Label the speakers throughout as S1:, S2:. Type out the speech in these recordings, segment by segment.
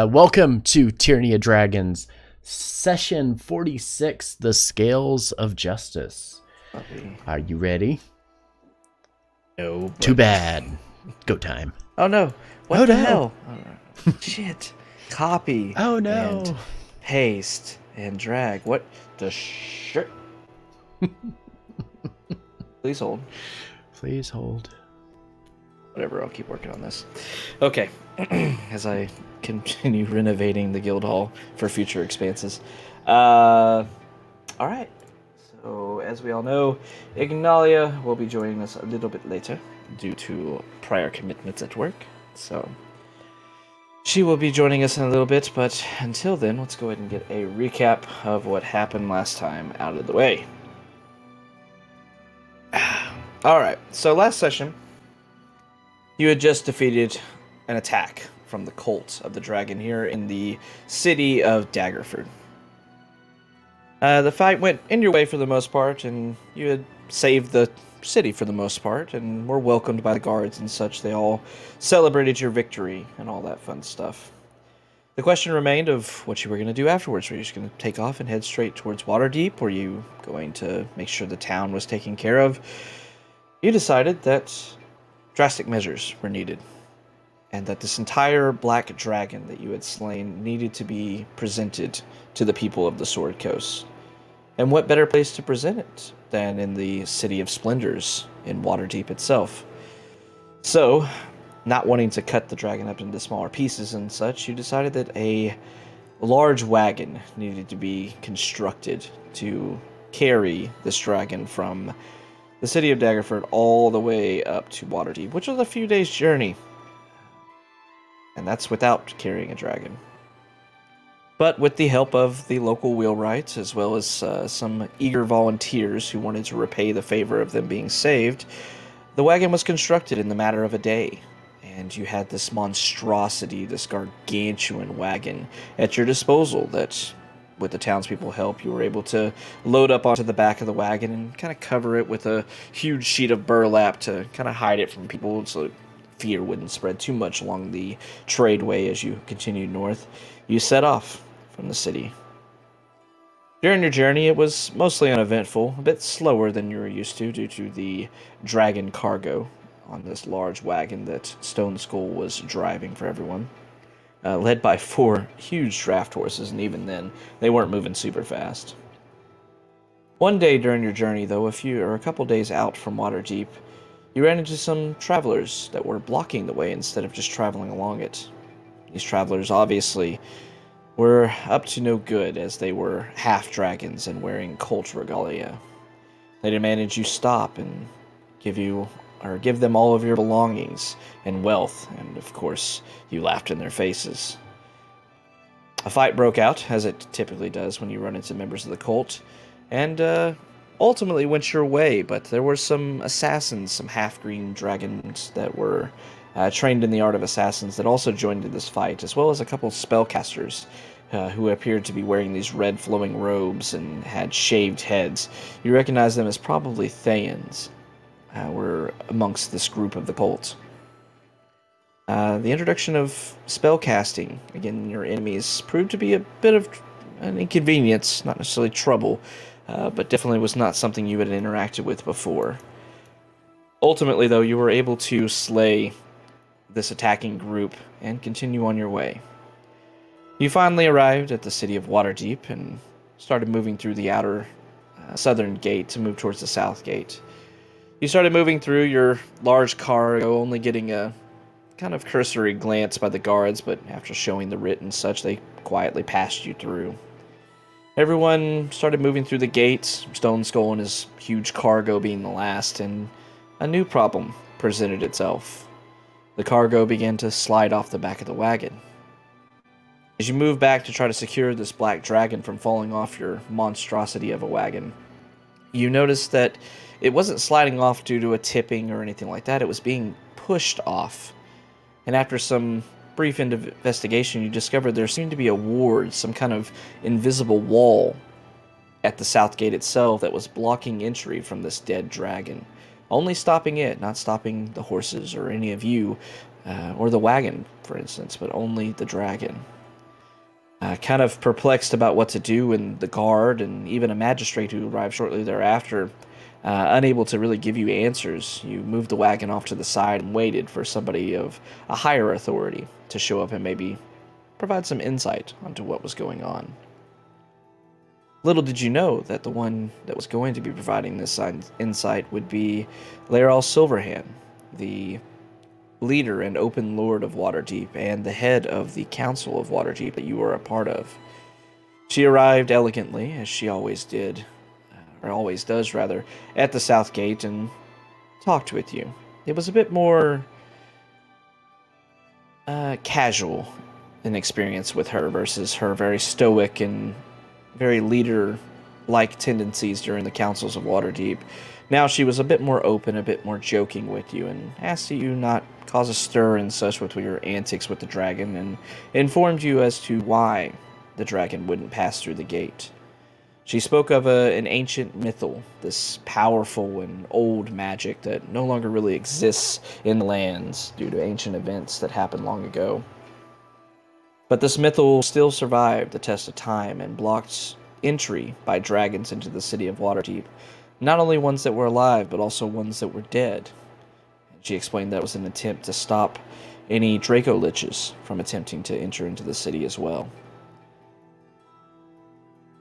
S1: Welcome to Tyranny of Dragons, Session 46, The Scales of Justice. Are you ready?
S2: No.
S1: Too bad. Go time.
S2: Oh no. What the hell? Oh, shit. Copy.
S1: Oh no.
S2: And paste and drag. What the shit? Please hold.
S1: Please hold.
S2: Whatever, I'll keep working on this. Okay. As I continue renovating the guild hall for future expanses. Alright. So, as we all know, Ignalia will be joining us a little bit later due to prior commitments at work. So, she will be joining us in a little bit, but until then, let's go ahead and get a recap of what happened last time out of the way. Alright, so last session, you had just defeated an attack from the cult of the dragon here in the city of Daggerford. The fight went in your way for the most part, and you had saved the city for the most part, and were welcomed by the guards and such. They all celebrated your victory and all that fun stuff. The question remained of what you were going to do afterwards. Were you just going to take off and head straight towards Waterdeep? Were you going to make sure the town was taken care of? You decided that drastic measures were needed, and that this entire black dragon that you had slain needed to be presented to the people of the Sword Coast. And what better place to present it than in the City of Splendors in Waterdeep itself? So, not wanting to cut the dragon up into smaller pieces and such, you decided that a large wagon needed to be constructed to carry this dragon from the city of Daggerford all the way up to Waterdeep, which was a few days' journey. And that's without carrying a dragon. But with the help of the local wheelwrights, as well as some eager volunteers who wanted to repay the favor of them being saved, the wagon was constructed in the matter of a day. And you had this monstrosity, this gargantuan wagon at your disposal that, with the townspeople help, you were able to load up onto the back of the wagon and kind of cover it with a huge sheet of burlap to kind of hide it from people so fear wouldn't spread too much along the tradeway as you continued north. You set off from the city. During your journey, it was mostly uneventful, a bit slower than you were used to due to the dragon cargo on this large wagon that Stone Skull was driving for everyone. Led by 4 huge draft horses, and even then, they weren't moving super fast. One day during your journey, though, a couple days out from Waterdeep, you ran into some travelers that were blocking the way instead of just traveling along it. These travelers obviously were up to no good, as they were half-dragons and wearing cult regalia. They demanded you stop and give them all of your belongings and wealth, and of course, you laughed in their faces. A fight broke out, as it typically does when you run into members of the cult, and ultimately went your way, but there were some assassins, some half-green dragons that were trained in the art of assassins that also joined in this fight, as well as a couple spellcasters who appeared to be wearing these red flowing robes and had shaved heads. You recognize them as probably Thayans. Were amongst this group of the cult. The introduction of spellcasting, again, your enemies, proved to be a bit of an inconvenience, not necessarily trouble, but definitely was not something you had interacted with before. Ultimately, though, you were able to slay this attacking group and continue on your way. You finally arrived at the city of Waterdeep and started moving through the outer southern gate to move towards the south gate. You started moving through your large cargo, only getting a kind of cursory glance by the guards, but after showing the writ and such, they quietly passed you through. Everyone started moving through the gates, Stone Skull and his huge cargo being the last, and a new problem presented itself. The cargo began to slide off the back of the wagon. As you moved back to try to secure this black dragon from falling off your monstrosity of a wagon, you noticed that it wasn't sliding off due to a tipping or anything like that. It was being pushed off. And after some brief investigation, you discovered there seemed to be a ward, some kind of invisible wall at the south gate itself that was blocking entry from this dead dragon. Only stopping it, not stopping the horses or any of you, or the wagon, for instance, but only the dragon. Kind of perplexed about what to do, and the guard and even a magistrate who arrived shortly thereafter, unable to really give you answers, you moved the wagon off to the side and waited for somebody of a higher authority to show up and maybe provide some insight onto what was going on. Little did you know that the one that was going to be providing this insight would be Laeral Silverhand, the leader and open lord of Waterdeep and the head of the Council of Waterdeep that you were a part of. She arrived elegantly, as she always did, or always does rather, at the South Gate and talked with you. It was a bit more casual an experience with her versus her very stoic and very leader-like tendencies during the councils of Waterdeep. Now she was a bit more open, a bit more joking with you, and asked that you not cause a stir and such with your antics with the dragon, and informed you as to why the dragon wouldn't pass through the gate. She spoke of an ancient mythal, this powerful and old magic that no longer really exists in the lands due to ancient events that happened long ago. But this mythal still survived the test of time and blocked entry by dragons into the city of Waterdeep. Not only ones that were alive, but also ones that were dead. She explained that was an attempt to stop any Draco Liches from attempting to enter into the city as well.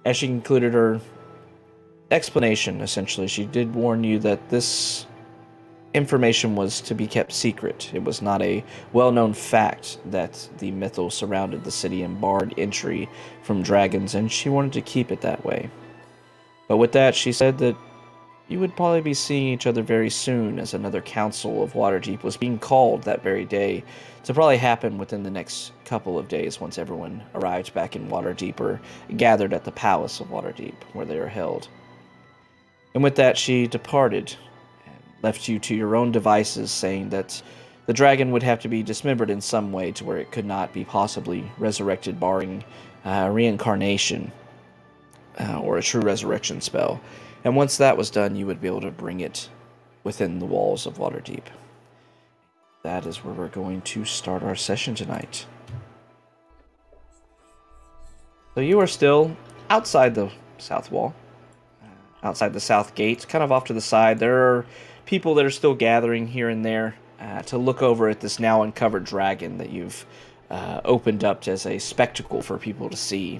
S2: As she concluded her explanation, essentially, she did warn you that this information was to be kept secret. It was not a well-known fact that the mythal surrounded the city and barred entry from dragons, and she wanted to keep it that way. But with that, she said that you would probably be seeing each other very soon, as another council of Waterdeep was being called that very day, to probably happen within the next couple of days once everyone arrived back in Waterdeep or gathered at the Palace of Waterdeep, where they were held. And with that, she departed, left you to your own devices, saying that the dragon would have to be dismembered in some way to where it could not be possibly resurrected, barring reincarnation or a true resurrection spell. And once that was done, you would be able to bring it within the walls of Waterdeep. That is where we're going to start our session tonight. So you are still outside the south wall, outside the south gate, kind of off to the side. There are people that are still gathering here and there to look over at this now uncovered dragon that you've opened up as a spectacle for people to see.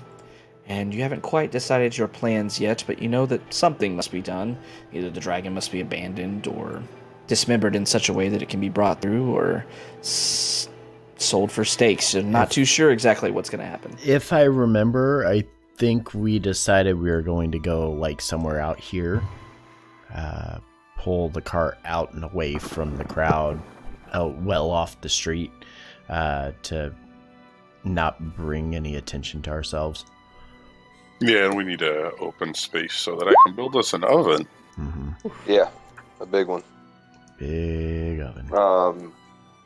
S2: And you haven't quite decided your plans yet, but you know that something must be done. Either the dragon must be abandoned or dismembered in such a way that it can be brought through, or sold for stakes. I'm not too sure exactly what's going to happen.
S1: If I remember, I think we decided we were going to go like somewhere out here, pull the cart out and away from the crowd, well off the street, to not bring any attention to ourselves.
S3: Yeah, and we need an open space so that I can build us an oven.
S1: Mm-hmm.
S4: Yeah, a big one.
S1: Big oven.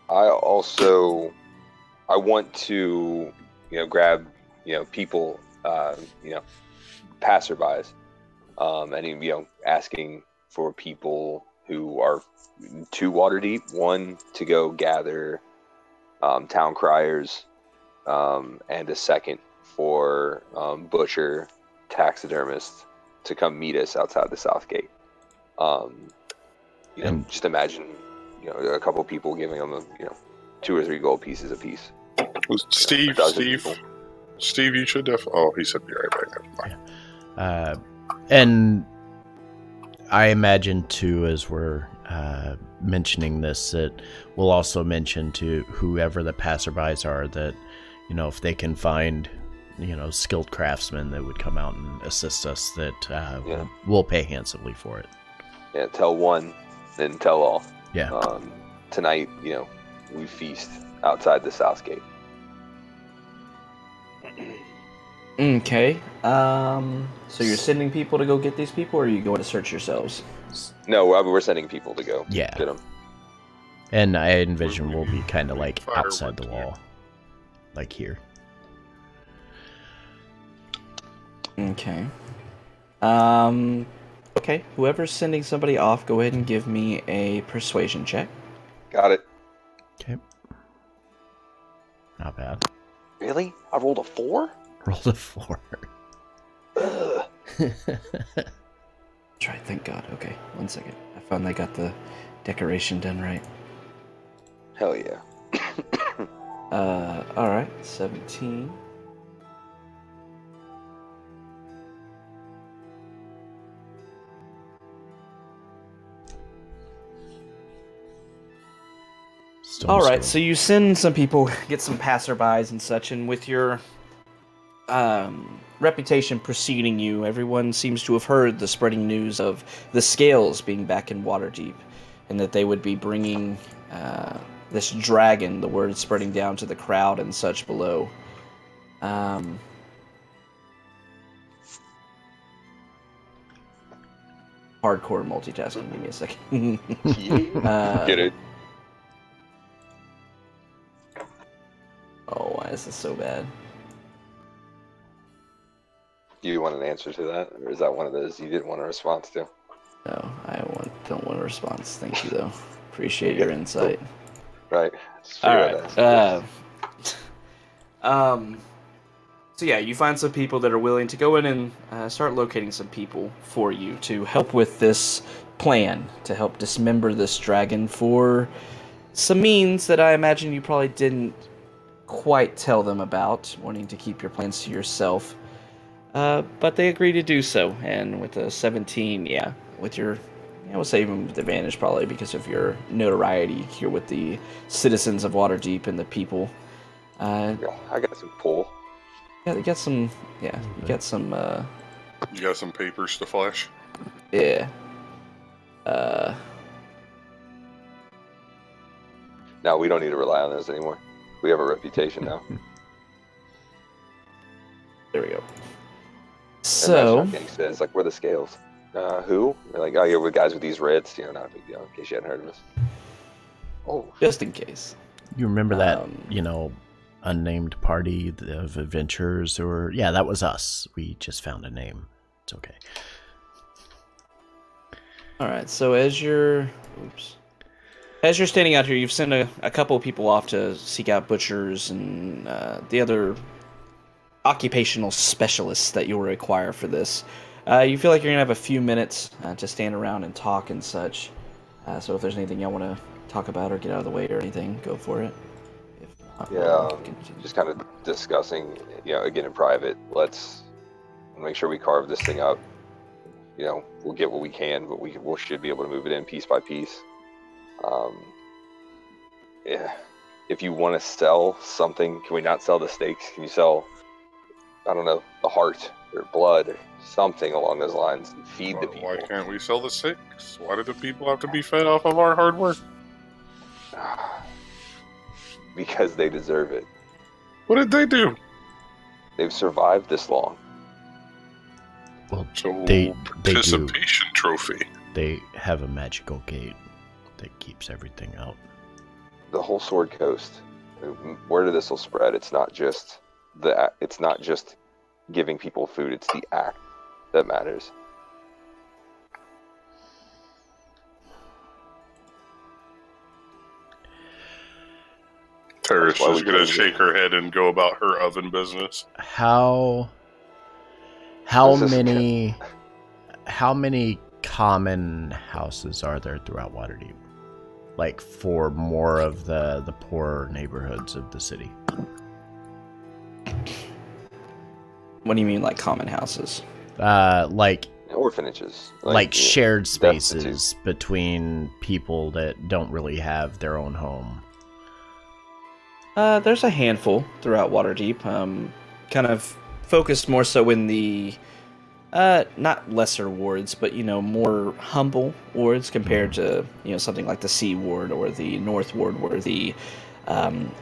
S4: I want to, grab, people, passerbys, and, asking for people who are to Waterdeep, one, to go gather town criers, and a second for butcher, taxidermist to come meet us outside the south gate. Just imagine, a couple people giving them, 2 or 3 gold pieces apiece.
S3: Steve, you should oh, he said be right back.
S1: Yeah. And I imagine too, as we're mentioning this, that we'll also mention to whoever the passerbys are that, if they can find, skilled craftsmen that would come out and assist us, that we'll pay handsomely for it.
S4: Yeah, tell one, then tell all.
S1: Yeah.
S4: Tonight, we feast outside the south gate.
S2: Okay. So you're sending people to go get these people, or are you going to search yourselves?
S4: No, we're sending people to go
S1: get
S4: them.
S1: And I envision we'll be kind of like outside the wall, like here.
S2: Okay. Okay. Whoever's sending somebody off, go ahead and give me a persuasion check.
S4: Got it.
S1: Okay. Not bad.
S4: Really? I rolled a 4?
S1: Rolled a 4.
S2: Try. Thank God. Okay, 1 second. I finally got the decoration done right.
S4: Hell yeah.
S2: All right, 17. All right, so you send some people, get some passerbys and such, and with your reputation preceding you, everyone seems to have heard the spreading news of the scales being back in Waterdeep, and that they would be bringing this dragon, the word spreading down to the crowd and such below. Hardcore multitasking, give me a second.
S4: Get it?
S2: Oh, why is this so bad?
S4: Do you want an answer to that, or is that one of those you didn't want a response to?
S2: No, don't want a response. Thank you, though. Appreciate your insight.
S4: Right.
S2: All right. So yeah, you find some people that are willing to go in and start locating some people for you to help with this plan, to help dismember this dragon for some means that I imagine you probably didn't quite tell them about, wanting to keep your plans to yourself. But they agree to do so, and with a 17, yeah, with your, I would say even with advantage probably because of your notoriety here with the citizens of Waterdeep and the people.
S4: Yeah, I got some pull.
S2: Yeah, you got some. Yeah, you got some.
S3: You got some papers to flash?
S2: Yeah.
S4: No, we don't need to rely on those anymore. We have a reputation now.
S2: There we go.
S4: And
S2: So.
S4: says, like, where are the scales? Who? We're like, oh, yeah, we're guys with these reds. You know, not a big deal, in case you hadn't heard of us. Oh.
S2: Just in case.
S1: You remember that, unnamed party of adventurers yeah, that was us. We just found a name. It's okay.
S2: All right. So as you're standing out here, you've sent a couple of people off to seek out butchers and the other occupational specialists that you'll require for this. You feel like you're gonna have a few minutes to stand around and talk and such. So if there's anything y'all want to talk about or get out of the way or anything, go for it. If not,
S4: yeah, just kind of discussing, again in private. Let's make sure we carve this thing up. We'll get what we can, but we should be able to move it in piece by piece. Yeah. If you want to sell something, can we not sell the steaks? Can you sell, I don't know, the heart or blood or something along those lines and feed the people?
S3: Why can't we sell the steaks? Why do the people have to be fed off of our hard work?
S4: Because they deserve it.
S3: What did they do?
S4: They've survived this long.
S1: Well,
S3: So
S1: they
S3: participation trophy.
S1: They have a magical gate that keeps everything out.
S4: The whole Sword Coast, word of this will spread. It's not just giving people food. It's the act that matters.
S3: Terrace is going to shake her head and go about her oven business.
S1: How many common houses are there throughout Waterdeep? Like for more of the poorer neighborhoods of the city?
S2: What do you mean, like common houses?
S1: Like
S4: orphanages,
S1: like shared spaces between people that don't really have their own home.
S2: There's a handful throughout Waterdeep. Kind of focused more so in the not lesser wards, but more humble wards compared to something like the Sea Ward or the North Ward, where the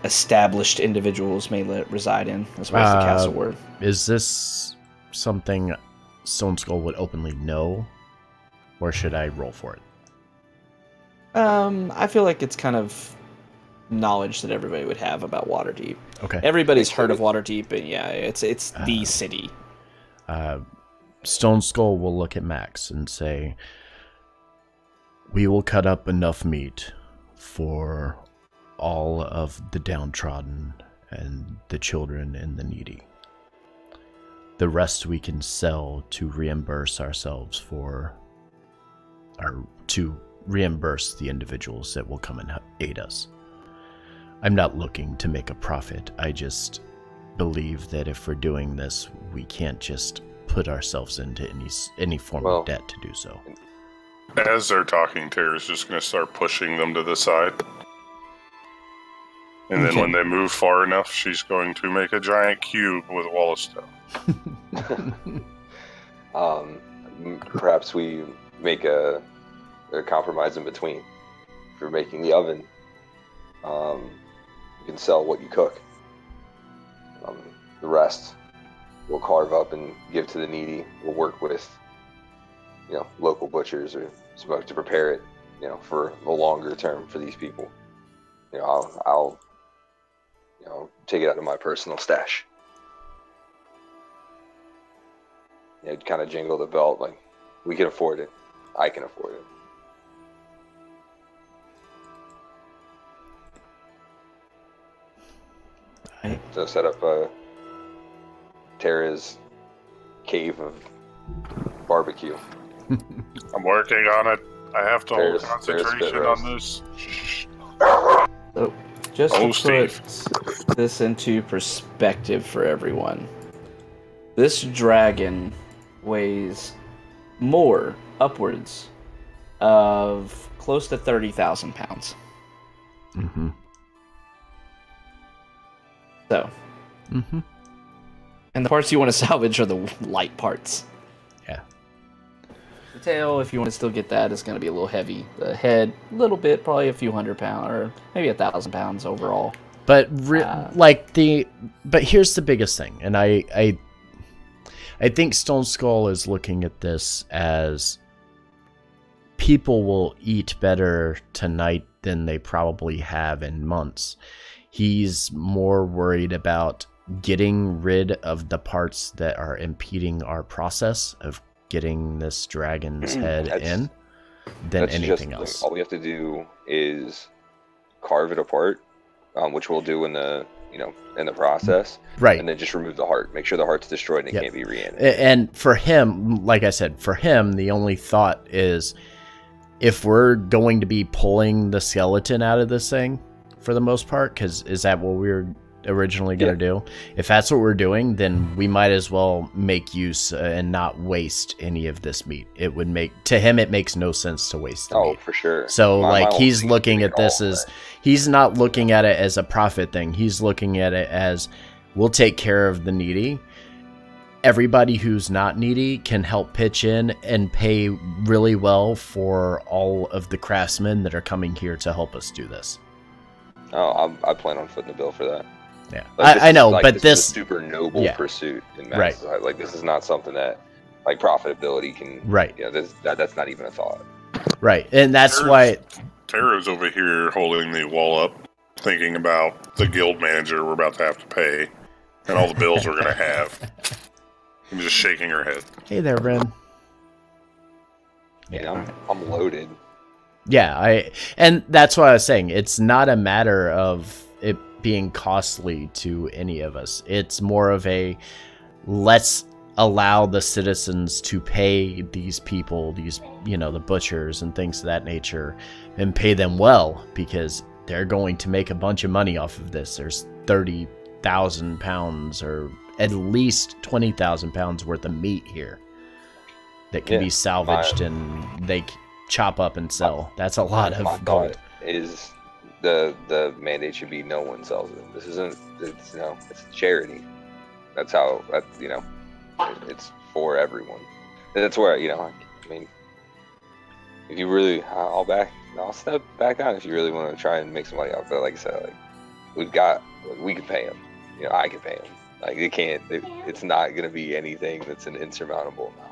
S2: established individuals may reside in, as well as the Castle Ward.
S1: Is this something Stone Skull would openly know, or should I roll for it?
S2: I feel like it's kind of knowledge that everybody would have about Waterdeep.
S1: Okay.
S2: Everybody's heard of Waterdeep, and yeah, it's the city.
S1: Stone Skull will look at Max and say, "We will cut up enough meat for all of the downtrodden and the children and the needy. The rest we can sell to reimburse ourselves for, or to reimburse the individuals that will come and aid us. I'm not looking to make a profit. I just believe that if we're doing this, we can't just put ourselves into any form of debt to do so.
S3: As they're talking, Tara's just going to start pushing them to the side. And then when they move far enough, she's going to make a giant cube with a wall of stone.
S4: Perhaps we make a compromise in between. If you're making the oven, you can sell what you cook. The rest we'll carve up and give to the needy. We'll work with, local butchers or smoke to prepare it, for the longer term for these people. I'll take it out of my personal stash. Kind of jingle the belt, like, we can afford it. I can afford it. So set up Tara's cave of barbecue.
S3: I'm working on it. I have to hold
S4: Tara's
S3: concentration on this.
S2: So, just to put this into perspective for everyone, this dragon weighs more, upwards of close to 30,000 pounds.
S1: Mm-hmm.
S2: So, and the parts you want to salvage are the light parts.
S1: Yeah.
S2: The tail, if you want to still get that, is going to be a little heavy. The head, a little bit, probably a few 100 pounds, or maybe 1,000 pounds overall.
S1: But but here's the biggest thing, and I think Stone Skull is looking at this as people will eat better tonight than they probably have in months. He's more worried about getting rid of the parts that are impeding our process of getting this dragon's head in than anything else.
S4: All we have to do is carve it apart, which we'll do in the process,
S1: right?
S4: And then just remove the heart. Make sure the heart's destroyed and it can't be reanimated.
S1: And for him, like I said, the only thought is, if we're going to be pulling the skeleton out of this thing, for the most part, because is that what we were originally going to do? If that's what we're doing, then we might as well make use and not waste any of this meat. It would to him, it makes no sense to waste the meat.
S4: Oh, for sure.
S1: So he's looking at this as, he's not looking at it as a profit thing. He's looking at it as, we'll take care of the needy. Everybody who's not needy can help pitch in and pay really well for all of the craftsmen that are coming here to help us do this.
S4: Oh, I plan on footing the bill for that.
S1: Yeah, I know, but this
S4: is a super noble pursuit in
S1: Right.
S4: Like, this is not something that, like, profitability can.
S1: Right.
S4: That's not even a thought.
S1: Right, and that's why
S3: Tara's over here holding the wall up, thinking about the guild manager we're about to have to pay, and all the bills we're gonna have. I'm just shaking her head.
S1: Hey there, Ren.
S4: I'm loaded.
S1: Yeah, and that's what I was saying. It's not a matter of it being costly to any of us. It's more of a, let's allow the citizens to pay these people, the butchers and things of that nature, and pay them well, because they're going to make a bunch of money off of this. There's 30,000 pounds or at least 20,000 pounds worth of meat here that can be salvaged and they chop up and sell. That's a lot of gold.
S4: Is the mandate should be no one sells it. This isn't. It's charity. That's how. It's for everyone. And that's where if you really, I'll step back on if you really want to try and make some money off. But like I said, we can pay him. I can pay him. Like, it's not gonna be anything that's an insurmountable amount.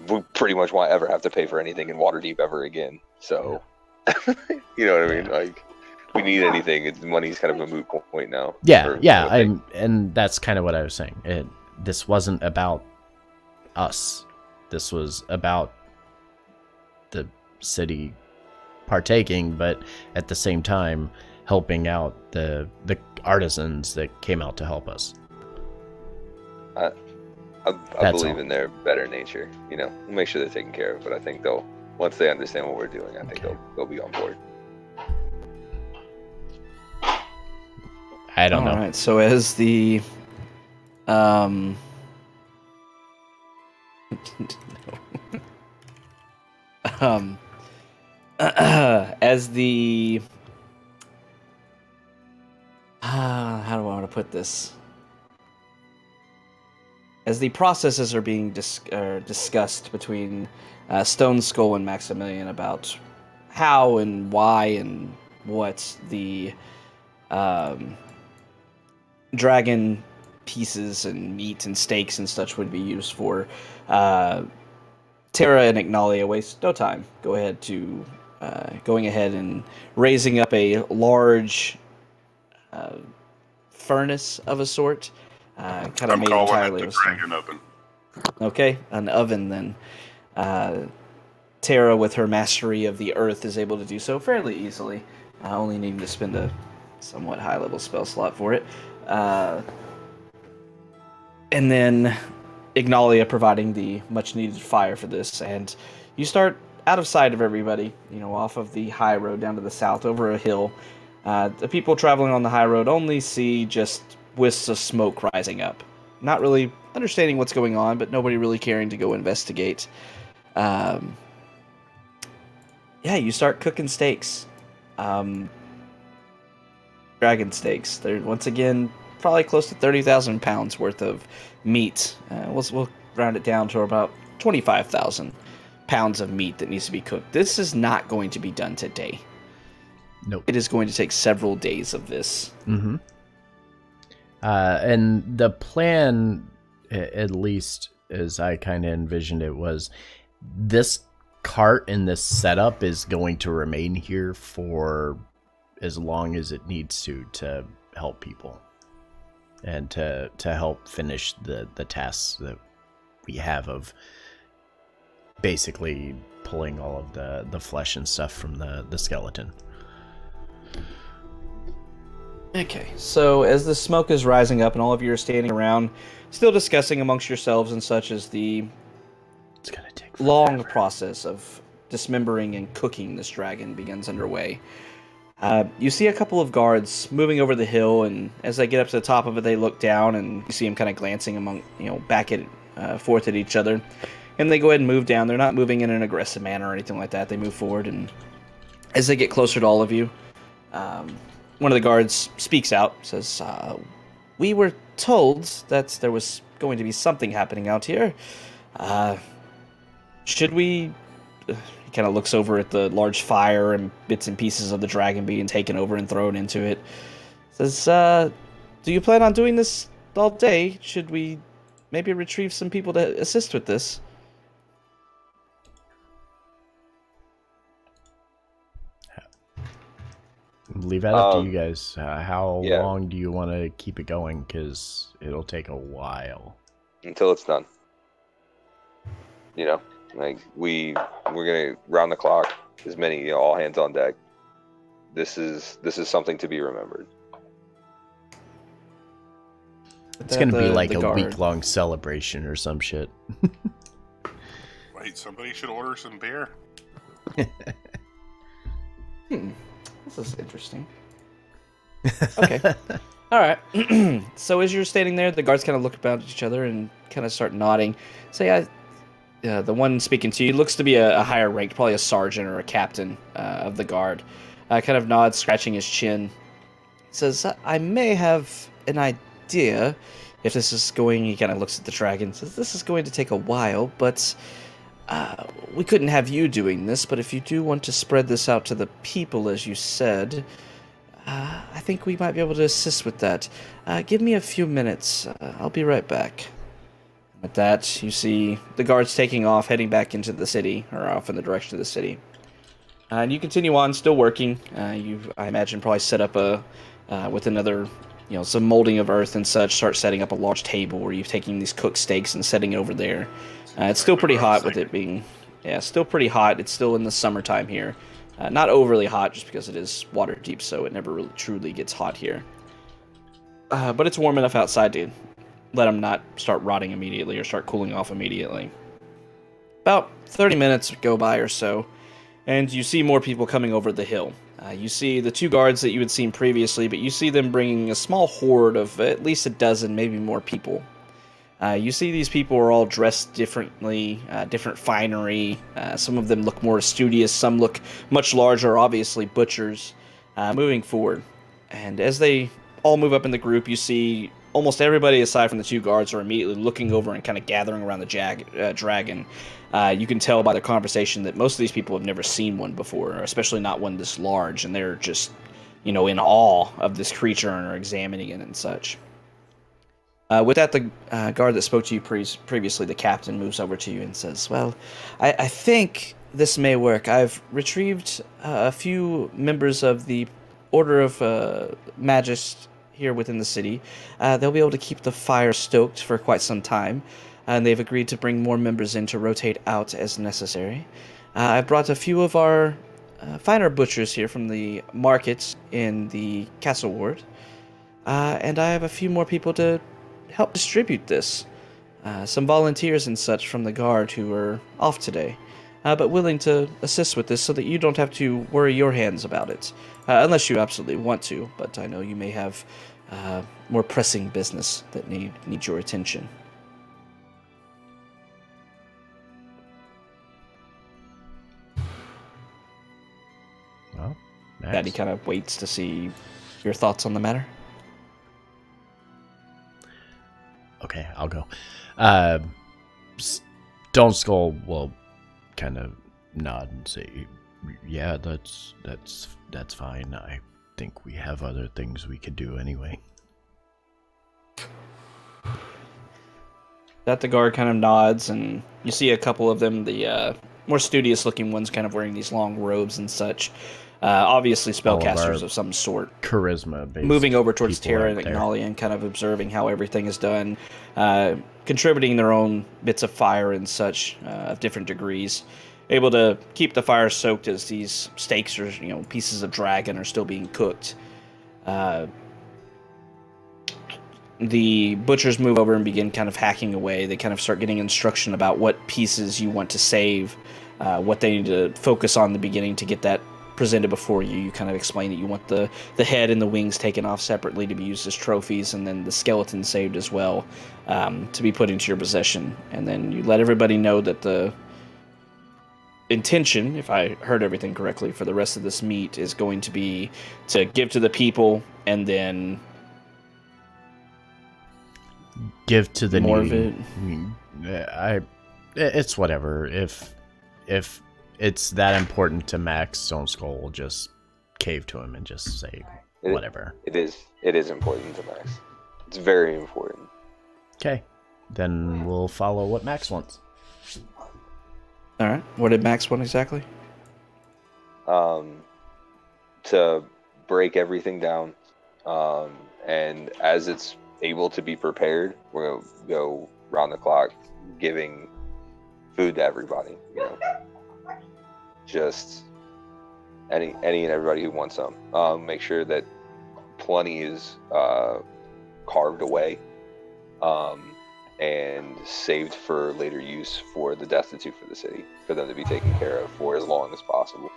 S4: We pretty much won't ever have to pay for anything in Waterdeep ever again. So, you know what I mean? Like, if we need anything, money's kind of a moot point now.
S1: And that's kind of what I was saying. This wasn't about us. This was about the city partaking, but at the same time helping out the artisans that came out to help us.
S4: I believe in their better nature. We'll make sure they're taken care of. But I think once they understand what we're doing, I think they'll be on board.
S1: I don't know.
S2: All right. So as the as the how do I want to put this? As the processes are being discussed between Stone Skull and Maximilian about how and why and what the dragon pieces and meat and steaks and such would be used for, Terra and Ignalia waste no time. Going ahead and raising up a large furnace of a sort. Kind of
S3: I'm
S2: made
S3: calling
S2: entirely
S3: it the
S2: of stone.
S3: dragon oven.
S2: Okay, an oven then. Terra, with her mastery of the earth, is able to do so fairly easily, only needing to spend a somewhat high-level spell slot for it. And then Ignalia providing the much-needed fire for this, and you start out of sight of everybody, off of the high road down to the south, over a hill. The people traveling on the high road only see just wisps of smoke rising up. Not really understanding what's going on, but nobody really caring to go investigate. You start cooking steaks. Dragon steaks. They're, once again, probably close to 30,000 pounds worth of meat. We'll round it down to about 25,000 pounds of meat that needs to be cooked. This is not going to be done today.
S1: Nope.
S2: It is going to take several days of this.
S1: Mm-hmm. And the plan, at least as I kind of envisioned it, was this cart and this setup is going to remain here for as long as it needs to help people and to help finish the tasks that we have of basically pulling all of the flesh and stuff from the skeleton.
S2: Okay, so as the smoke is rising up and all of you are standing around, still discussing amongst yourselves and such as the
S1: It's gonna take
S2: long process of dismembering and cooking this dragon begins underway. You see a couple of guards moving over the hill, and as they get up to the top of it, they look down, and you see them kind of glancing back at forth at each other. And they go ahead and move down. They're not moving in an aggressive manner or anything like that. They move forward, and as they get closer to all of you, one of the guards speaks out, says, "We were told that there was going to be something happening out here. Should we..." He kind of looks over at the large fire and bits and pieces of the dragon being taken over and thrown into it. Says, "Do you plan on doing this all day? Should we maybe retrieve some people to assist with this?"
S1: Leave that up to you guys. How
S4: Yeah.
S1: long do you want to keep it going? Because it'll take a while.
S4: Until it's done. We're gonna round the clock, as many, all hands on deck. This is something to be remembered.
S1: It's gonna be like a week-long celebration or some shit.
S3: Wait, somebody should order some beer.
S2: This is interesting. Okay. All right. So as you're standing there, the guards kind of look about at each other and kind of start nodding. Say, the one speaking to you looks to be a higher ranked, probably a sergeant or a captain of the guard. Kind of nods, scratching his chin. Says, "I may have an idea if this is going..." He kind of looks at the dragon. Says, "This is going to take a while, but we couldn't have you doing this. But if you do want to spread this out to the people, as you said, I think we might be able to assist with that. Give me a few minutes. I'll be right back." With that, you see the guards taking off, heading back into the city, or off in the direction of the city. And you continue on, still working. I imagine, probably set up with another, some molding of earth and such, start setting up a large table where you're taking these cooked steaks and setting it over there. It's still pretty hot with it being, still pretty hot. It's still in the summertime here. Not overly hot, just because it is water deep, so it never really truly gets hot here. But it's warm enough outside to let them not start rotting immediately or start cooling off immediately. About 30 minutes go by or so, and you see more people coming over the hill. You see the 2 guards that you had seen previously, but you see them bringing a small horde of at least a dozen, maybe more people. You see these people are all dressed differently, different finery. Some of them look more studious, some look much larger, obviously butchers, moving forward. And as they all move up in the group, you see almost everybody aside from the 2 guards are immediately looking over and kind of gathering around the dragon. You can tell by their conversation that most of these people have never seen one before, especially not one this large, and they're just, in awe of this creature and are examining it and such. With that, the guard that spoke to you previously, the captain, moves over to you and says, "Well, I think this may work. I've retrieved a few members of the Order of Magus here within the city. They'll be able to keep the fire stoked for quite some time, and they've agreed to bring more members in to rotate out as necessary. I've brought a few of our finer butchers here from the markets in the castle ward, and I have a few more people to help distribute this. Some volunteers and such from the guard who are off today, but willing to assist with this so that you don't have to worry your hands about it, unless you absolutely want to, but I know you may have more pressing business that need your attention."
S1: Well, nice.
S2: Daddy kind of waits to see your thoughts on the matter.
S1: Okay, I'll go. Stone Skull will kind of nod and say, "Yeah, that's fine. I think we have other things we could do anyway."
S2: That the guard kind of nods, and you see a couple of them, the more studious-looking ones, kind of wearing these long robes and such. Obviously spellcasters of some sort.
S1: Charisma-based.
S2: Moving over towards
S1: people
S2: Terra
S1: out
S2: and
S1: there.
S2: Ignalia and kind of observing how everything is done, contributing their own bits of fire and such of different degrees, able to keep the fire soaked as these steaks or pieces of dragon are still being cooked. The butchers move over and begin kind of hacking away. They kind of start getting instruction about what pieces you want to save, what they need to focus on in the beginning to get that presented before you. You kind of explain that you want the head and the wings taken off separately to be used as trophies, and then the skeleton saved as well, to be put into your possession. And then you let everybody know that the intention, if I heard everything correctly, for the rest of this meet is going to be to give to the people and then
S1: give to the
S2: more
S1: needy.
S2: of it.
S1: It's whatever. If it's that important to Max, Stone Skull will just cave to him and just say whatever.
S4: It is important to Max. It's very important.
S1: Okay, then we'll follow what Max wants.
S2: All right. What did Max want exactly?
S4: To break everything down, and as it's able to be prepared, we're gonna go round the clock giving food to everybody. Just any and everybody who wants some. Make sure that plenty is carved away, and saved for later use for the destitute for the city, for them to be taken care of for as long as possible.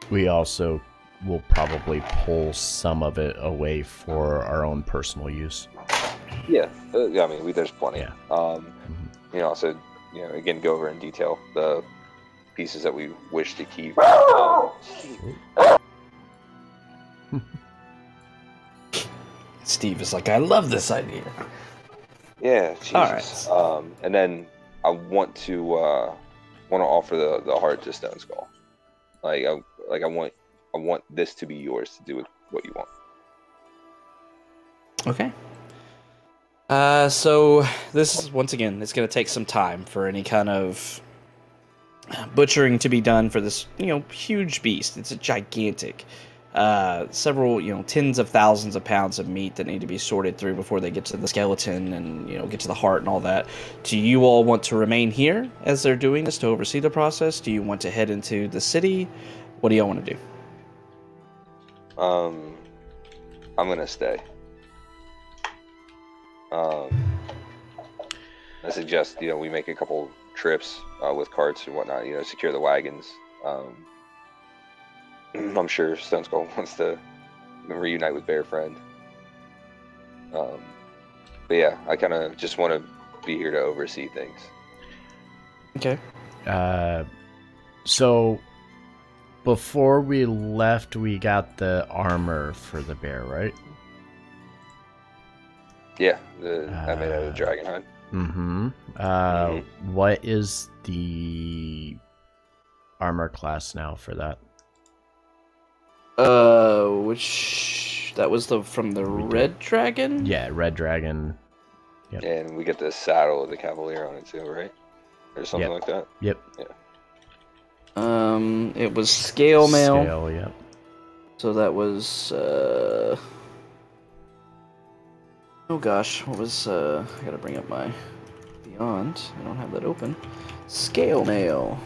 S1: We also will probably pull some of it away for our own personal use.
S4: Yeah, I mean, there's plenty.
S1: Yeah.
S4: Also, again, go over in detail the pieces that we wish to keep.
S2: Steve is like, I love this idea.
S4: Yeah, Jesus.
S2: All right.
S4: And then I want to offer the heart to Stone Skull. I want this to be yours to do with what you want.
S2: Okay. So this is, once again, it's going to take some time for any kind of butchering to be done for this, huge beast. It's a gigantic, several, tens of thousands of pounds of meat that need to be sorted through before they get to the skeleton and, get to the heart and all that. Do you all want to remain here as they're doing this to oversee the process? Do you want to head into the city? What do y'all want to do?
S4: I'm going to stay. I suggest we make a couple trips with carts and whatnot. Secure the wagons. I'm sure Stone Skull wants to reunite with Bear Friend. But yeah, I kind of just want to be here to oversee things.
S2: Okay.
S1: So before we left, we got the armor for the bear, right?
S4: Yeah, I made out of dragon hide.
S1: Mm-hmm. What is the armor class now for that?
S2: Which that was from the
S1: We
S2: Red Dragon?
S1: Yeah, Red Dragon. Yep.
S4: And we get the saddle with the Cavalier on it too, right? Or something like that.
S1: Yep.
S4: Yeah.
S2: It was scale mail.
S1: Scale, yep.
S2: So that was oh gosh, what was I gotta bring up my Beyond. I don't have that open. Scale mail.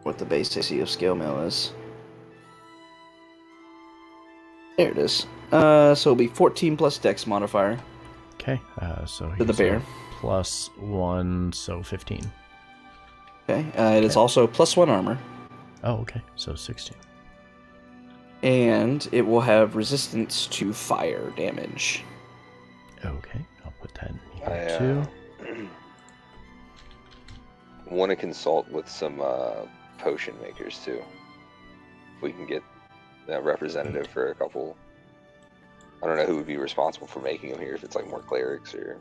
S2: What the base AC of scale mail is. There it is. So it'll be 14 plus Dex modifier.
S1: Okay. So
S2: To the
S1: he's
S2: bear.
S1: a +1, so 15.
S2: Okay. It is also +1 armor.
S1: Oh, okay. So 16.
S2: And it will have resistance to fire damage.
S1: Okay, I'll put that in here too.
S4: Want to consult with some potion makers too. We can get that representative for a couple. I don't know who would be responsible for making them here. If it's like more clerics or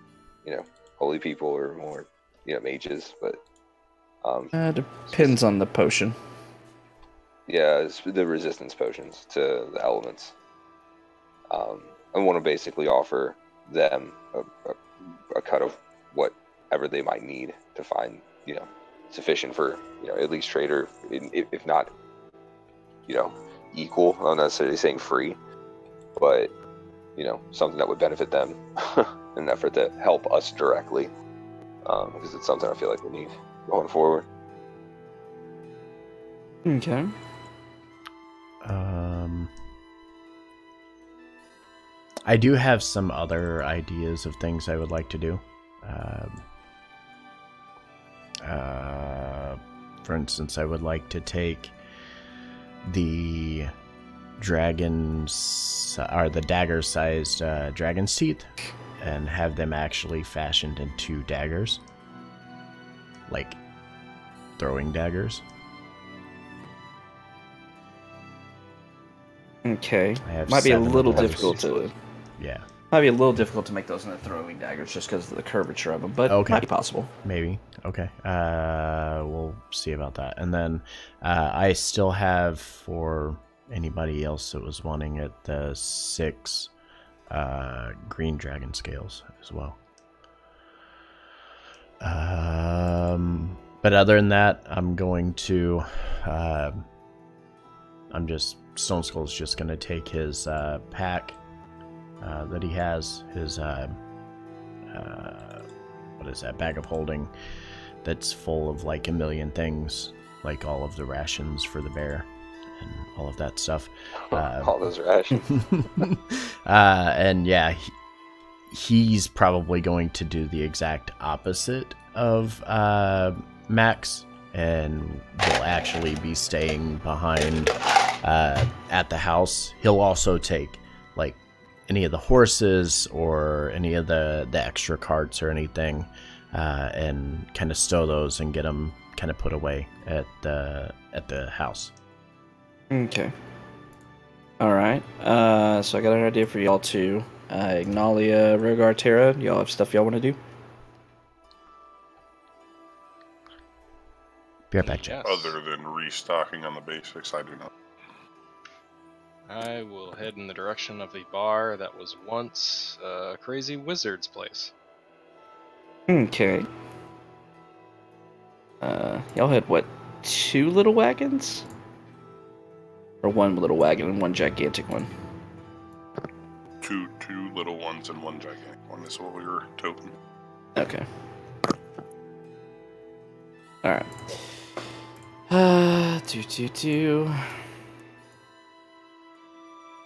S4: holy people or more mages, but
S2: Depends on the potion.
S4: yeah, it's the resistance potions to the elements. I want to basically offer them a cut of whatever they might need to find sufficient for at least trade, or if not equal. I'm not necessarily saying free, but something that would benefit them in an effort to help us directly, because it's something I feel like we need going forward.
S2: Okay.
S1: I do have some other ideas of things I would like to do. For instance, I would like to take the the dagger-sized dragon's teeth and have them actually fashioned into daggers, like throwing daggers.
S2: Okay.
S1: I have
S2: Might be a
S1: 7 of
S2: little
S1: those.
S2: difficult to.
S1: Yeah.
S2: Might be a little difficult to make those into throwing daggers just because of the curvature of them, but
S1: Okay.
S2: might be possible.
S1: Maybe. Okay. We'll see about that. And then I still have, for anybody else that was wanting it, the 6 green dragon scales as well. But other than that, I'm going to... Stone Skull's just going to take his pack that he has, his what is that, bag of holding that's full of like a million things, like all of the rations for the bear and all of that stuff.
S4: All those rations.
S1: And yeah, he's probably going to do the exact opposite of Max, and will actually be staying behind at the house. He'll also take like any of the horses or any of the extra carts or anything, and kind of stow those and get them kind of put away at the house.
S2: Okay. All right. So I got an idea for y'all too. Ignalia, Rogar, Terra, y'all have stuff y'all want to do?
S1: Be right back, Jack.
S3: Other than restocking on the basics, I do not.
S5: I will head in the direction of the bar that was once a crazy wizard's place.
S2: Okay. Y'all had what? 2 little wagons? Or 1 little wagon and 1 gigantic one?
S3: Two little ones and 1 gigantic one is what we were toting.
S2: Okay. Alright.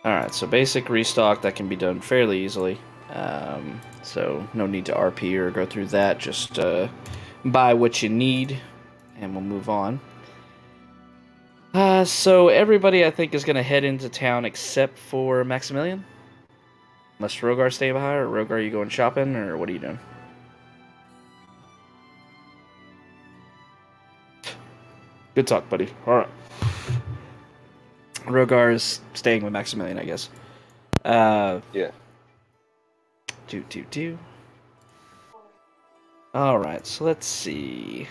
S2: Alright, Alright, so basic restock, that can be done fairly easily. So no need to RP or go through that. Just buy what you need, and we'll move on. So everybody, I think, is going to head into town except for Maximilian. Unless Rogar stay behind, or Rogar, you going shopping, or what are you doing? Good talk, buddy. Alright. Rogar is staying with Maximilian, I guess.
S4: Yeah.
S2: Alright, so let's see.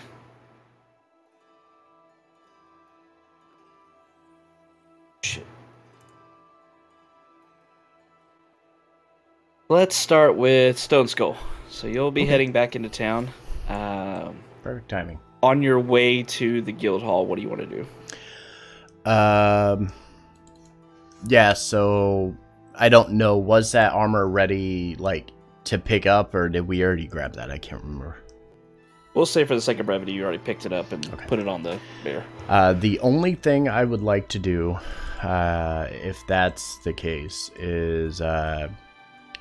S2: Shit. Let's start with Stone Skull. So you'll be heading back into town.
S1: Perfect timing.
S2: On your way to the guild hall, what do you want to do?
S1: Yeah, so I don't know, was that armor ready, like, to pick up, or did we already grab that? I can't remember.
S2: We'll say for the sake of brevity, you already picked it up and put it on the bear.
S1: The only thing I would like to do, if that's the case, is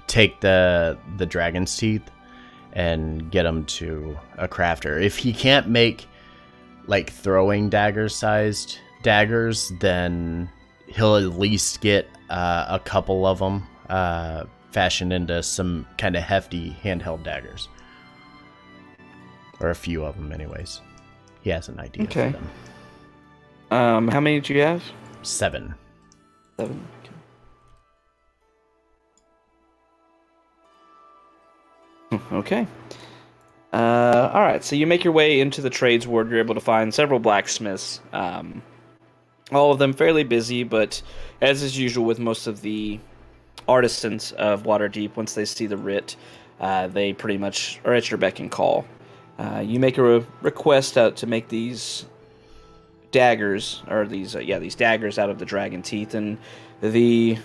S1: take the dragon's teeth and get him to a crafter. If he can't make, like, throwing dagger-sized daggers, then he'll at least get a couple of them fashioned into some kind of hefty handheld daggers. Or a few of them, anyways. He has an idea for them.
S2: How many do you have?
S1: 7.
S2: 7. Okay. Alright, so you make your way into the trades ward. You're able to find several blacksmiths. All of them fairly busy, but as is usual with most of the artisans of Waterdeep, once they see the writ, they pretty much are at your beck and call. You make a request out to make these daggers, or these daggers out of the dragon teeth, and the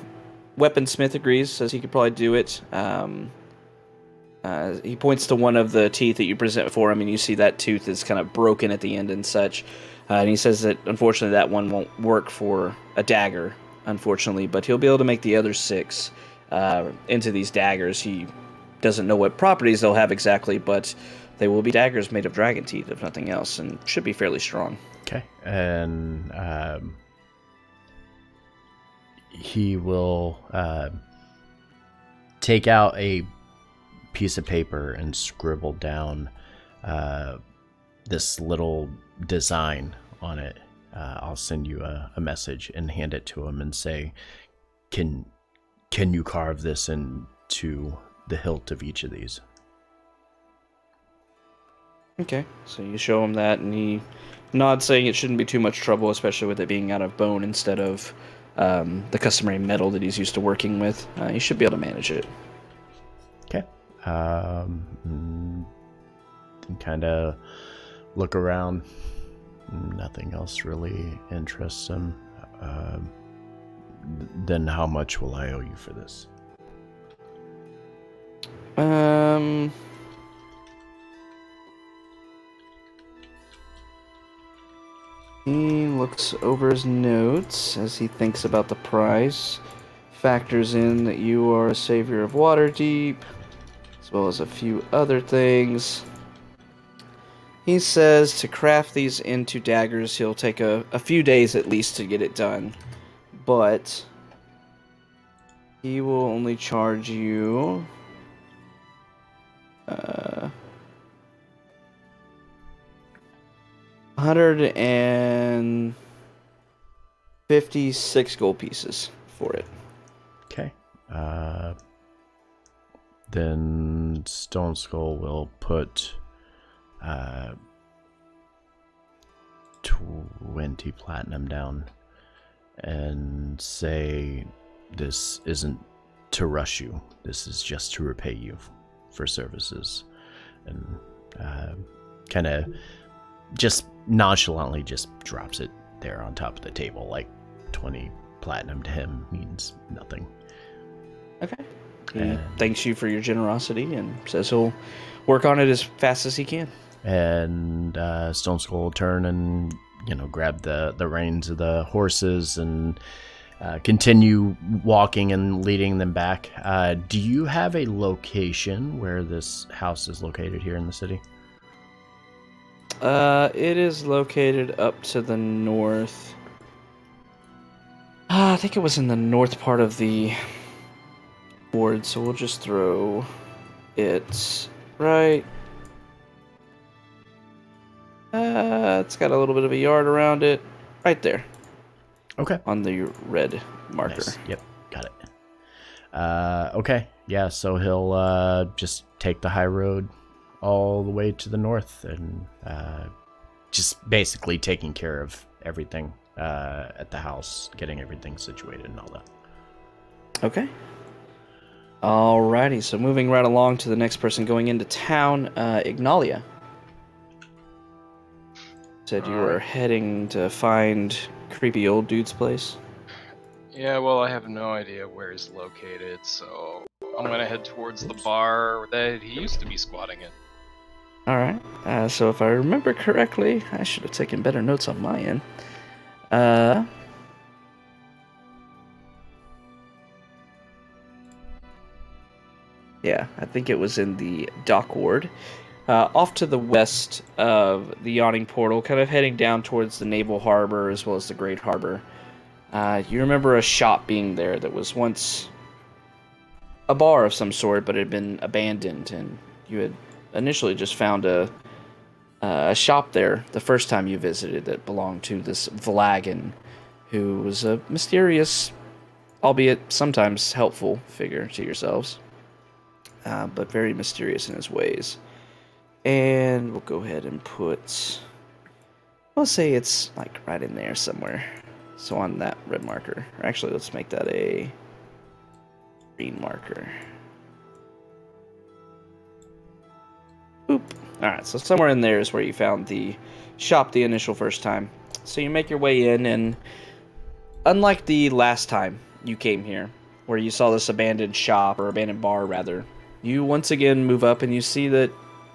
S2: weaponsmith agrees, says he could probably do it. He points to one of the teeth that you present for him, and you see that tooth is kind of broken at the end and such. And he says that, unfortunately, that one won't work for a dagger, unfortunately, but he'll be able to make the other 6 into these daggers. He doesn't know what properties they'll have exactly, but they will be daggers made of dragon teeth, if nothing else, and should be fairly strong.
S1: Okay, and he will take out a piece of paper and scribble down this little design on it. I'll send you a message and hand it to him and say, can you carve this into the hilt of each of these?
S2: Okay, so you show him that, and he nods, saying it shouldn't be too much trouble, especially with it being out of bone instead of the customary metal that he's used to working with. He should be able to manage it.
S1: Okay. Kind of look around. Nothing else really interests him. Then how much will I owe you for this?
S2: He looks over his notes as he thinks about the price, factors in that you are a savior of Waterdeep, as well as a few other things. He says to craft these into daggers, he'll take a few days at least to get it done, but he will only charge you $156 gold pieces for it.
S1: Okay. Then Stone Skull will put 20 platinum down and say, this isn't to rush you. This is just to repay you for services. And kind of just nonchalantly just drops it there on top of the table, like 20 platinum to him means nothing.
S2: Okay. He thanks you for your generosity and says he'll work on it as fast as he can.
S1: And Stone Skull will turn and, grab the reins of the horses and continue walking and leading them back. Do you have a location where this house is located here in the city?
S2: It is located up to the north. I think it was in the north part of the board, so we'll just throw it right. It's got a little bit of a yard around it, right there.
S1: Okay.
S2: On the red marker.
S1: Nice. Yep, got it. Okay, yeah, so he'll just take the high road all the way to the north and just basically taking care of everything at the house, getting everything situated and all that.
S2: Okay. Alrighty, so moving right along to the next person going into town, Ignalia. Said you were heading to find creepy old dude's place.
S5: Yeah, well, I have no idea where he's located, so I'm gonna head towards the bar that he used to be squatting in.
S2: Alright, so if I remember correctly, I should have taken better notes on my end. Yeah, I think it was in the dock ward. Off to the west of the yawning portal, kind of heading down towards the naval harbor as well as the great harbor. You remember a shop being there that was once a bar of some sort, but had been abandoned, and you had initially just found a shop there the first time you visited that belonged to this Vlagan, who was a mysterious, albeit sometimes helpful figure to yourselves, but very mysterious in his ways. And we'll go ahead and put, we'll say it's like right in there somewhere. So on that red marker. Or actually, let's make that a green marker. Boop. Alright, so somewhere in there is where you found the shop the initial first time. So you make your way in, and unlike the last time you came here, where you saw this abandoned shop, or abandoned bar rather, you once again move up and you see that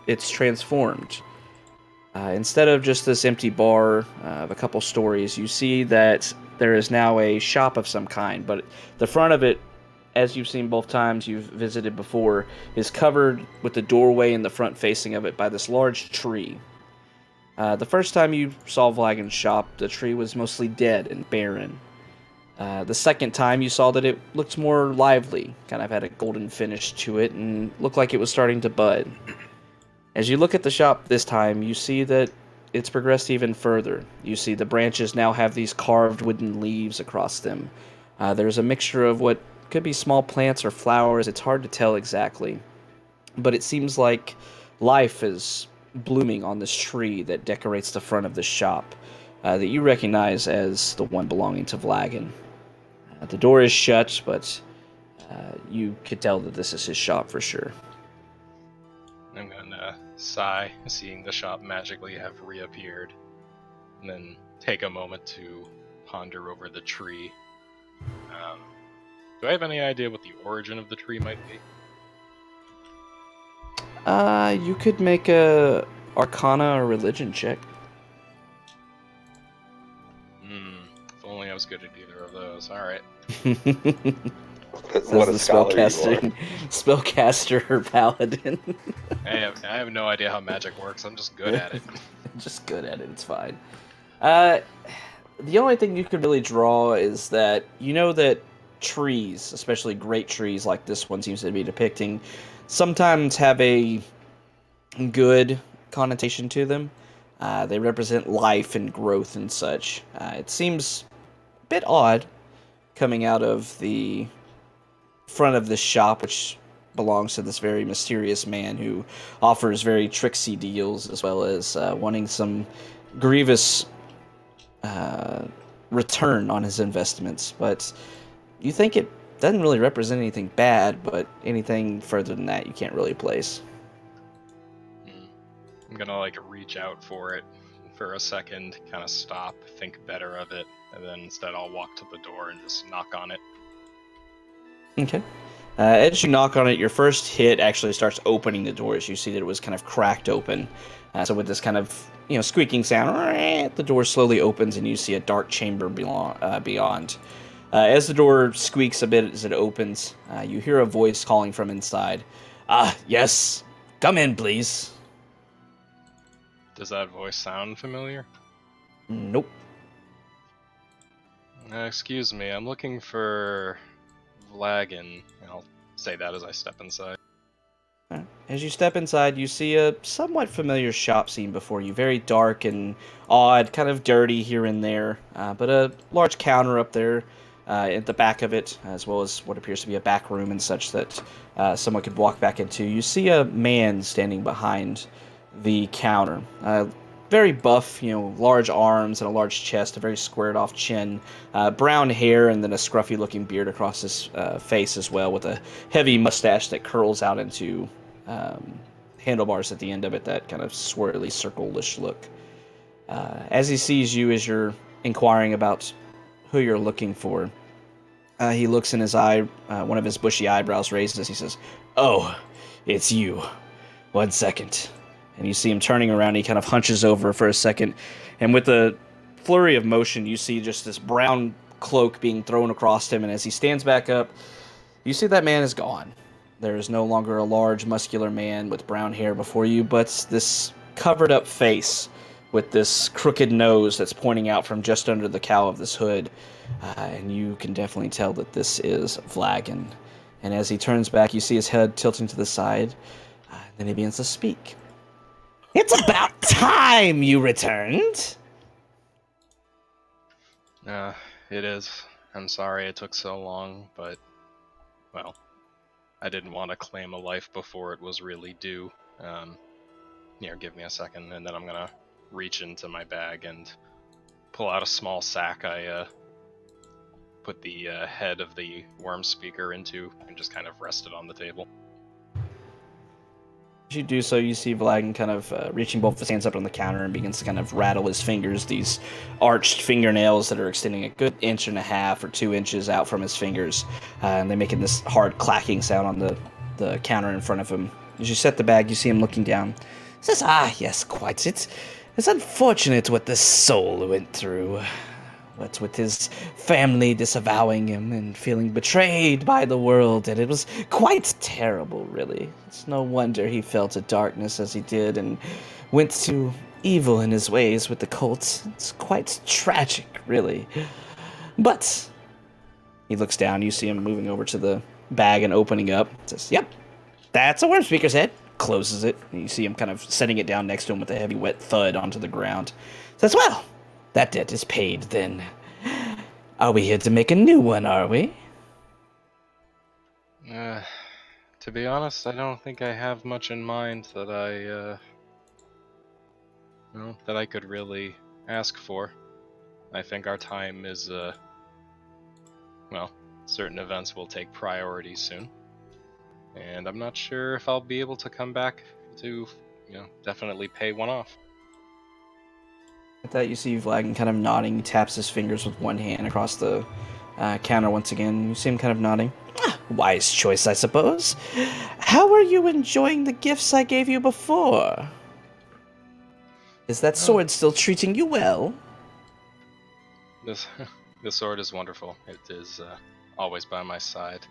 S2: it's transformed. Instead of just this empty bar of a couple stories, you see that there is now a shop of some kind, but the front of it, as you've seen both times you've visited before, is covered with the doorway in the front facing of it by this large tree. The first time you saw Vlagan's shop, the tree was mostly dead and barren. The second time you saw that it looked more lively, kind of had a golden finish to it, and looked like it was starting to bud. As you look at the shop this time, you see that it's progressed even further. You see the branches now have these carved wooden leaves across them. There's a mixture of what could be small plants or flowers. It's hard to tell exactly. But it seems like life is blooming on this tree that decorates the front of the shop, that you recognize as the one belonging to Vlagan. The door is shut, but you could tell that this is his shop for sure.
S5: I'm gonna sigh, seeing the shop magically have reappeared, and then take a moment to ponder over the tree. Do I have any idea what the origin of the tree might be?
S2: You could make a Arcana or Religion check.
S5: If only I was good at either of those. Alright.
S4: What a scholar you are.
S2: Spellcaster or Paladin.
S5: I have no idea how magic works. I'm just good at it.
S2: Just good at it. It's fine. The only thing you could really draw is that you know that trees, especially great trees like this one seems to be depicting, sometimes have a good connotation to them. They represent life and growth and such. It seems a bit odd coming out of the front of this shop, which belongs to this very mysterious man who offers very tricksy deals, as well as wanting some grievous return on his investments. But you think it doesn't really represent anything bad, but anything further than that you can't really place.
S5: I'm gonna reach out for it for a second, kind of stop, think better of it, and then instead I'll walk to the door and just knock on it.
S2: Okay. As you knock on it, your first hit actually starts opening the door as you see that it was kind of cracked open. So with this kind of squeaking sound, the door slowly opens and you see a dark chamber beyond. As the door squeaks a bit as it opens, you hear a voice calling from inside. Yes. Come in, please.
S5: Does that voice sound familiar?
S2: Nope.
S5: Excuse me, I'm looking for Vlagan. I'll say that as I step inside.
S2: As you step inside, you see a somewhat familiar shop scene before you. Very dark and odd, kind of dirty here and there, but a large counter up there at the back of it, as well as what appears to be a back room and such that someone could walk back into. You see a man standing behind the counter. Very buff, large arms and a large chest, a very squared off chin, brown hair, and then a scruffy looking beard across his face as well, with a heavy mustache that curls out into handlebars at the end of it, that kind of swirly, circle-ish look. As he sees you as you're inquiring about who you're looking for, he looks in his eye, one of his bushy eyebrows raises. He says, "Oh, it's you. 1 second." And you see him turning around. He kind of hunches over for a second. And with a flurry of motion, you see just this brown cloak being thrown across him. And as he stands back up, you see that man is gone. There is no longer a large, muscular man with brown hair before you, but this covered up face with this crooked nose that's pointing out from just under the cowl of this hood. And you can definitely tell that this is Vlagan. And as he turns back, you see his head tilting to the side. Then he begins to speak. "It's about time you returned."
S5: It is. I'm sorry it took so long, but, well, I didn't want to claim a life before it was really due. Here, give me a second, and then I'm gonna reach into my bag and pull out a small sack I put the head of the worm speaker into and just kind of rest it on the table.
S2: As you do so, you see Vlagan kind of reaching both his hands up on the counter and begins to kind of rattle his fingers, these arched fingernails that are extending a good 1.5 or 2 inches out from his fingers. And they're making this hard clacking sound on the counter in front of him. As you set the bag, you see him looking down. He says, yes, quite. It's unfortunate what this soul went through. What with his family disavowing him and feeling betrayed by the world, and it was quite terrible, really. It's no wonder he fell to darkness as he did and went to evil in his ways with the cults. It's quite tragic, really. But he looks down, you see him moving over to the bag and opening up. Says, "Yep, that's a worm speaker's head." Closes it, and you see him kind of setting it down next to him with a heavy wet thud onto the ground. Says, "Well, that debt is paid, then. Are we here to make a new one, are we?"
S5: To be honest, I don't think I have much in mind that I could really ask for. I think our time is, certain events will take priority soon. And I'm not sure if I'll be able to come back to, definitely pay one off.
S2: At that, you see Vlagan kind of nodding. He taps his fingers with one hand across the counter once again. You see him kind of nodding. Wise choice, I suppose. How are you enjoying the gifts I gave you before? Is that sword still treating you well?
S5: This sword is wonderful. It is always by my side.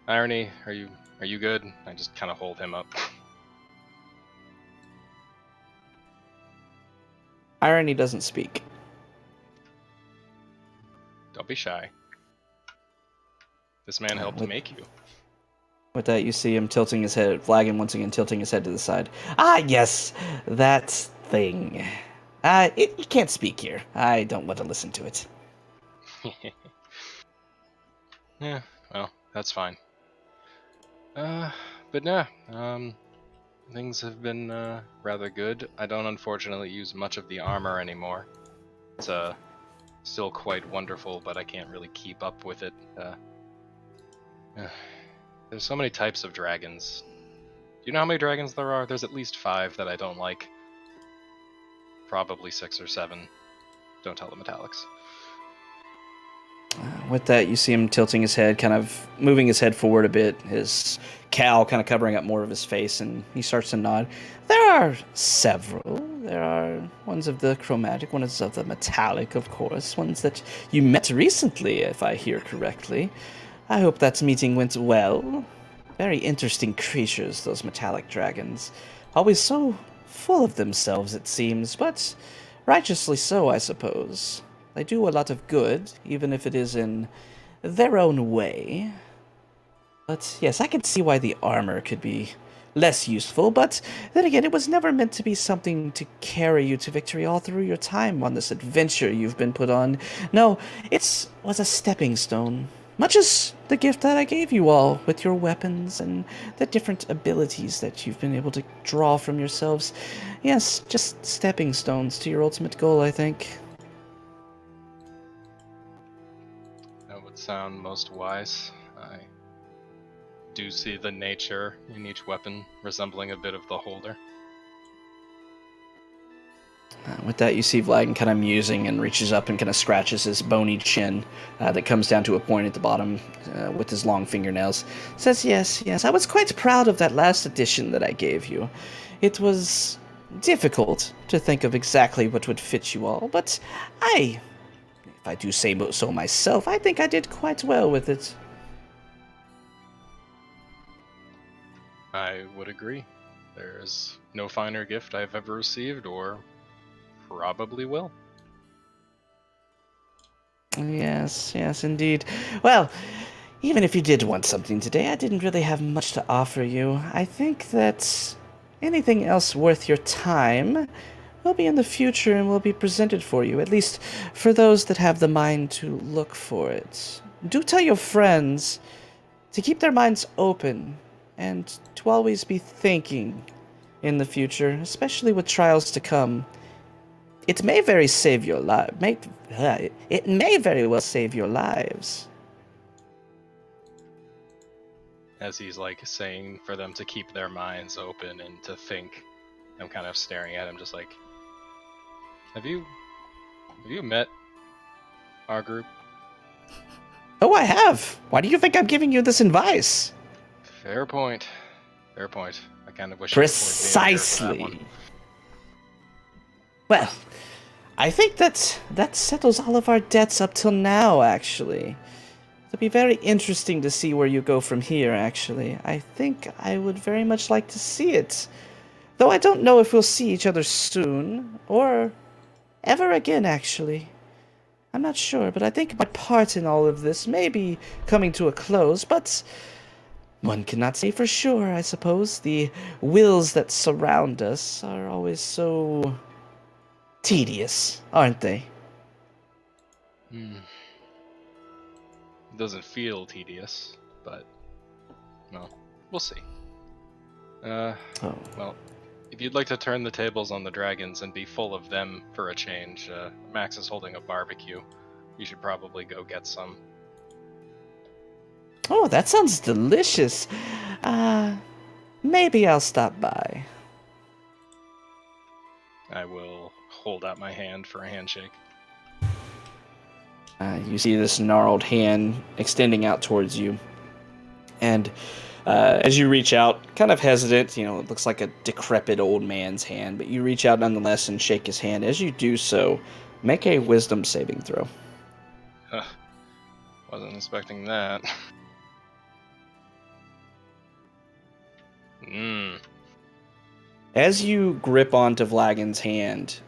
S5: Tyranny, are you good? I just kind of hold him up.
S2: Tyranny doesn't speak.
S5: Don't be shy. This man helped make you.
S2: With that, you see him tilting his head, Vlagan once again tilting his head to the side. Yes, that thing. It can't speak here. I don't want to listen to it.
S5: Yeah, well, that's fine. But yeah, things have been rather good. I don't unfortunately use much of the armor anymore. It's still quite wonderful, but I can't really keep up with it. There's so many types of dragons. Do you know how many dragons there are? There's at least 5 that I don't like. Probably 6 or 7. Don't tell the metallics.
S2: With that, you see him tilting his head, kind of moving his head forward a bit, his cowl kind of covering up more of his face, and he starts to nod. There are several. There are ones of the chromatic, ones of the metallic, of course, ones that you met recently, if I hear correctly. I hope that meeting went well. Very interesting creatures, those metallic dragons. Always so full of themselves, it seems, but righteously so, I suppose. They do a lot of good, even if it is in their own way. But yes, I can see why the armor could be less useful, but then again, it was never meant to be something to carry you to victory all through your time on this adventure you've been put on. No, it was a stepping stone. Much as the gift that I gave you all, with your weapons and the different abilities that you've been able to draw from yourselves. Yes, just stepping stones to your ultimate goal, I think.
S5: That would sound most wise. I do see the nature in each weapon resembling a bit of the holder.
S2: With that, you see Vlad kind of musing and reaches up and kind of scratches his bony chin that comes down to a point at the bottom with his long fingernails. Says, yes, I was quite proud of that last edition that I gave you. It was difficult to think of exactly what would fit you all, but if I do say so myself, I think I did quite well with it.
S5: I would agree. There's no finer gift I've ever received, or probably will.
S2: Yes, indeed. Well, even if you did want something today, I didn't really have much to offer you. I think that anything else worth your time will be in the future and will be presented for you, at least for those that have the mind to look for it. Do tell your friends to keep their minds open and to always be thinking in the future, especially with trials to come. It may very save your life. It may very well save your lives.
S5: As he's like saying for them to keep their minds open and to think, I'm kind of staring at him, just like, have you met our group?
S2: Oh, I have. Why do you think I'm giving you this advice?
S5: Fair point. I kind of wish.
S2: Precisely. Well, I think that settles all of our debts up till now, actually. It'll be very interesting to see where you go from here, actually. I think I would very much like to see it. Though I don't know if we'll see each other soon, or ever again, actually. I'm not sure, but I think my part in all of this may be coming to a close, but one cannot say for sure, I suppose. The wills that surround us are always so tedious, aren't they?
S5: It doesn't feel tedious, but well, we'll see. Well, if you'd like to turn the tables on the dragons and be full of them for a change, Max is holding a barbecue. You should probably go get some.
S2: Oh, that sounds delicious. Maybe I'll stop by.
S5: I will hold out my hand for a handshake.
S2: You see this gnarled hand extending out towards you. And as you reach out, kind of hesitant, it looks like a decrepit old man's hand, but you reach out nonetheless and shake his hand. As you do so, make a wisdom saving throw.
S5: Wasn't expecting that.
S2: As you grip onto Vlagan's hand,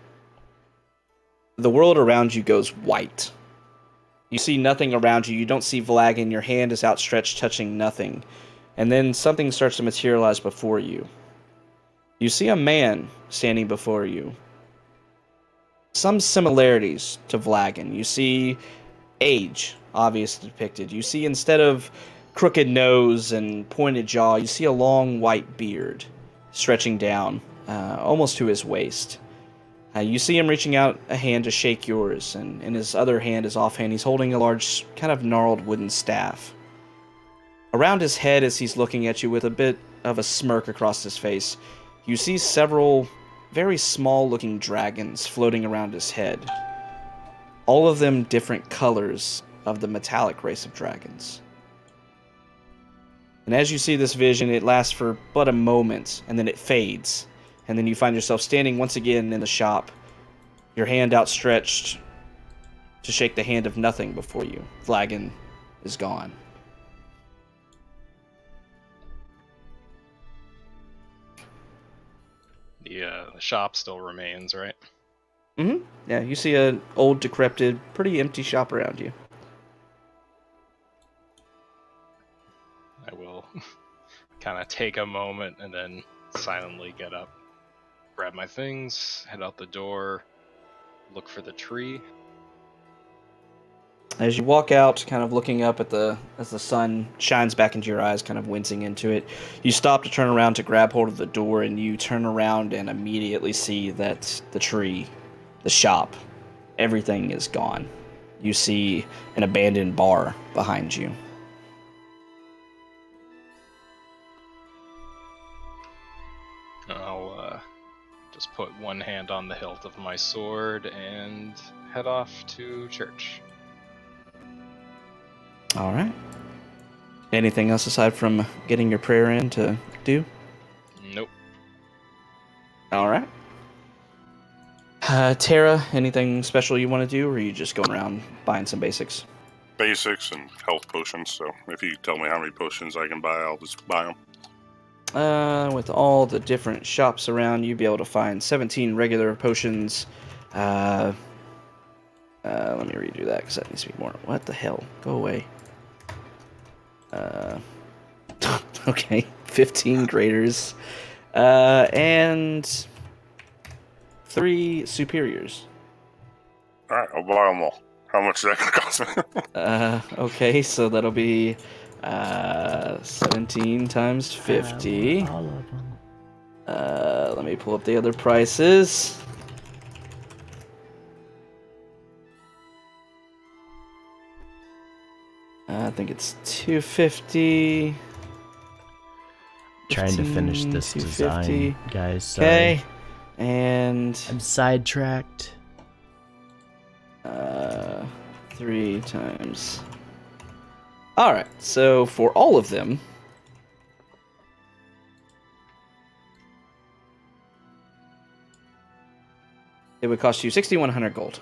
S2: the world around you goes white. You see nothing around you. You don't see Vlagan. Your hand is outstretched, touching nothing. And then something starts to materialize before you. You see a man standing before you. Some similarities to Vlagan. You see age, obviously depicted. You see, instead of crooked nose and pointed jaw, you see a long white beard stretching down almost to his waist. You see him reaching out a hand to shake yours, and in his other hand, his offhand, he's holding a large, kind of gnarled wooden staff. Around his head, as he's looking at you with a bit of a smirk across his face, you see several very small-looking dragons floating around his head. All of them different colors of the metallic race of dragons. And as you see this vision, it lasts for but a moment, and then it fades. and then you find yourself standing once again in the shop, your hand outstretched to shake the hand of nothing before you. Flagon is gone.
S5: The shop still remains, right?
S2: Mm-hmm. Yeah, you see an old, decrepit, pretty empty shop around you.
S5: I will kind of take a moment and then silently get up, grab my things, head out the door, look for the tree.
S2: As you walk out, kind of looking up at as the sun shines back into your eyes, kind of wincing into it, you stop to turn around to grab hold of the door, and you turn around and immediately see that the tree, the shop, everything is gone. You see an abandoned bar behind you.
S5: I'll just put one hand on the hilt of my sword and head off to church.
S2: All right. Anything else aside from getting your prayer in to do?
S5: Nope.
S2: All right. Tara, anything special you want to do, or are you just going around buying some basics?
S3: Basics and health potions. So if you tell me how many potions I can buy, I'll just buy them.
S2: With all the different shops around, you'd be able to find 17 regular potions. Let me redo that because that needs to be more. What the hell? Go away. Okay, 15 graders, and 3 superiors.
S3: All right, I'll buy them all. How much is that going to cost me?
S2: Okay, so that'll be 17 times 50.
S1: All of them.
S2: Let me pull up the other prices. I think it's 250.
S1: Trying to finish this design, guys. Sorry.
S2: Okay, and
S1: I'm sidetracked.
S2: 3 times. All right, so for all of them, it would cost you 6,100 gold.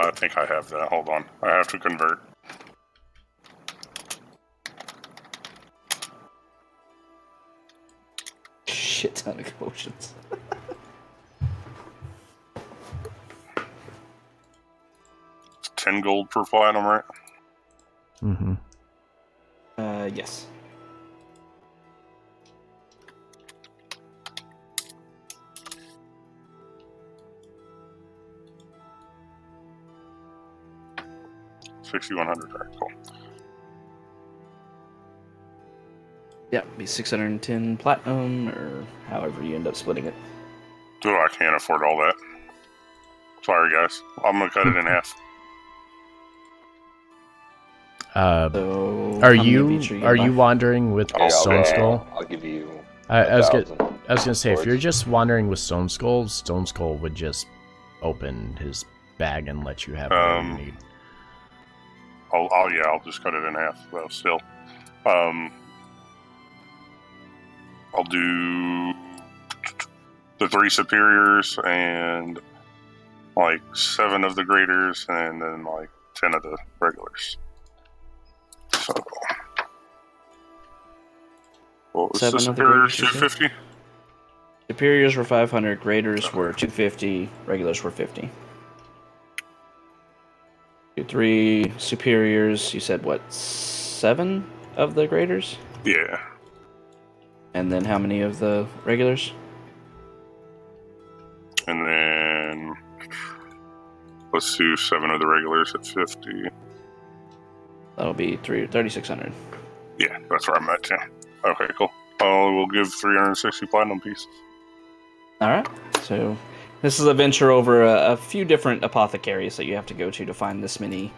S3: I think I have that. Hold on. I have to convert.
S2: Shit ton of potions.
S3: It's 10 gold per platinum, right?
S1: Mm-hmm.
S2: Yes.
S3: $6,100. All right, cool.
S2: Yeah, be 610 platinum, or however you end up splitting it.
S3: Dude, I can't afford all that. Sorry, guys. I'm gonna cut it in half.
S2: So
S1: Are
S2: how many of
S1: you
S2: each
S1: are
S2: gonna
S1: you
S2: buy?
S1: wandering with
S4: Okay,
S1: Stone Skull?
S4: I'll give you.
S1: I was
S4: 1,000
S1: gonna say, if you're
S4: swords.
S1: just wandering with Stone Skull would just open his bag and let you have whatever you need.
S3: I'll just cut it in half. Though still, I'll do the 3 superiors and like 7 of the graders, and then like 10 of the regulars. So, what was
S2: 7
S3: the
S2: of the
S3: superiors?
S2: graders, you said?
S3: 250.
S2: Superiors were 500, graders were 250, regulars were 50. 3 superiors, you said what, 7 of the graders?
S3: Yeah.
S2: And then how many of the regulars?
S3: And then let's do 7 of the regulars at 50.
S2: That'll be 3,600.
S3: Yeah, that's where I'm at, yeah. Okay, cool. We'll give 360 platinum pieces.
S2: Alright, so this is a venture over a few different apothecaries that you have to go to find this many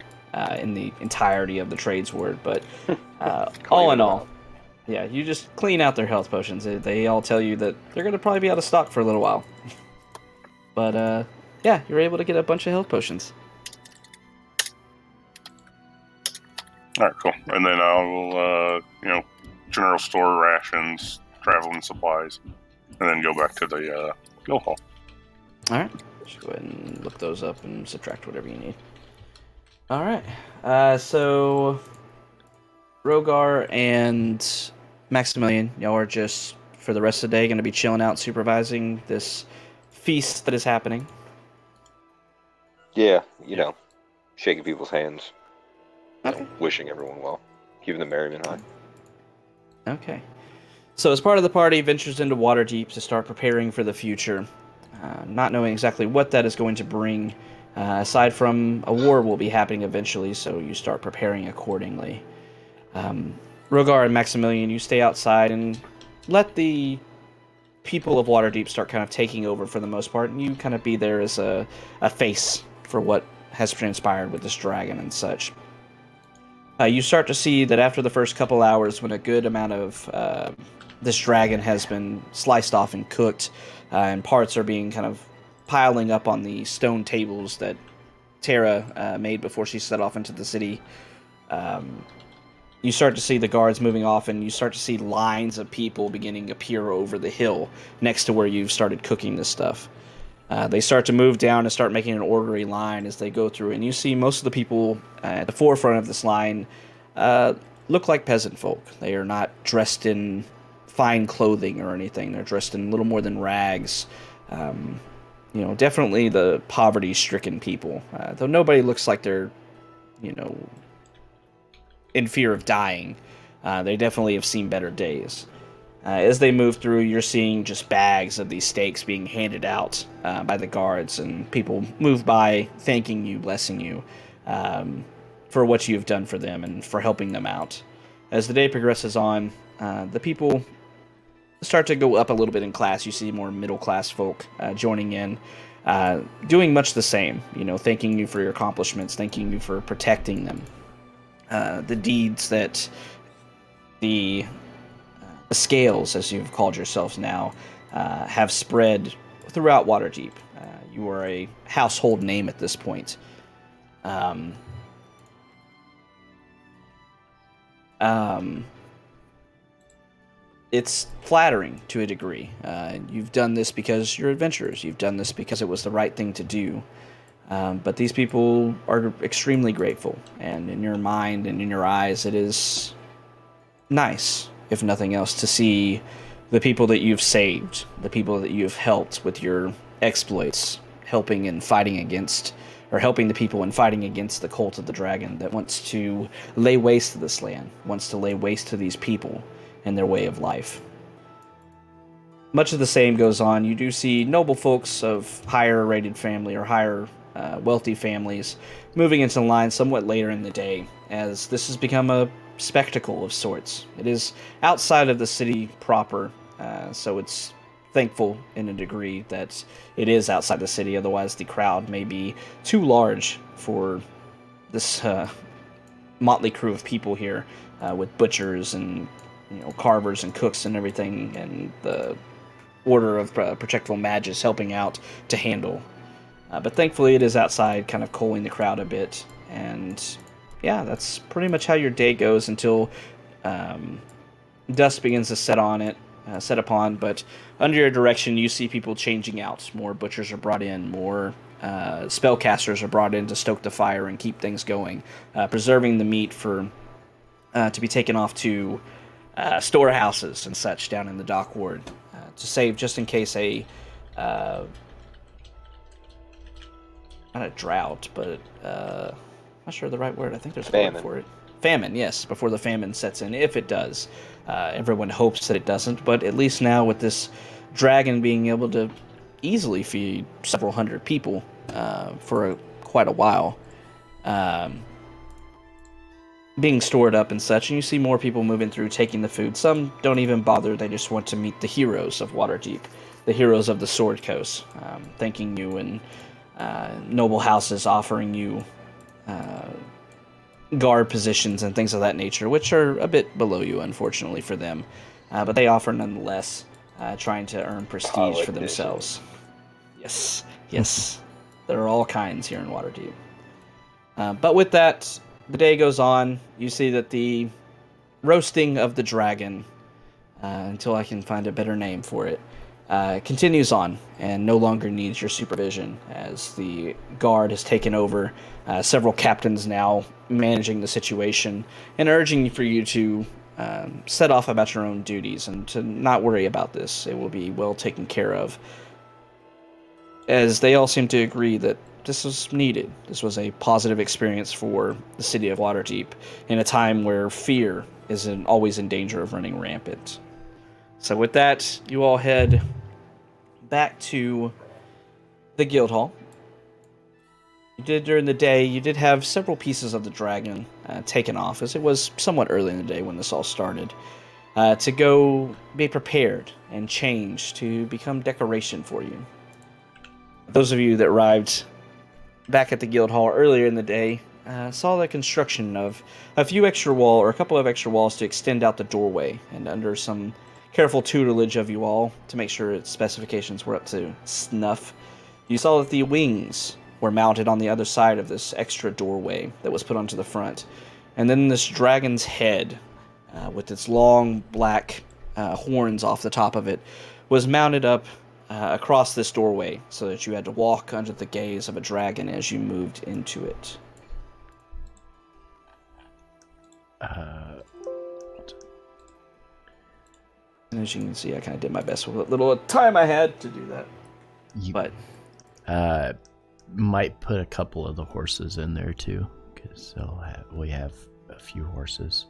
S2: in the entirety of the trades ward, but all in all, yeah, you just clean out their health potions. They all tell you that they're going to probably be out of stock for a little while. But yeah, you're able to get a bunch of health potions.
S3: All right, cool. And then I will, general store rations, traveling supplies, and then go back to the guild hall.
S2: All right. Just go ahead and look those up and subtract whatever you need. All right. So Rogar and Maximilian, y'all are just for the rest of the day going to be chilling out, supervising this feast that is happening.
S4: Yeah, shaking people's hands,
S2: Okay.
S4: wishing everyone well, keeping the merriment high.
S2: Okay. So as part of the party ventures into Waterdeep to start preparing for the future, not knowing exactly what that is going to bring, aside from a war will be happening eventually, so you start preparing accordingly. Rogar and Maximilian, you stay outside and let the people of Waterdeep start kind of taking over for the most part, and you kind of be there as a face for what has transpired with this dragon and such. You start to see that after the first couple hours, when a good amount of this dragon has been sliced off and cooked, and parts are being kind of piling up on the stone tables that Tara made before she set off into the city, you start to see the guards moving off, and you start to see lines of people beginning to appear over the hill next to where you've started cooking this stuff. They start to move down and start making an orderly line as they go through, and you see most of the people at the forefront of this line look like peasant folk. They are not dressed in fine clothing or anything. They're dressed in little more than rags. Definitely the poverty-stricken people. Though nobody looks like they're, in fear of dying. They definitely have seen better days. As they move through, you're seeing just bags of these steaks being handed out by the guards, and people move by thanking you, blessing you for what you've done for them and for helping them out. As the day progresses on, the people start to go up a little bit in class. You see more middle-class folk joining in, doing much the same, thanking you for your accomplishments, thanking you for protecting them. The deeds that the Scales, as you've called yourselves now, have spread throughout Waterdeep. You are a household name at this point. It's flattering to a degree. You've done this because you're adventurers. You've done this because it was the right thing to do. But these people are extremely grateful, and in your mind and in your eyes, it is nice, if nothing else, to see the people that you've saved, the people that you've helped with your exploits, helping and fighting against, or helping the people in fighting against the cult of the dragon that wants to lay waste to this land, wants to lay waste to these people and their way of life. Much of the same goes on. You do see noble folks of higher rated family or higher wealthy families moving into line somewhat later in the day, as this has become a spectacle of sorts. It is outside of the city proper, so it's thankful in a degree that it is outside the city, otherwise the crowd may be too large for this motley crew of people here, with butchers and carvers and cooks and everything, and the order of Protectful Magus helping out to handle. But thankfully it is outside, kind of cooling the crowd a bit, and yeah, that's pretty much how your day goes until dusk begins to set upon. But under your direction, you see people changing out. More butchers are brought in. More spellcasters are brought in to stoke the fire and keep things going, preserving the meat for to be taken off to storehouses and such down in the dock ward to save, just in case a not a drought, but I'm not sure the right word. I think there's a word for it. Famine, yes, before the famine sets in, if it does. Everyone hopes that it doesn't, but at least now with this dragon being able to easily feed several hundred people for quite a while, being stored up and such, and you see more people moving through, taking the food. Some don't even bother, they just want to meet the heroes of Waterdeep, the heroes of the Sword Coast, thanking you, and noble houses offering you guard positions and things of that nature, which are a bit below you, unfortunately for them. But they offer nonetheless, trying to earn prestige for themselves. Yes. There are all kinds here in Waterdeep. But with that, the day goes on. You see that the roasting of the dragon, until I can find a better name for it, continues on and no longer needs your supervision as the guard has taken over. Several captains now managing the situation and urging for you to set off about your own duties and to not worry about this. It will be well taken care of. As they all seem to agree that this was needed. This was a positive experience for the city of Waterdeep in a time where fear is always in danger of running rampant. So with that, you all head back to the guild hall. During the day, you did have several pieces of the dragon taken off, as it was somewhat early in the day when this all started, to go be prepared and changed to become decoration for you. Those of you that arrived back at the guild hall earlier in the day saw the construction of a couple of extra walls to extend out the doorway, and under some careful tutelage of you all to make sure its specifications were up to snuff, you saw that the wings were mounted on the other side of this extra doorway that was put onto the front. And then this dragon's head, with its long black horns off the top of it, was mounted up across this doorway so that you had to walk under the gaze of a dragon as you moved into it. And as you can see, I kind of did my best with what little time I had to do that. But
S1: might put a couple of the horses in there too, because we have a few horses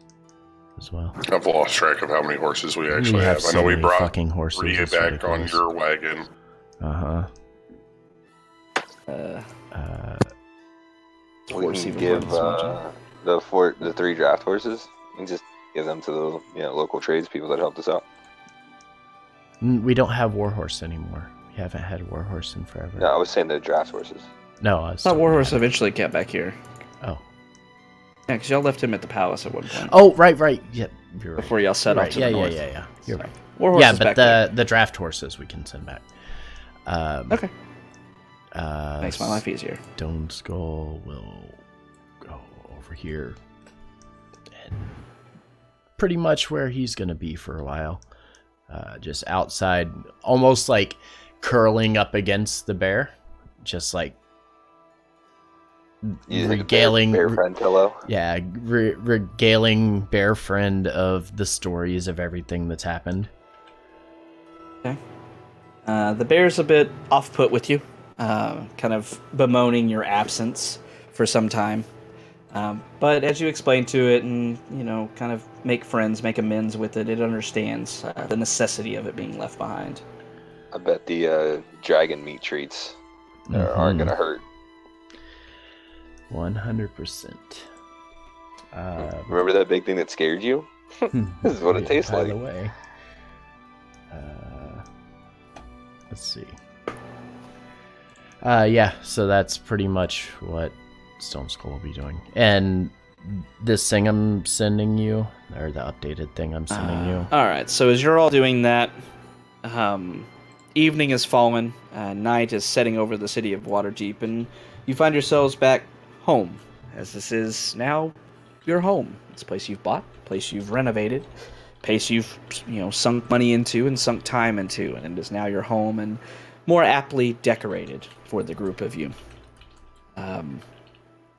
S1: as well.
S3: I've lost track of how many horses we actually have. I know we brought
S1: fucking horses.
S3: Rhea back on your wagon.
S4: We can give the 3 draft horses and just give them to the local tradespeople that helped us out.
S1: We don't have Warhorse anymore. We haven't had Warhorse in forever.
S4: No, I was saying the draft horses.
S1: No, I was.
S2: Thought Warhorse eventually got back here.
S1: Oh.
S2: Yeah, because y'all left him at the palace at one point.
S1: Oh, right. Yep, you're right.
S2: Before y'all set off to the north.
S1: Yeah. You're right.
S2: Warhorse
S1: yeah,
S2: is
S1: but
S2: back
S1: the draft horses we can send back.
S2: Okay. Makes my life easier.
S1: Stone Skull will go over here, and pretty much where he's gonna be for a while. Just outside, almost like curling up against the bear, just like regaling
S4: bear friend pillow.
S1: Yeah, regaling bear friend of the stories of everything that's happened.
S2: Okay. The bear's a bit off-put with you, kind of bemoaning your absence for some time. But as you explain to it and, kind of make friends, make amends with it, it understands the necessity of it being left behind.
S4: I bet the dragon meat treats aren't going to hurt.
S1: 100%.
S4: Remember that big thing that scared you? This is what it tastes like.
S1: By the way. Let's see. Yeah, so that's pretty much what Stone Skull will be doing. And this thing I'm sending you, or the updated thing I'm sending you.
S2: Alright, so as you're all doing that, evening has fallen, night is setting over the city of Waterdeep, and you find yourselves back home, as this is now your home. It's a place you've bought, a place you've renovated, a place you've sunk money into and sunk time into, and it is now your home and more aptly decorated for the group of you.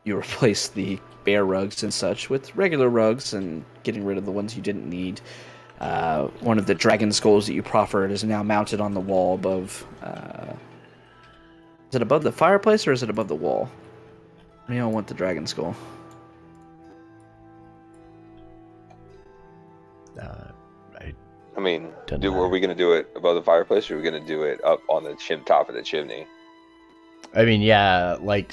S2: You replace the bear rugs and such with regular rugs and getting rid of the ones you didn't need. One of the dragon skulls that you proffered is now mounted on the wall above. Is it above the fireplace or is it above the wall? I don't want the dragon skull.
S4: I mean, are we going to do it above the fireplace, or are we going to do it up on the top of the chimney?
S1: I mean, yeah, like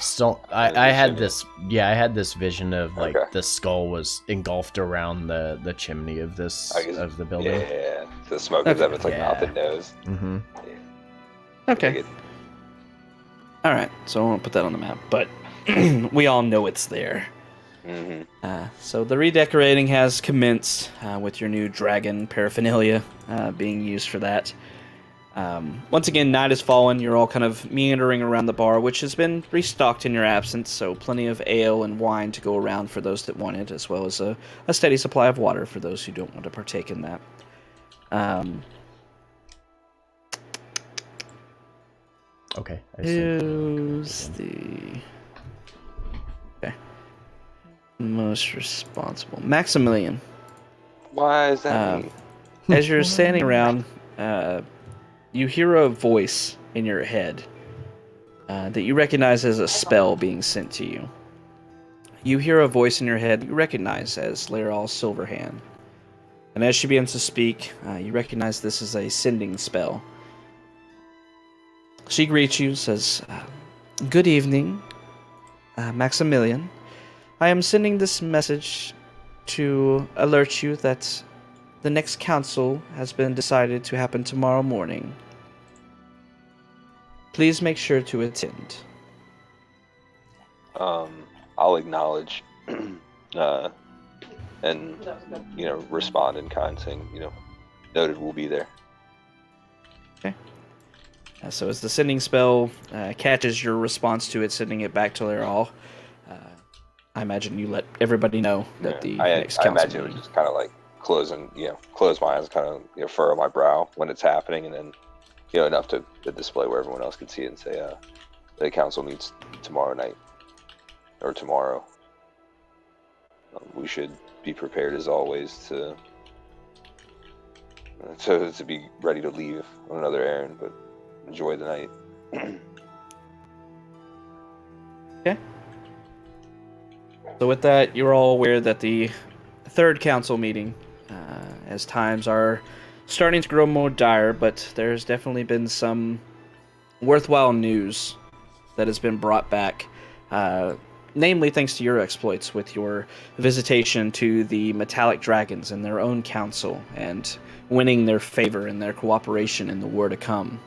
S1: I had this vision of like the skull was engulfed around the chimney of of the building.
S4: Yeah, the smoke is up its mouth and nose.
S1: Mm-hmm.
S4: Yeah.
S2: Okay. All right, so I won't put that on the map, but we all know it's there.
S4: Mm-hmm.
S2: So the redecorating has commenced with your new dragon paraphernalia being used for that. Once again, night has fallen. You're all kind of meandering around the bar, which has been restocked in your absence, so plenty of ale and wine to go around for those that want it, as well as a steady supply of water for those who don't want to partake in that.
S1: Okay.
S2: Who's the most responsible? Maximilian.
S4: Why is that me?
S2: As you're standing around, you hear a voice in your head that you recognize as a spell being sent to you. You hear a voice in your head you recognize as Laeral's Silverhand. And as she begins to speak, you recognize this is a sending spell. She greets you, says, "Good evening, Maximilian. I am sending this message to alert you that the next council has been decided to happen tomorrow morning. Please make sure to attend."
S4: I'll acknowledge, and respond in kind, saying, noted, we'll be there.
S2: Okay. So as the sending spell catches your response to it, sending it back to Laeral, I imagine you let everybody know that the next council.
S4: I imagine it was just kind of like close my eyes, kind of furrow my brow when it's happening, and then enough to display where everyone else can see it and say, the council meets tomorrow night or tomorrow. We should be prepared as always to be ready to leave on another errand, but enjoy the night.
S2: Okay. So with that, you're all aware that the third council meeting, as times are starting to grow more dire, but there's definitely been some worthwhile news that has been brought back, namely thanks to your exploits with your visitation to the metallic dragons and their own council, and winning their favor and their cooperation in the war to come.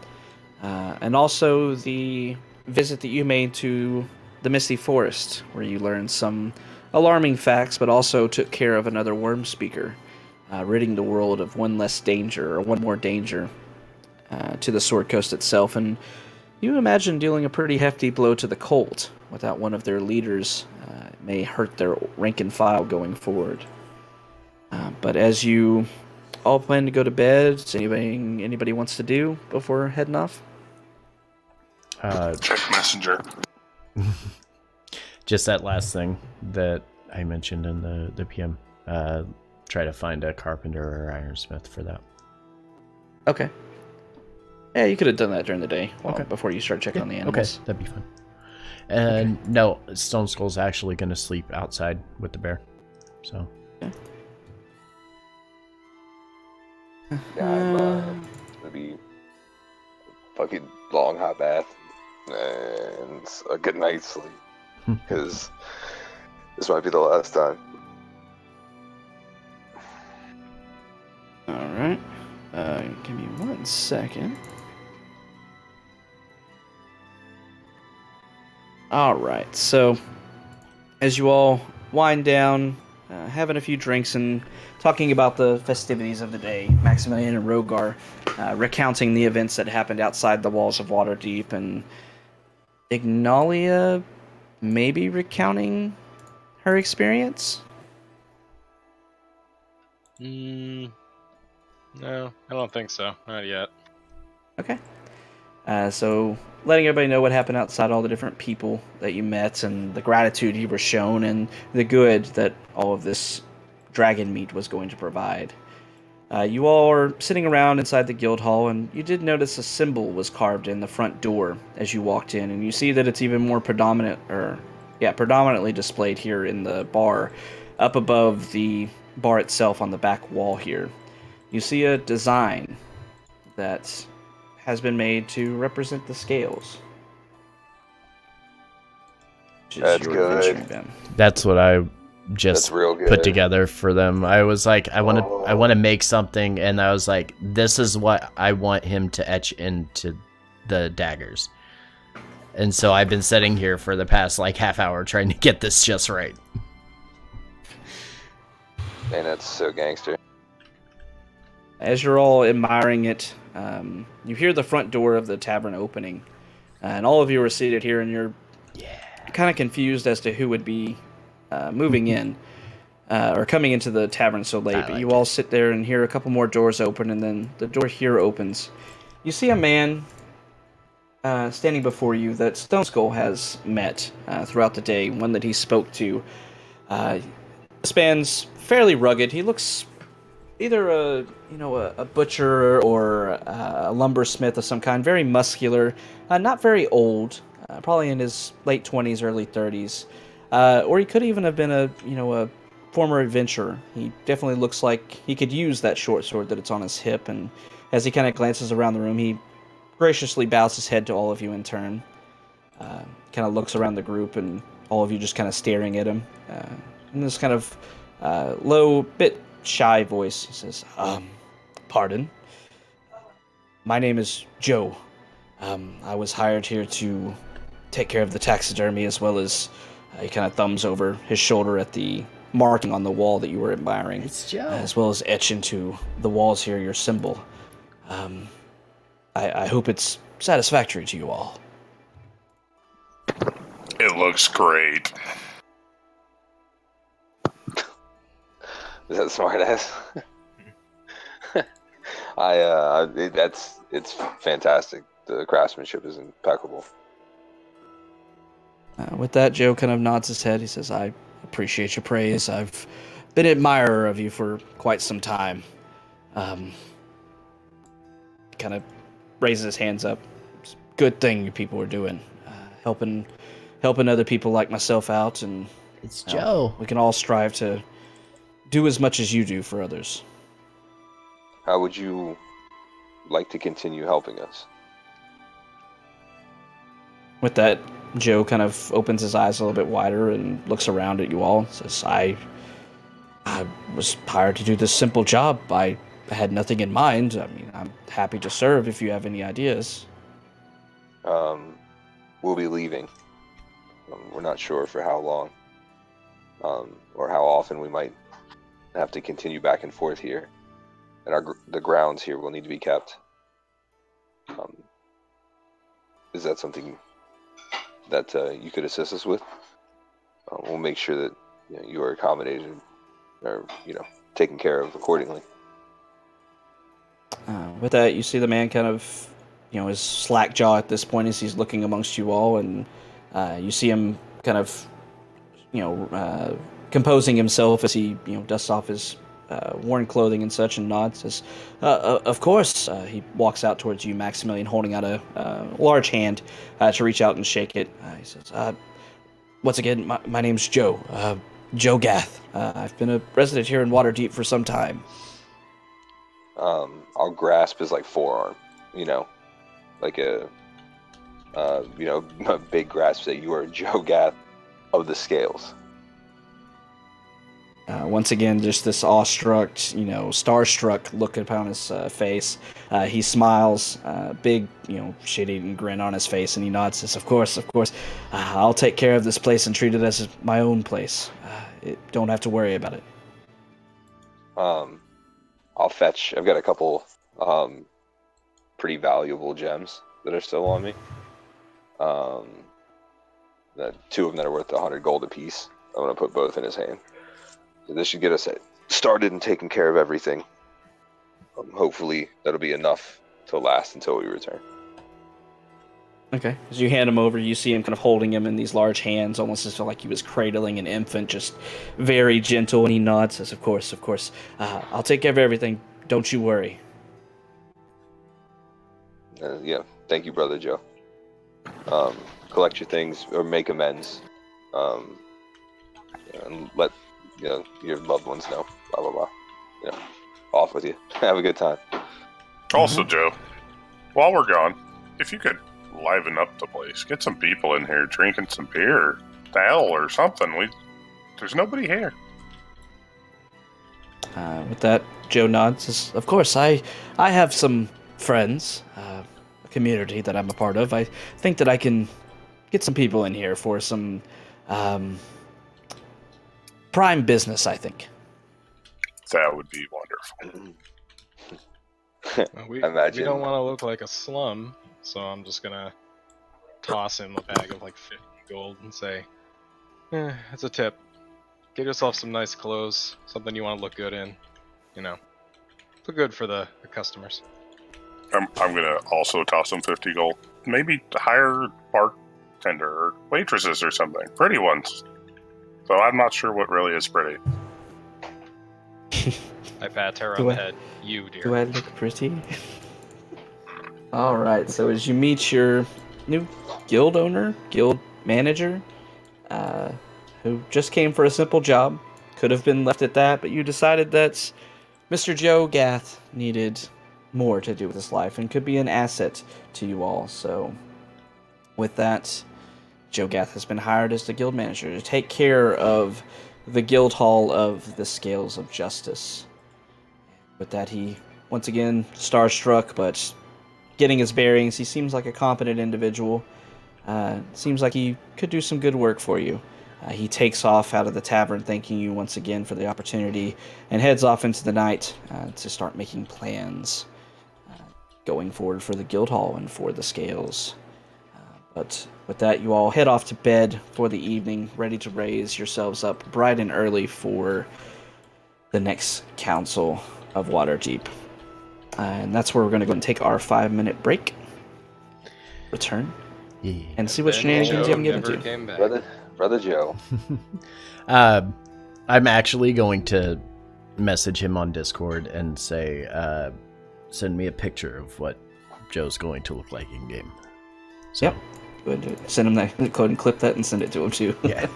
S2: And also the visit that you made to the Misty Forest, where you learned some alarming facts, but also took care of another worm speaker, ridding the world of one less danger, or one more danger, to the Sword Coast itself. And you imagine dealing a pretty hefty blow to the cult without one of their leaders. It may hurt their rank and file going forward. But as you all plan to go to bed, is anybody wants to do before heading off?
S3: Check Messenger.
S1: Just that last thing that I mentioned in the PM. Try to find a carpenter or ironsmith for that.
S2: Okay. Yeah, you could have done that during the day, before you start checking on the animals.
S1: Okay, that'd be fun. And no, Stone Skull's actually going to sleep outside with the bear. So.
S2: Okay.
S4: Yeah, I'm gonna be fucking long hot bath and a good night's sleep, because this might be the last time.
S2: All right. Give me 1 second. All right. So, as you all wind down, having a few drinks and talking about the festivities of the day, Maximilian and Rogar recounting the events that happened outside the walls of Waterdeep, and Ignalia maybe recounting her experience?
S5: No, I don't think so. Not yet.
S2: Okay. So, letting everybody know what happened outside, all the different people that you met, and the gratitude you were shown, and the good that all of this dragon meat was going to provide. You all are sitting around inside the guild hall, and you did notice a symbol was carved in the front door as you walked in, and you see that it's even more predominantly displayed here in the bar, up above the bar itself on the back wall here. You see a design that has been made to represent the scales.
S4: That's good.
S1: That's what I just
S4: real good.
S1: Put together for them. I was like, I want to make something, and I was like, this is what I want him to etch into the daggers. And so I've been sitting here for the past half hour trying to get this just right.
S4: Man, that's so gangster.
S2: As you're all admiring it, you hear the front door of the tavern opening, and all of you are seated here, and you're kind of confused as to who would be moving in or coming into the tavern so late. But you all sit there and hear a couple more doors open, and then the door here opens. You see a man standing before you that Stone Skull has met throughout the day, one that he spoke to. This man's fairly rugged. He looks either a butcher or a lumbersmith of some kind, very muscular, not very old, probably in his late 20s, early 30s. Or he could even have been a former adventurer. He definitely looks like he could use that short sword that it's on his hip, and as he kind of glances around the room, he graciously bows his head to all of you in turn. Kind of looks around the group, and all of you just kind of staring at him. In this kind of low, bit shy voice, he says, "Pardon? My name is Joe. I was hired here to take care of the taxidermy, as well as..." He kind of thumbs over his shoulder at the marking on the wall that you were admiring.
S1: It's Joe.
S2: As well as etch into the walls here your symbol. I hope it's satisfactory to you all.
S3: It looks great.
S4: Is that smart ass? It's fantastic. The craftsmanship is impeccable.
S2: With that, Joe kind of nods his head. He says, "I appreciate your praise. I've been an admirer of you for quite some time." Kind of raises his hands up. It's a good thing you people are doing. Helping other people like myself out, and
S1: It's Joe.
S2: we can all strive to do as much as you do for others.
S4: How would you like to continue helping us?
S2: With that, Joe kind of opens his eyes a little bit wider and looks around at you all. Says, I was hired to do this simple job. I had nothing in mind. I mean, I'm happy to serve if you have any ideas."
S4: We'll be leaving. We're not sure for how long, or how often we might have to continue back and forth here, and the grounds here will need to be kept. Is that something that you could assist us with? We'll make sure that you are accommodated, or taken care of accordingly.
S2: With that, you see the man kind of, his slack jaw at this point as he's looking amongst you all, and you see him kind of, composing himself as he, dusts off his worn clothing and such, and nods. Says, "Of course." He walks out towards you, Maximilian, holding out a large hand to reach out and shake it. He says, "Once again, my name's Joe. Joe Gath. I've been a resident here in Waterdeep for some time."
S4: I'll grasp his forearm, like a big grasp. That you are Joe Gath of the Scales.
S2: Once again, just this awestruck, starstruck look upon his face. He smiles, big, shit-eating grin on his face, and he nods. Says, "Of course. I'll take care of this place and treat it as my own place. Don't have to worry about it."
S4: I'll fetch. I've got a couple pretty valuable gems that are still on me. Two of them that are worth 100 gold apiece. I'm gonna put both in his hand. So this should get us started and taking care of everything. Hopefully that'll be enough to last until we return.
S2: Okay. As you hand him over, you see him kind of holding him in these large hands, almost as though like he was cradling an infant, just very gentle, and he nods, says, Of course. I'll take care of everything. Don't you worry."
S4: Thank you, Brother Joe. Collect your things or make amends. And let your loved ones know. Blah, blah, blah. Off with you. Have a good time.
S3: Also, Joe, while we're gone, if you could liven up the place, get some people in here drinking some beer, ale, or something. There's nobody here.
S2: With that, Joe nods. Says, "Of course, I have some friends, a community that I'm a part of. I think that I can get some people in here for some prime business, I think."
S3: That would be wonderful.
S5: We
S4: Imagine.
S5: don't want to look like a slum, so I'm just gonna toss him a bag of like 50 gold and say, it's a tip. Get yourself some nice clothes, something you want to look good in. You know, look good for the customers.
S3: I'm gonna also toss them 50 gold. Maybe hire bartender or waitresses or something. Pretty ones. So I'm not sure what really is pretty.
S5: I pat her
S2: Do
S5: on the
S2: I-
S5: head. You, dear.
S2: Do I look pretty? Alright, so as you meet your new guild owner, guild manager, who just came for a simple job, could have been left at that, but you decided that Mr. Joe Gath needed more to do with his life and could be an asset to you all. So, with that, Joe Gath has been hired as the guild manager to take care of the guild hall of the Scales of Justice. With that, he, once again, starstruck, but getting his bearings. He seems like a competent individual. Seems like he could do some good work for you. He takes off out of the tavern, thanking you once again for the opportunity, and heads off into the night to start making plans going forward for the guild hall and for the scales. But with that, you all head off to bed for the evening, ready to raise yourselves up bright and early for the next council of Waterdeep. And that's where we're going to go and take our 5-minute break. Return.
S1: Yeah.
S2: And see what
S5: Then
S2: shenanigans you
S5: Joe
S2: can get
S5: never
S2: into.
S5: came back.
S4: Brother Joe.
S1: I'm actually going to message him on Discord and say, send me a picture of what Joe's going to look like in game. So,
S2: Yep. Go ahead and send him that. Go ahead and clip that and send it to him too.
S1: yeah.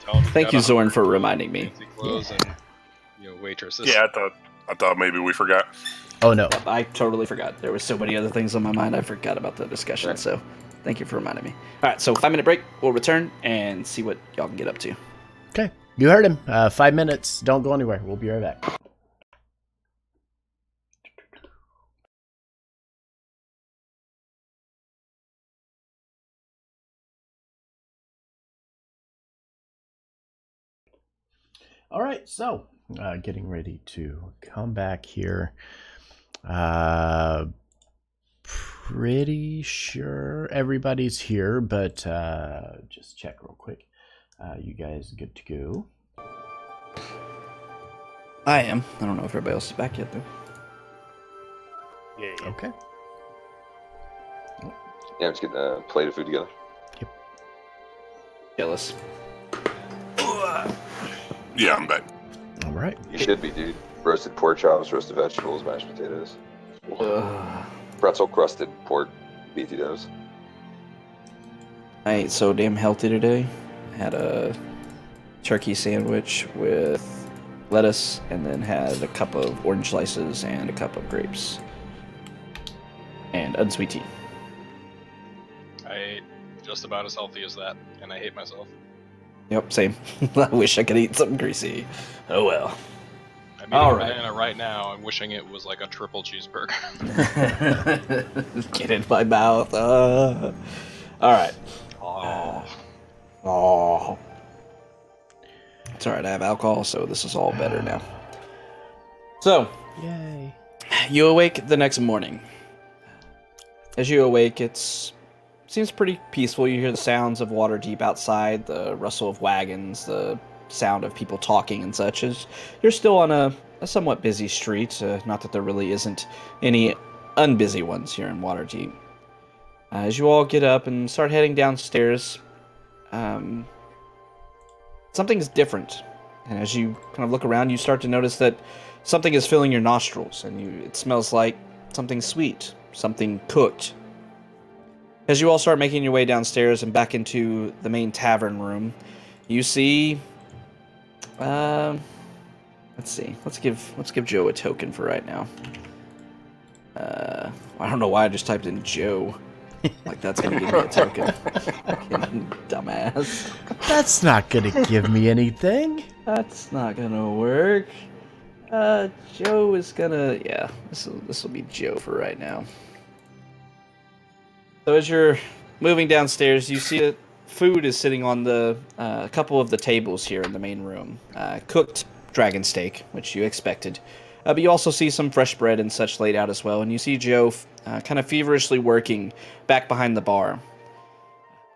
S5: Tell him
S2: Thank you,
S5: got
S2: Zorn, for
S5: 100
S2: reminding me.
S5: fancy clothes and, waitresses.
S3: Yeah, I thought maybe we forgot.
S1: Oh no.
S2: I totally forgot. There were so many other things on my mind. I forgot about the discussion.
S4: Right.
S2: So thank you for reminding me. All right. So 5-minute break. We'll return and see what y'all can get up to.
S1: Okay. You heard him. 5 minutes. Don't go anywhere. We'll be right back. All right, so getting ready to come back here. Pretty sure everybody's here, but just check real quick. You guys good to go?
S2: I am. I don't know if everybody else is back yet, though.
S3: Yeah.
S1: Okay.
S4: Yeah, I'm just getting a plate of food together.
S2: Jealous.
S3: Yeah, I'm back.
S1: All right.
S4: You should be, dude. Roasted pork chops, roasted vegetables, mashed potatoes. Pretzel crusted pork, BT doughs.
S2: I ate so damn healthy today. I had a turkey sandwich with lettuce and then had a cup of orange slices and a cup of grapes. And unsweet tea.
S5: I ate just about as healthy as that, and I hate myself.
S2: Yep, same. I wish I could eat something greasy. Oh well.
S5: I'm eating
S2: All
S5: a
S2: right.
S5: banana right now. I'm wishing it was like a triple cheeseburger.
S2: Get in my mouth. All right.
S5: Oh.
S2: Oh. It's all right. I have alcohol, so this is all better now. So,
S1: Yay.
S2: you awake the next morning. As you awake, seems pretty peaceful. You hear the sounds of Waterdeep outside, the rustle of wagons, the sound of people talking and such. As you're still on a somewhat busy street. Not that there really isn't any unbusy ones here in Waterdeep. As you all get up and start heading downstairs, something's different. And as you kind of look around, you start to notice that something is filling your nostrils, and it smells like something sweet, something cooked. As you all start making your way downstairs and back into the main tavern room, you see. Let's see. Let's give Joe a token for right now. I don't know why I just typed in Joe. Like that's gonna give me a token. Fucking dumbass.
S1: That's not gonna give me anything.
S2: That's not gonna work. Joe is gonna. Yeah, this will be Joe for right now. So as you're moving downstairs, you see that food is sitting on the couple of the tables here in the main room. Cooked dragon steak, which you expected. But you also see some fresh bread and such laid out as well, and you see Joe kind of feverishly working back behind the bar.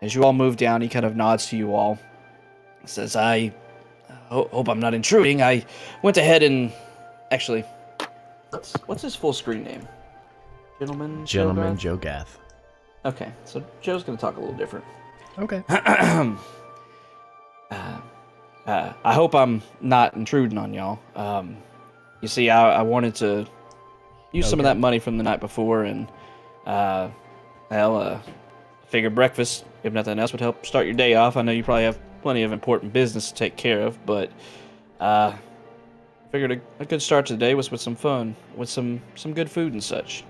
S2: As you all move down, he kind of nods to you all. Says, I hope I'm not intruding. I went ahead and... Actually, what's his full screen name? Gentleman
S1: Joe Gath.
S2: Okay, so Joe's going to talk a little different.
S1: Okay.
S2: I hope I'm not intruding on y'all. You see, I wanted to use some of that money from the night before, and, figured breakfast, if nothing else, would help start your day off. I know you probably have plenty of important business to take care of, but, figured a good start to the day was with some fun, with some good food and such.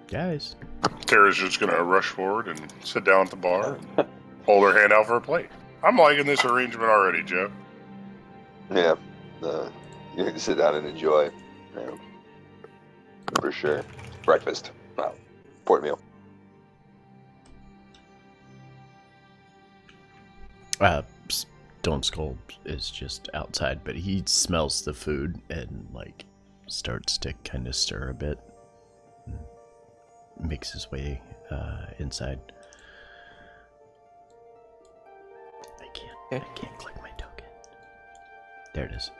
S1: Guys.
S3: Tara's just gonna rush forward and sit down at the bar and hold her hand out for a plate. I'm liking this arrangement already, Joe.
S4: Yeah, you can sit down and enjoy. For sure. Breakfast. Wow. Important meal.
S1: Stone Skull is just outside, but he smells the food and, like, starts to kind of stir a bit. Makes his way inside. I can't click my token. There it is.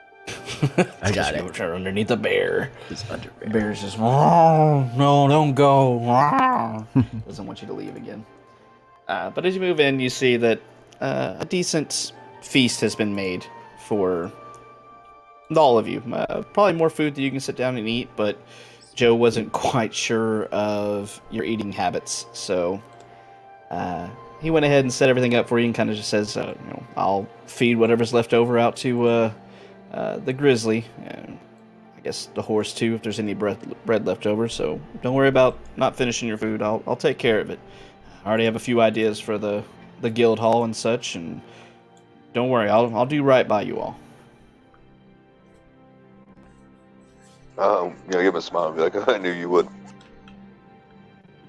S1: I got it.
S2: Underneath the bear.
S1: It's under bear.
S2: Bear's just, oh, no, don't go. Doesn't want you to leave again. But as you move in, you see that a decent feast has been made for all of you. Probably more food that you can sit down and eat, but Joe wasn't quite sure of your eating habits, so he went ahead and set everything up for you and kind of just says, I'll feed whatever's left over out to the grizzly, and I guess the horse too, if there's any bread left over, so don't worry about not finishing your food. I'll take care of it. I already have a few ideas for the guild hall and such, and don't worry, I'll do right by you all.
S4: Give him a smile and be like, I knew you would.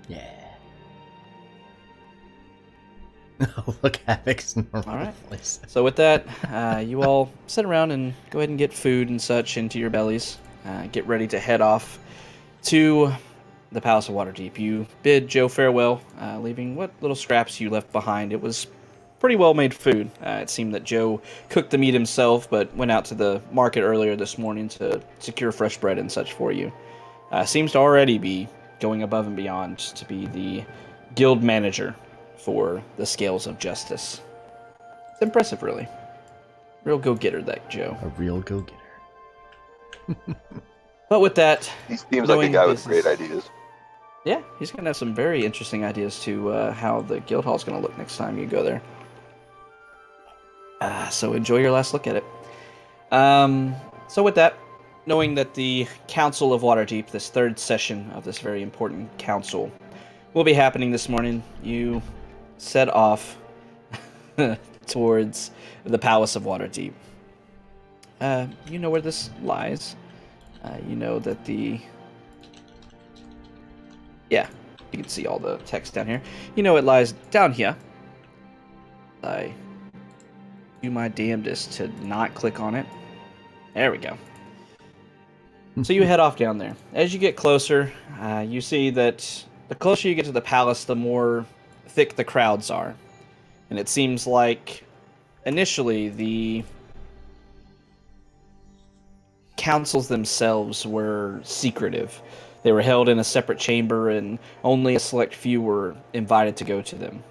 S1: Yeah. Look, Havoc's normal.
S2: All right. So with that, you all sit around and go ahead and get food and such into your bellies. Get ready to head off to the Palace of Waterdeep. You bid Joe farewell, leaving what little scraps you left behind. It was pretty well-made food. It seemed that Joe cooked the meat himself, but went out to the market earlier this morning to secure fresh bread and such for you. Seems to already be going above and beyond to be the guild manager for the Scales of Justice. It's impressive, really. Real go-getter, that Joe.
S1: A real go-getter.
S2: But with that...
S4: He seems like a guy with great ideas.
S2: Yeah, he's going to have some very interesting ideas to how the guild hall is going to look next time you go there. So enjoy your last look at it. So with that, knowing that the Council of Waterdeep, this third session of this very important council, will be happening this morning, you set off towards the Palace of Waterdeep. You know where this lies. You know that Yeah, you can see all the text down here. You know it lies down here. I do my damnedest to not click on it. There we go. So you head off down there. As you get closer, you see that the closer you get to the palace, the more thick the crowds are. And it seems like initially the councils themselves were secretive. They were held in a separate chamber, and only a select few were invited to go to them.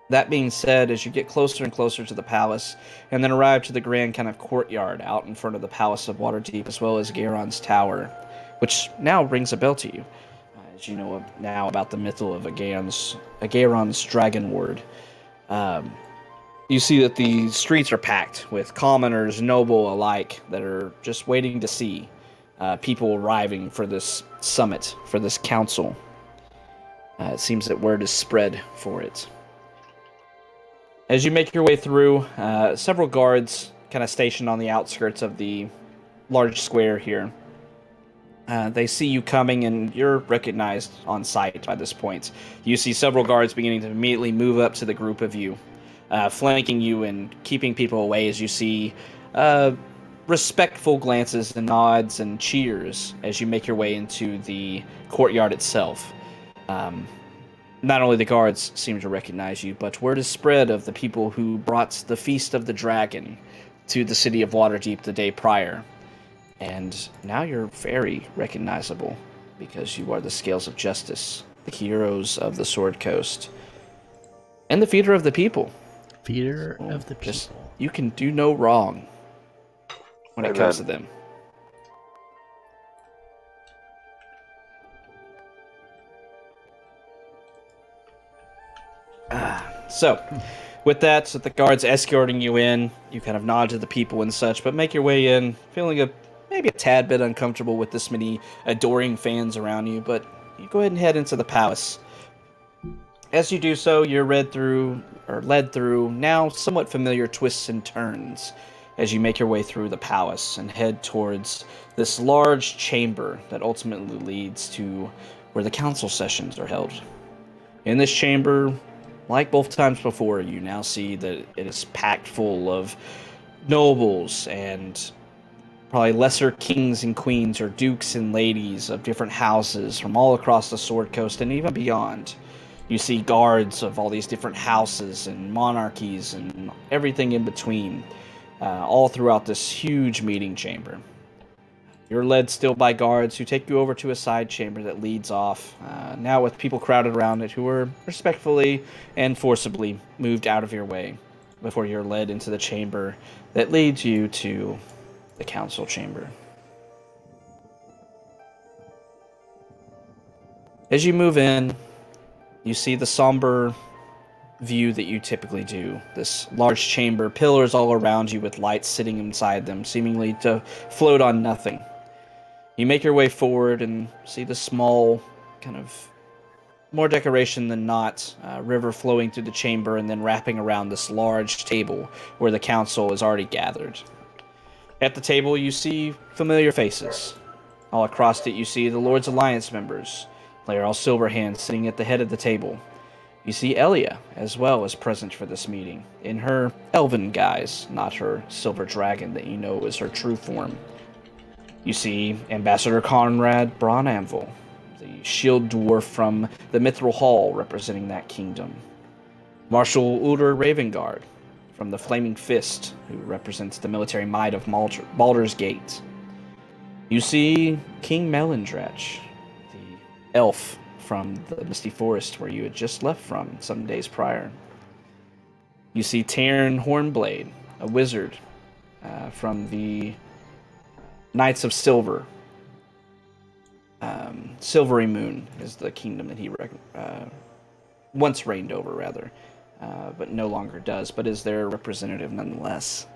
S2: That being said, as you get closer and closer to the palace, and then arrive to the grand kind of courtyard out in front of the Palace of Waterdeep, as well as Garon's Tower, which now rings a bell to you, as you know now about the myth of Agaron's dragon ward. You see that the streets are packed with commoners, noble alike, that are just waiting to see people arriving for this summit, for this council. It seems that word is spread for it. As you make your way through, several guards kind of stationed on the outskirts of the large square here. They see you coming, and you're recognized on sight by this point. You see several guards beginning to immediately move up to the group of you. flanking you and keeping people away as you see respectful glances and nods and cheers as you make your way into the courtyard itself. Not only the guards seem to recognize you, but word is spread of the people who brought the Feast of the Dragon to the city of Waterdeep the day prior. And now you're very recognizable because you are the Scales of Justice, the heroes of the Sword Coast, and the feeder of the people.
S1: Feeder of the people.
S2: You can do no wrong when it comes to them. So, with that, so the guards escorting you in, you kind of nod to the people and such, but make your way in, feeling maybe a tad bit uncomfortable with this many adoring fans around you, but you go ahead and head into the palace. As you do so, you're led through now somewhat familiar twists and turns as you make your way through the palace and head towards this large chamber that ultimately leads to where the council sessions are held. In this chamber, like both times before, you now see that it is packed full of nobles and probably lesser kings and queens or dukes and ladies of different houses from all across the Sword Coast and even beyond. You see guards of all these different houses and monarchies and everything in between, all throughout this huge meeting chamber. You're led still by guards who take you over to a side chamber that leads off, now with people crowded around it who are respectfully and forcibly moved out of your way before you're led into the chamber that leads you to the council chamber. As you move in, you see the somber view that you typically do. This large chamber, pillars all around you with lights sitting inside them, seemingly to float on nothing. You make your way forward and see the small, kind of more decoration than not, river flowing through the chamber and then wrapping around this large table where the council is already gathered. At the table, you see familiar faces. All across it, you see the Lord's Alliance members, Laeral Silverhand sitting at the head of the table. You see Elia as well as present for this meeting, in her elven guise, not her silver dragon that you know is her true form. You see Ambassador Conrad Braunanvil, the shield dwarf from the Mithril Hall representing that kingdom. Marshal Ulder Ravengard from the Flaming Fist, who represents the military might of Baldur's Gate. You see King Melindratch, the elf from the Misty Forest where you had just left from some days prior. You see Taryn Hornblade, a wizard from the Knights of Silver. Silvery Moon is the kingdom that he once reigned over, rather, but no longer does, but is their representative nonetheless.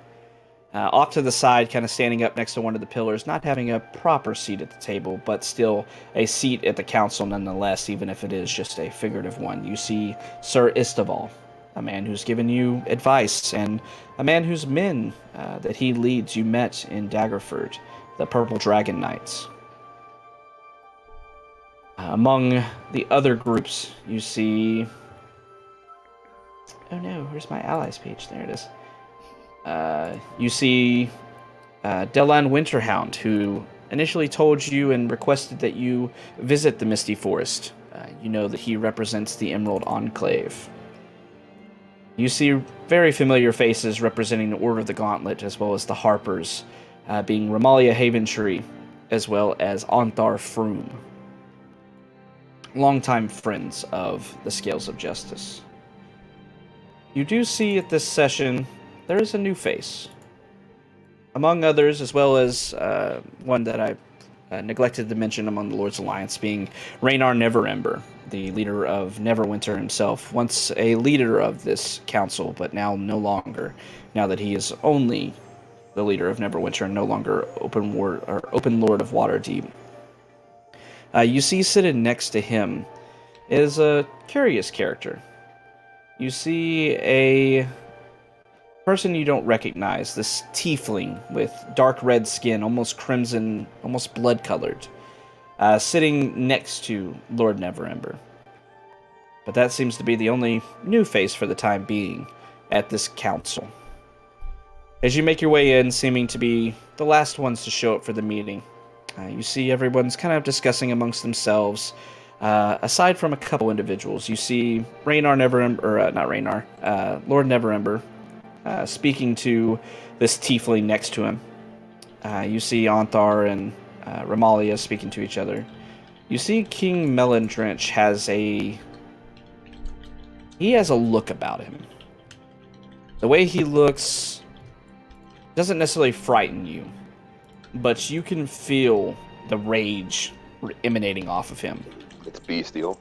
S2: Off to the side, kind of standing up next to one of the pillars, not having a proper seat at the table, but still a seat at the council nonetheless, even if it is just a figurative one. You see Sir Istaval, a man who's given you advice, and a man whose men that he leads you met in Daggerford, the Purple Dragon Knights. Among the other groups, you see... Oh no, where's my allies page? There it is. You see Delan Winterhound, who initially told you and requested that you visit the Misty Forest. You know that he represents the Emerald Enclave. You see very familiar faces representing the Order of the Gauntlet, as well as the Harpers, being Ramalia Haventree, as well as Onthar Froome. Longtime friends of the Scales of Justice. You do see at this session there is a new face. Among others, as well as one that I neglected to mention among the Lord's Alliance, being Raynar Neverember, the leader of Neverwinter himself, once a leader of this council, but now no longer, now that he is only the leader of Neverwinter and no longer Open Lord of Waterdeep. You see seated next to him is a curious character. You see a person you don't recognize, this tiefling with dark red skin, almost crimson, almost blood-colored, sitting next to Lord Neverember. But that seems to be the only new face for the time being. at this council. As you make your way in, seeming to be the last ones to show up for the meeting, you see everyone's kind of discussing amongst themselves. Aside from a couple individuals, you see Raynar Neverember, or not Raynar, Lord Neverember, speaking to this tiefling next to him. You see Anthar and Ramalia speaking to each other. You see King Melondrench has a look about him. The way he looks doesn't necessarily frighten you, but you can feel the rage emanating off of him.
S4: It's bestial.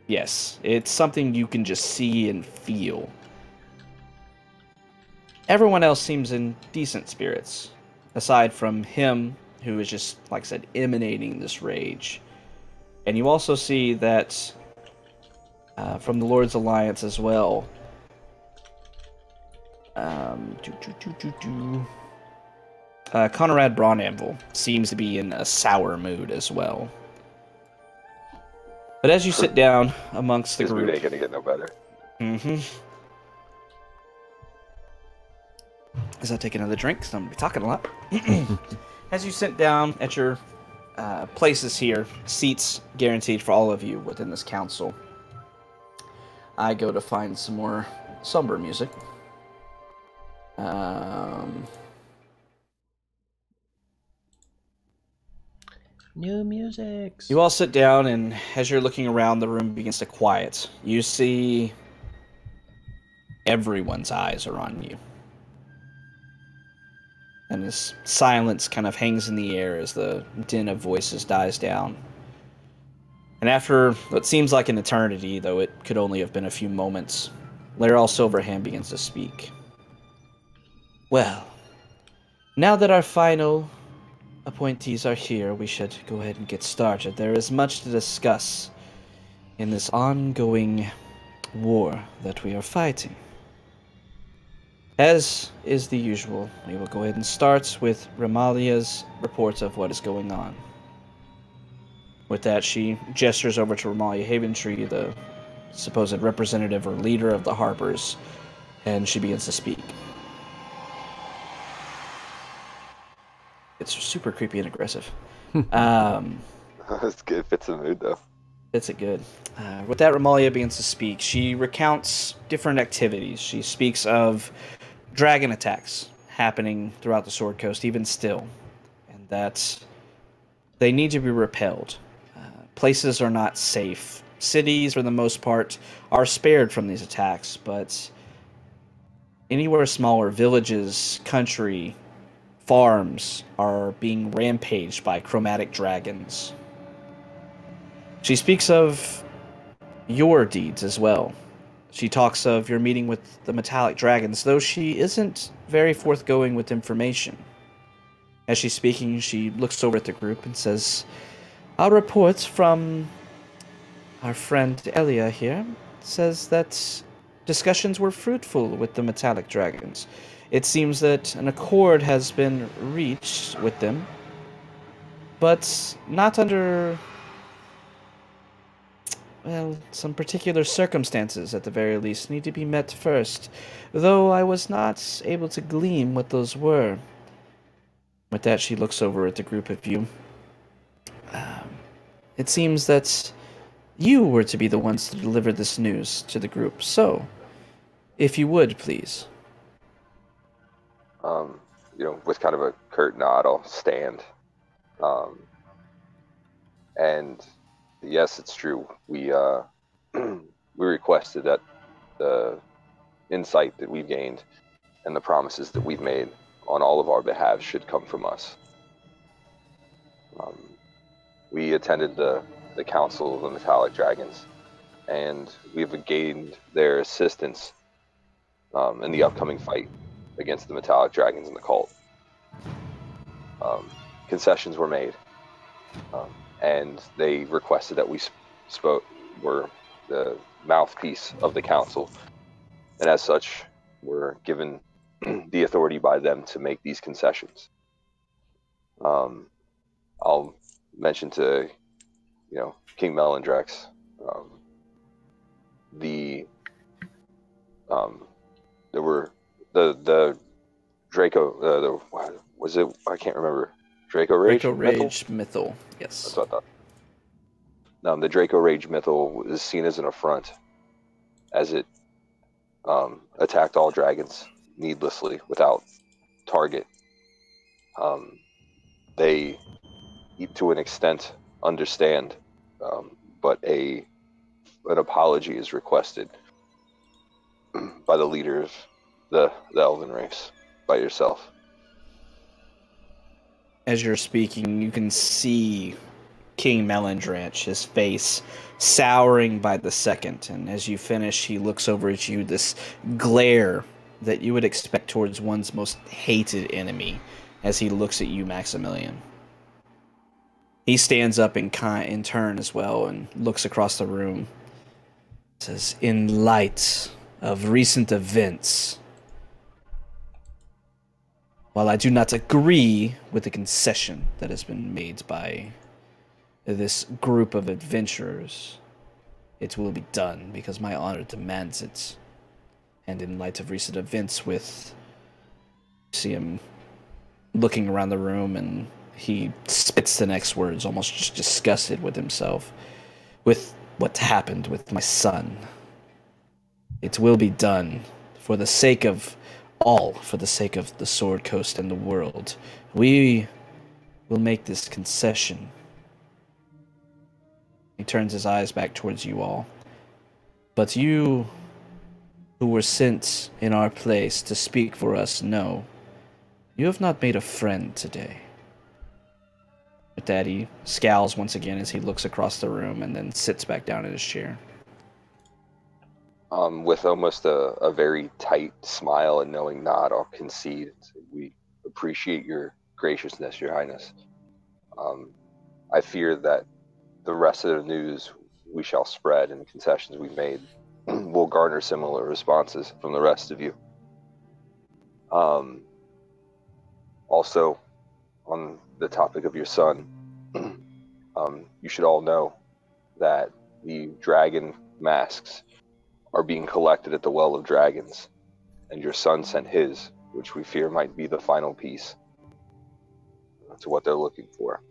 S2: Yes, it's something you can just see and feel. Everyone else seems in decent spirits, aside from him, who is just, like I said, emanating this rage. And you also see that from the Lord's Alliance as well. Conrad Braunanvil seems to be in a sour mood as well. But as you sit down amongst the group...
S4: This mood ain't gonna get no better.
S2: Mm-hmm. As I take another drink, because I'm going to be talking a lot. As you sit down at your places here, seats guaranteed for all of you within this council, I go to find some more somber music.
S1: New music.
S2: You all sit down, and as you're looking around, the room begins to quiet. You see everyone's eyes are on you. And this silence kind of hangs in the air as the din of voices dies down. And after what seems like an eternity, though it could only have been a few moments, Laeral Silverhand begins to speak. Well, now that our final appointees are here, we should go ahead and get started. There is much to discuss in this ongoing war that we are fighting. As is the usual, we will go ahead and start with Ramalia's report of what is going on. With that, she gestures over to Ramalia Haventree, the supposed representative or leader of the Harpers, and she begins to speak. It's super creepy and aggressive.
S4: It's good. Fits the mood, though.
S2: Fits it good. With that, Ramalia begins to speak. She recounts different activities. She speaks of dragon attacks happening throughout the Sword Coast, even still, and that they need to be repelled. Places are not safe. Cities, for the most part, are spared from these attacks, but anywhere smaller, villages, country, farms are being rampaged by chromatic dragons. She speaks of your deeds as well. She talks of your meeting with the metallic dragons, though she isn't very forthgoing with information. As she's speaking, she looks over at the group and says, "Our report from our friend Elia here says that discussions were fruitful with the metallic dragons. It seems that an accord has been reached with them, but not under, well, some particular circumstances, at the very least, need to be met first, though I was not able to glean what those were." With that, she looks over at the group of you. It seems that you were to be the ones to deliver this news to the group, so, if you would, please.
S4: With kind of a curt nod, I'll stand. And yes, it's true. We we requested that the insight that we've gained and the promises that we've made on all of our behalf should come from us. We attended the Council of the Metallic Dragons, and we've gained their assistance in the upcoming fight against the Metallic Dragons and the cult. Concessions were made, and they requested that we were the mouthpiece of the council, and as such, were given the authority by them to make these concessions. I'll mention to King Melondrex the there were the Draco. Was it? I can't remember. Draco Rage.
S2: Draco Rage Mythal. Yes.
S4: That's what I thought. The Draco Rage Mythal is seen as an affront, as it attacked all dragons needlessly without target. They, to an extent, understand, but an apology is requested by the leader of the Elven race, by yourself.
S2: As you're speaking, you can see King Melendranch, his face souring by the second, and as you finish, he looks over at you, this glare that you would expect towards one's most hated enemy, as he looks at you, Maximilian. He stands up in turn as well and looks across the room. Says, in light of recent events, while I do not agree with the concession that has been made by this group of adventurers, it will be done because my honor demands it. And in light of recent events see him looking around the room, and he spits the next words, almost just disgusted with himself, with what happened with my son. It will be done for the sake of all, for the sake of the Sword Coast and the world. We will make this concession. He turns his eyes back towards you all. But you, who were sent in our place to speak for us, know you have not made a friend today. With that, he scowls once again as he looks across the room and then sits back down in his chair.
S4: With almost a very tight smile and knowing nod, I'll concede. We appreciate your graciousness, Your Highness. I fear that the rest of the news we shall spread and the concessions we made will garner similar responses from the rest of you. Also, on the topic of your son, you should all know that the dragon masks are being collected at the Well of Dragons, and your son sent his, which we fear might be the final piece to what they're looking for.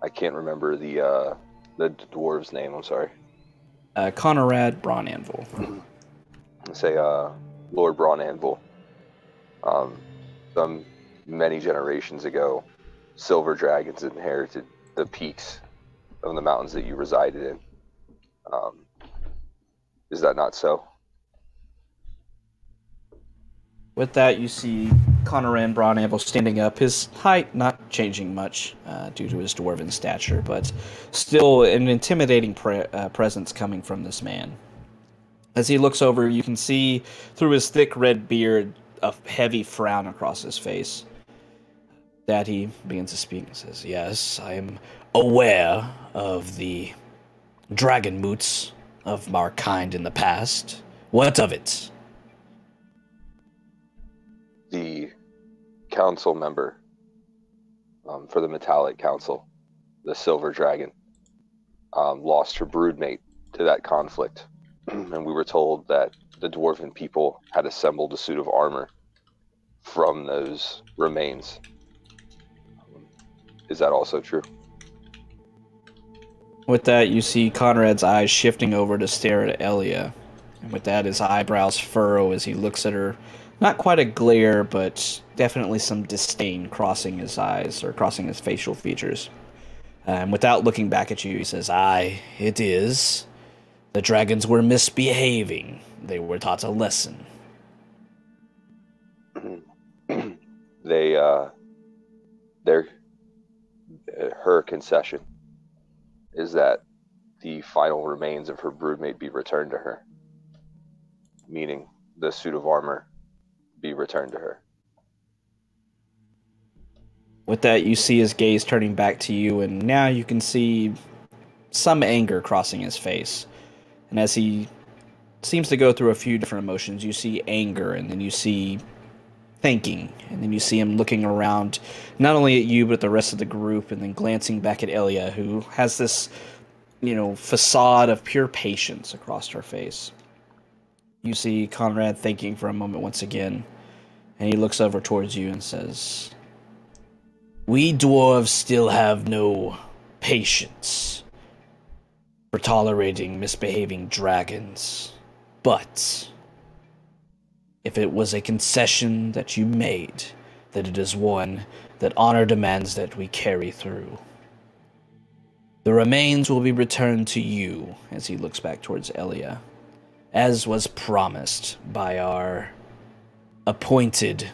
S4: I can't remember the dwarves' name. I'm sorry.
S2: Conrad Braunanvil.
S4: Say, Lord Braunanvil. Some many generations ago, silver dragons inherited the peaks of the mountains that you resided in. Is that not so?
S2: With that, you see Conrad Braunanvil standing up, his height not changing much due to his dwarven stature, but still an intimidating presence coming from this man. As he looks over, you can see through his thick red beard a heavy frown across his face. That he begins to speak and says, yes, I am aware of the dragon moots of our kind in the past. What of it?
S4: The council member for the Metallic Council, the Silver Dragon, lost her broodmate to that conflict. And we were told that the dwarven people had assembled a suit of armor from those remains. Is that also true?
S2: With that, you see Conrad's eyes shifting over to stare at Elia. And with that, his eyebrows furrow as he looks at her. Not quite a glare, but definitely some disdain crossing his eyes, or crossing his facial features. And without looking back at you, he says, aye, it is. The dragons were misbehaving. They were taught a lesson.
S4: Her concession is that the final remains of her broodmate be returned to her, meaning the suit of armor be returned to her.
S2: With that, you see his gaze turning back to you, and now you can see some anger crossing his face. And as he seems to go through a few different emotions, you see anger, and then you see thinking, and then you see him looking around, not only at you, but the rest of the group, and then glancing back at Elia, who has this facade of pure patience across her face. You see Conrad thinking for a moment once again, and he looks over towards you and says, "We dwarves still have no patience for tolerating misbehaving dragons, but if it was a concession that you made, that it is one that honor demands that we carry through. The remains will be returned to you," as he looks back towards Elia, "as was promised by our appointed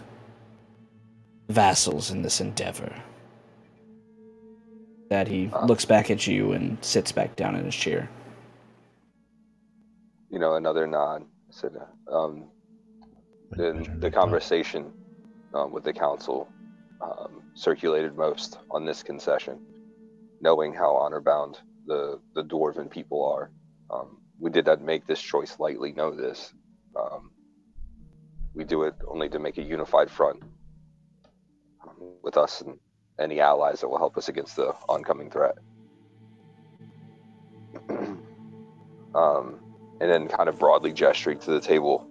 S2: vassals in this endeavor." That he looks back at you and sits back down in his chair.
S4: Another nod. I said, the conversation with the council circulated most on this concession, knowing how honor-bound the dwarven people are. We did not make this choice lightly, know this. We do it only to make a unified front with us and any allies that will help us against the oncoming threat. And then kind of broadly gesturing to the table,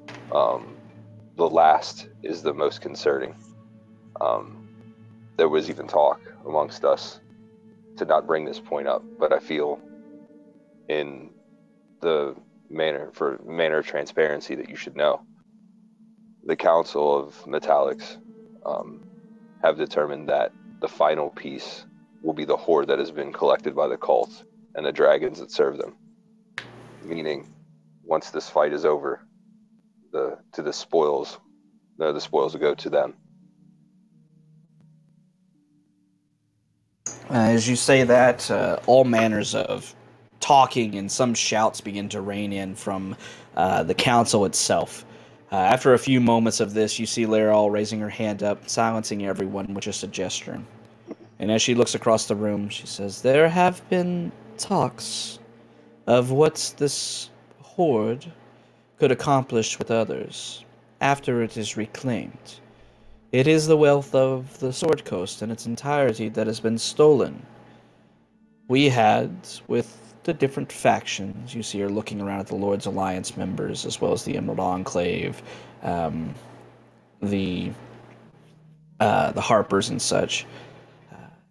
S4: the last is the most concerning. There was even talk amongst us to not bring this point up, but I feel in the manner of transparency that you should know, the Council of Metallics have determined that the final piece will be the hoard that has been collected by the cult and the dragons that serve them. Meaning, once this fight is over, the spoils will go to them.
S2: As you say that, all manners of talking and some shouts begin to rain in from the council itself. After a few moments of this, you see Laral raising her hand up, silencing everyone with just a gesture. And as she looks across the room, she says, "There have been talks of what this hoard could accomplish with others after it is reclaimed. It is the wealth of the Sword Coast in its entirety that has been stolen. We had, with the different factions, you see her looking around at the Lord's Alliance members, as well as the Emerald Enclave, the Harpers and such,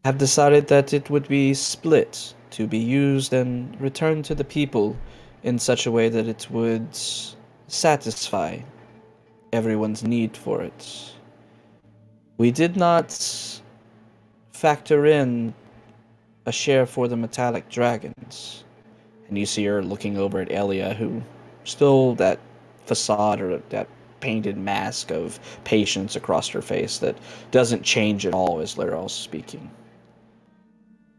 S2: have decided that it would be split to be used and returned to the people in such a way that it would satisfy everyone's need for it. We did not factor in a share for the metallic dragons." And you see her looking over at Elia, who still that facade or that painted mask of patience across her face that doesn't change at all as Laral's speaking.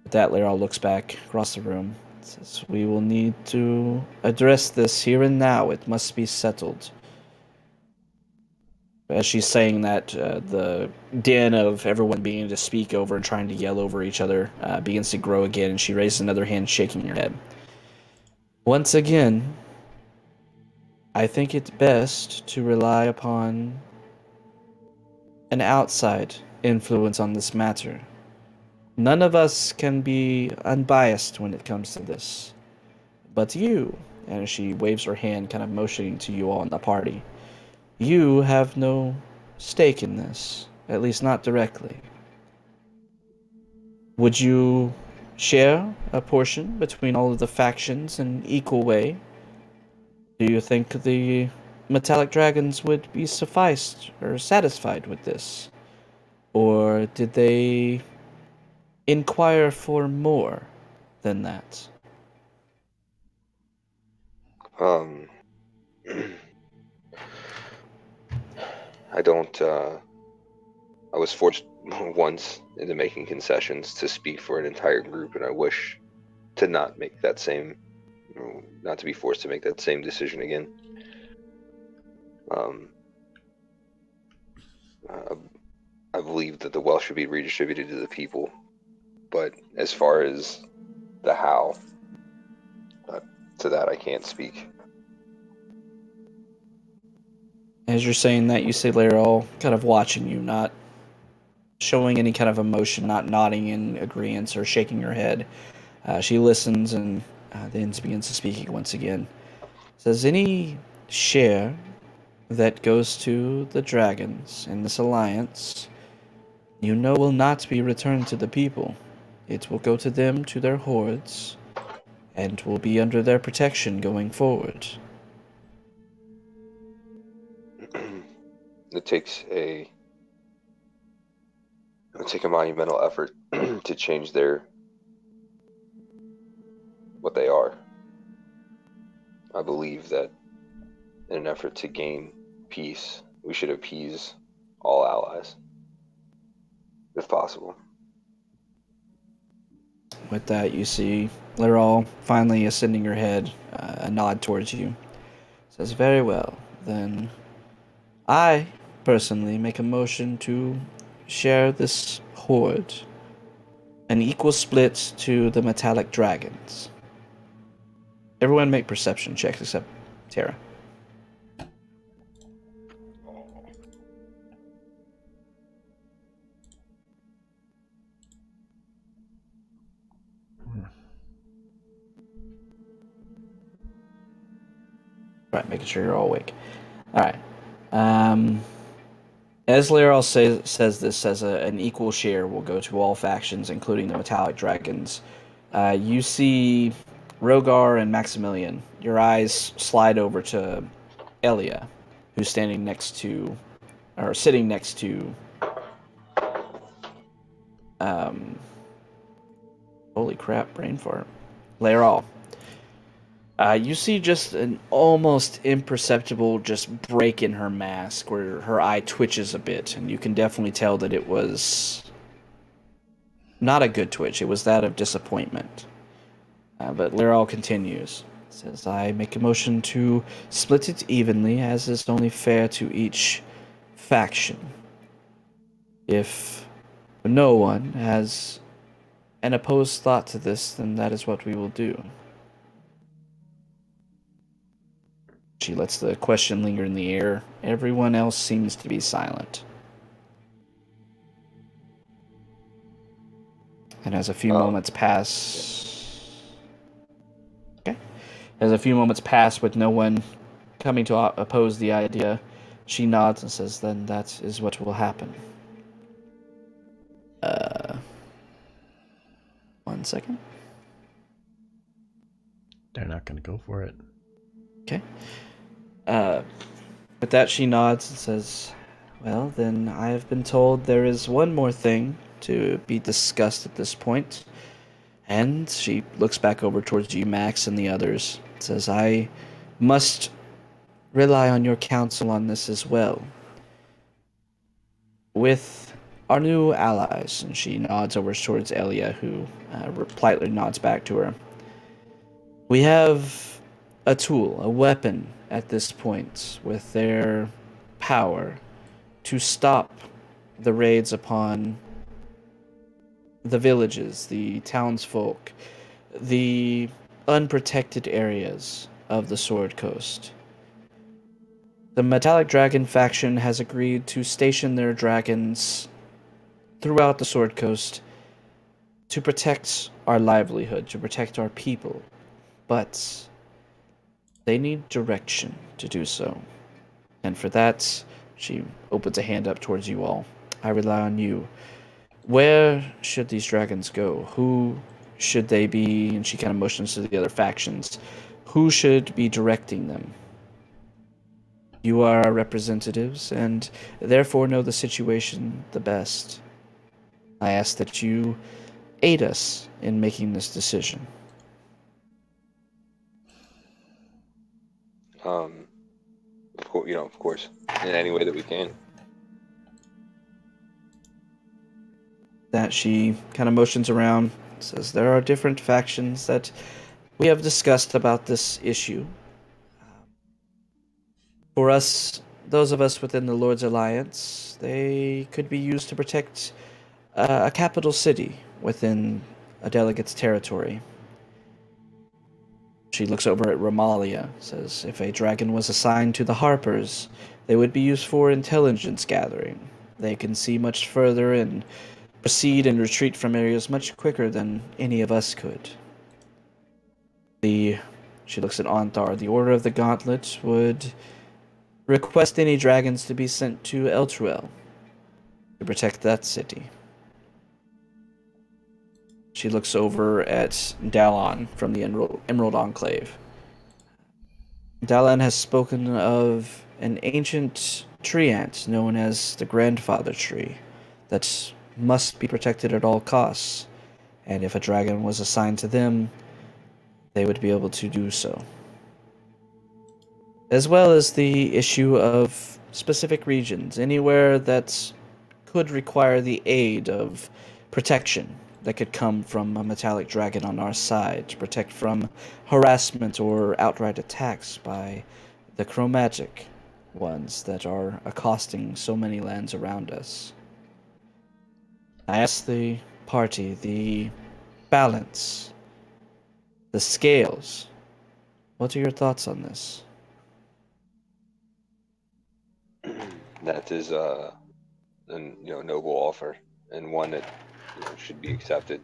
S2: With that, Laral looks back across the room and says, "We will need to address this here and now. It must be settled." As she's saying that, the din of everyone beginning to speak over and trying to yell over each other begins to grow again, and she raises another hand, shaking her head. "Once again, I think it's best to rely upon an outside influence on this matter. None of us can be unbiased when it comes to this. But you," and she waves her hand, kind of motioning to you all in the party, "you have no stake in this, at least not directly. Would you share a portion between all of the factions in equal way? Do you think the metallic dragons would be sufficed or satisfied with this? Or did they inquire for more than that?"
S4: I don't, I was forced once into making concessions to speak for an entire group, and I wish to not make that same, not to be forced to make that same decision again. I believe that the wealth should be redistributed to the people, but as far as the how, to that I can't speak.
S2: As you're saying that, you see Laral kind of watching you, not showing any kind of emotion, not nodding in agreement or shaking her head. She listens and then begins to speak once again. Says any share that goes to the dragons in this alliance, you know, will not be returned to the people. It will go to them, to their hordes, and will be under their protection going forward.
S4: It takes a monumental effort to change what they are. I believe that in an effort to gain peace, we should appease all allies, if possible.
S2: With that, you see Laral finally ascending her head, a nod towards you. Says, very well, then I personally make a motion to share this horde, an equal split to the metallic dragons. Everyone make perception checks except Tara. Right, making sure you're all awake. Alright. As Laral says this, as an equal share will go to all factions, including the metallic dragons. You see Rogar and Maximilian. Your eyes slide over to Elia, who's sitting next to holy crap, brain fart. Laral. You see just an almost imperceptible just break in her mask where her eye twitches a bit, and you can definitely tell that it was not a good twitch. It was that of disappointment. But Laral continues. Says, I make a motion to split it evenly, as is only fair to each faction. If no one has an opposed thought to this, then that is what we will do. She lets the question linger in the air. Everyone else seems to be silent. And as a few moments pass... Okay. As a few moments pass with no one coming to oppose the idea, she nods and says, then that is what will happen. 1 second.
S1: They're not going to go for it.
S2: Okay. With that, she nods and says, well, then I have been told there is one more thing to be discussed at this point. And she looks back over towards you, Max, and the others. Says, I must rely on your counsel on this as well. With our new allies, and she nods over towards Elia, who politely nods back to her. We have a tool, a weapon at this point, with their power to stop the raids upon the villages, the townsfolk, the unprotected areas of the Sword Coast. The Metallic Dragon faction has agreed to station their dragons throughout the Sword Coast to protect our livelihood, to protect our people. But they need direction to do so. And for that, she opens a hand up towards you all. I rely on you. Where should these dragons go? Who should they be? And she kind of motions to the other factions. Who should be directing them? You are our representatives, and therefore know the situation the best. I ask that you aid us in making this decision.
S4: Of course, in any way that we can.
S2: That she kind of motions around, says there are different factions that we have discussed about this issue. For us, those of us within the Lord's Alliance, they could be used to protect a capital city within a delegate's territory. She looks over at Romalia, says if a dragon was assigned to the Harpers, they would be used for intelligence gathering. They can see much further and proceed and retreat from areas much quicker than any of us could. She looks at Onthar. The Order of the Gauntlet would request any dragons to be sent to Eltruel to protect that city. She looks over at Dallon from the Emerald Enclave. Dallon has spoken of an ancient tree ant known as the Grandfather Tree that must be protected at all costs, and if a dragon was assigned to them, they would be able to do so. As well as the issue of specific regions, anywhere that could require the aid of protection that could come from a metallic dragon on our side to protect from harassment or outright attacks by the chromatic ones that are accosting so many lands around us. I asked the party the balance, the scales. What are your thoughts on this?
S4: That is a noble offer, and one that should be accepted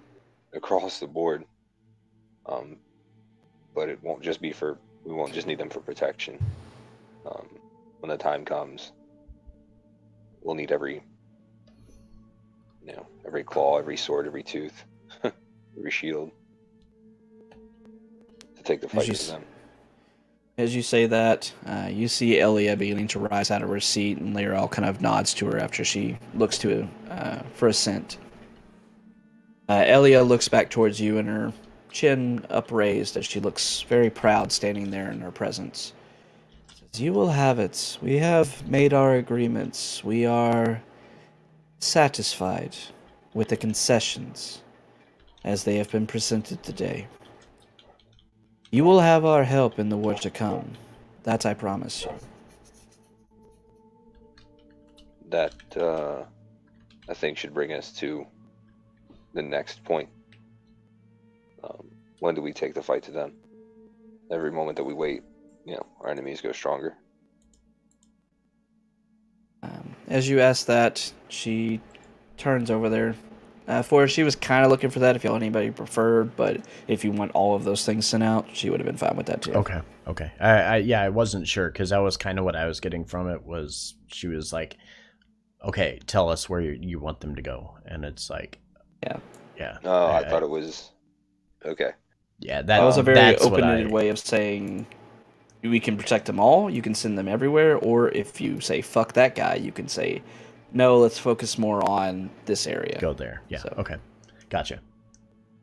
S4: across the board. But it won't just be we won't just need them for protection. When the time comes, we'll need every claw, every sword, every tooth, every shield to take the fight to them.
S2: As you say that, you see Elia beginning to rise out of her seat, and Lyra kind of nods to her after she looks to for assent. Elia looks back towards you, and her chin upraised as she looks very proud standing there in her presence. Says, "You will have it. We have made our agreements. We are satisfied with the concessions as they have been presented today. You will have our help in the war to come. That I promise you."
S4: That, I think, should bring us to the next point. When do we take the fight to them? Every moment that we wait, our enemies go stronger.
S2: As you ask that, she turns over there. She was kind of looking for that if y'all anybody preferred, but if you want all of those things sent out, she would have been fine with that too.
S1: Okay. I wasn't sure, because that was kind of what I was getting from it, was she was like, okay, tell us where you want them to go. And it's like, yeah.
S4: Oh, I thought it was, okay.
S2: Yeah, that was a very open-ended way of saying we can protect them all, you can send them everywhere, or if you say, fuck that guy, you can say, no, let's focus more on this area.
S1: Go there. Yeah. So, okay. Gotcha.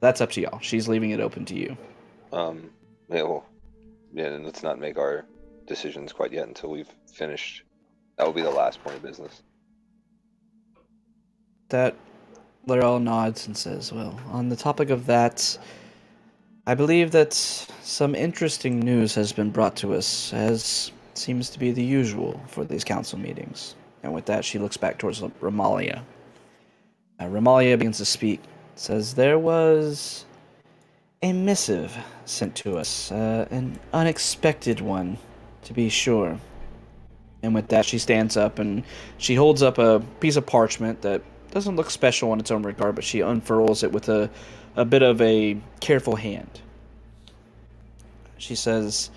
S2: That's up to y'all. She's leaving it open to you.
S4: And let's not make our decisions quite yet until we've finished. That will be the last point of business.
S2: That Laurel nods and says, well, on the topic of that, I believe that some interesting news has been brought to us, as seems to be the usual for these council meetings. And with that, she looks back towards Ramalia. Ramalia begins to speak. Says, there was a missive sent to us, an unexpected one, to be sure. And with that, she stands up and she holds up a piece of parchment that doesn't look special in its own regard, but she unfurls it with a bit of a careful hand. She says,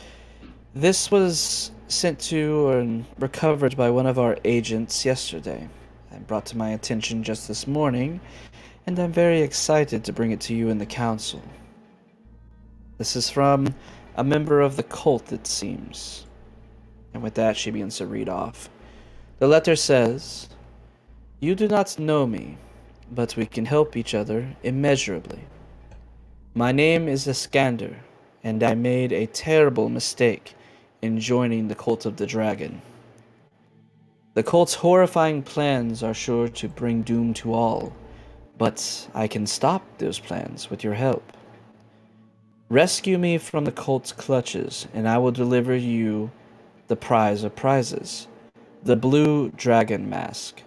S2: this was sent to and recovered by one of our agents yesterday and brought to my attention just this morning, and I'm very excited to bring it to you in the council. This is from a member of the cult, it seems. And with that, she begins to read off. The letter says, you do not know me, but we can help each other immeasurably. My name is Iskander, and I made a terrible mistake in joining the Cult of the Dragon. The cult's horrifying plans are sure to bring doom to all, but I can stop those plans with your help. Rescue me from the cult's clutches, and I will deliver you the prize of prizes, the blue dragon mask.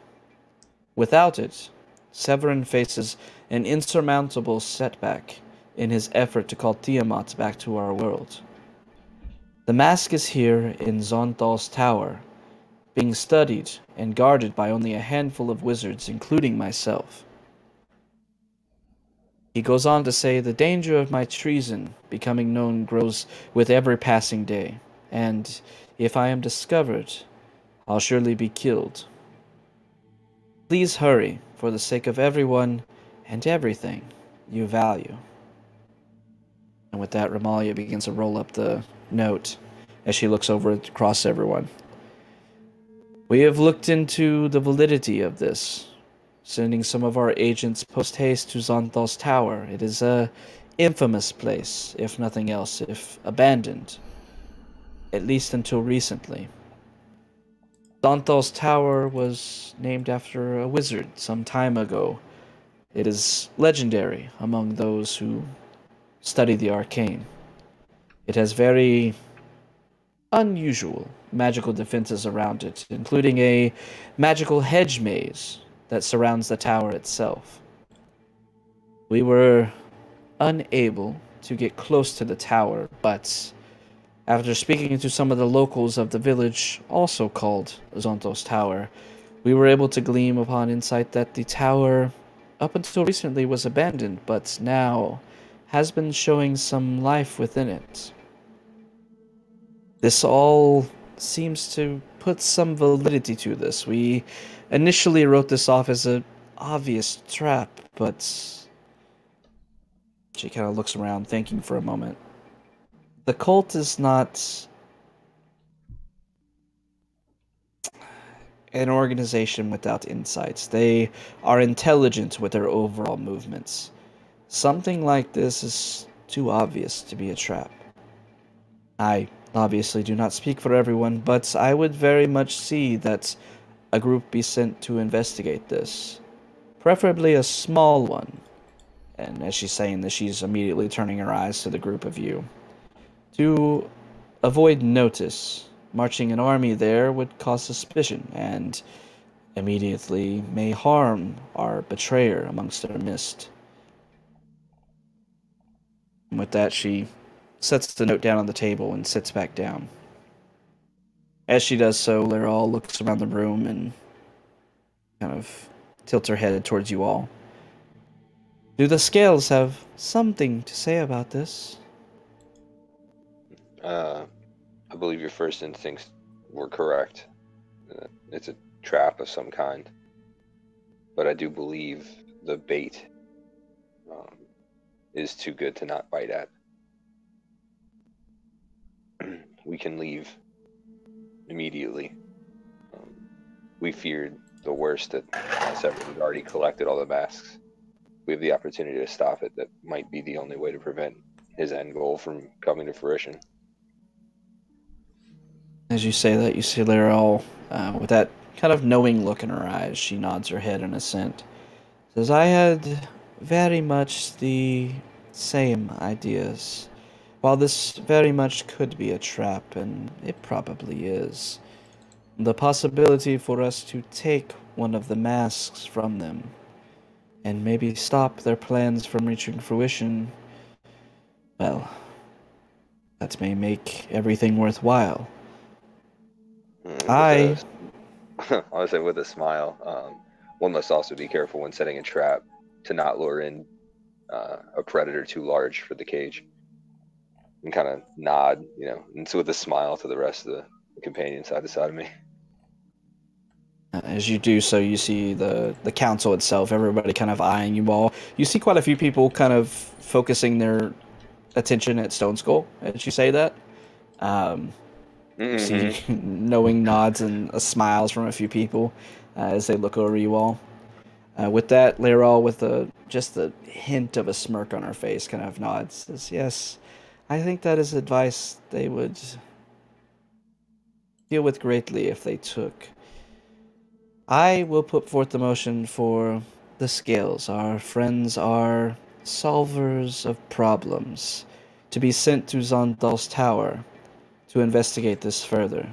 S2: Without it, Severin faces an insurmountable setback in his effort to call Tiamat back to our world. The mask is here in Zonthal's tower, being studied and guarded by only a handful of wizards, including myself. He goes on to say, the danger of my treason becoming known grows with every passing day, and if I am discovered, I'll surely be killed. Please hurry, for the sake of everyone and everything you value. And with that, Ramalia begins to roll up the note as she looks over it across everyone. We have looked into the validity of this, sending some of our agents post-haste to Zonthal's tower. It is a infamous place, if nothing else, if abandoned, at least until recently. Zonthal's tower was named after a wizard some time ago. It is legendary among those who study the arcane. It has very unusual magical defenses around it, including a magical hedge maze that surrounds the tower itself. We were unable to get close to the tower, but after speaking to some of the locals of the village, also called Zontos Tower, we were able to glean upon insight that the tower, up until recently, was abandoned, but now has been showing some life within it. This all seems to put some validity to this. We initially wrote this off as an obvious trap, but she kind of looks around, thinking for a moment. The cult is not an organization without insights. They are intelligent with their overall movements. Something like this is too obvious to be a trap. I obviously do not speak for everyone, but I would very much see that a group be sent to investigate this. Preferably a small one. And as she's saying this, she's immediately turning her eyes to the group of you. To avoid notice, marching an army there would cause suspicion, and immediately may harm our betrayer amongst our midst. And with that, she sets the note down on the table and sits back down. As she does so, Laral looks around the room and kind of tilts her head towards you all. Do the scales have something to say about this?
S4: I believe your first instincts were correct. It's a trap of some kind. But I do believe the bait is too good to not bite at. We can leave immediately. We feared the worst that Severin had already collected all the masks. We have the opportunity to stop it. That might be the only way to prevent his end goal from coming to fruition.
S2: As you say that, you see Laral, with that kind of knowing look in her eyes, she nods her head in assent. Says, I had very much the same ideas. While this very much could be a trap, and it probably is, the possibility for us to take one of the masks from them and maybe stop their plans from reaching fruition, well, that may make everything worthwhile.
S4: I would say with a smile, one must also be careful when setting a trap to not lure in a predator too large for the cage. And kind of nod, and so with a smile to the rest of the companions side to side of me.
S2: As you do so, you see the council itself, everybody kind of eyeing you all. You see quite a few people kind of focusing their attention at Stone Skull as you say that. You see knowing nods and smiles from a few people as they look over you all. With that, Laral, with just the hint of a smirk on her face, kind of nods, says, yes, I think that is advice they would deal with greatly if they took. I will put forth the motion for the scales. Our friends are solvers of problems, to be sent to Zondal's tower to investigate this further.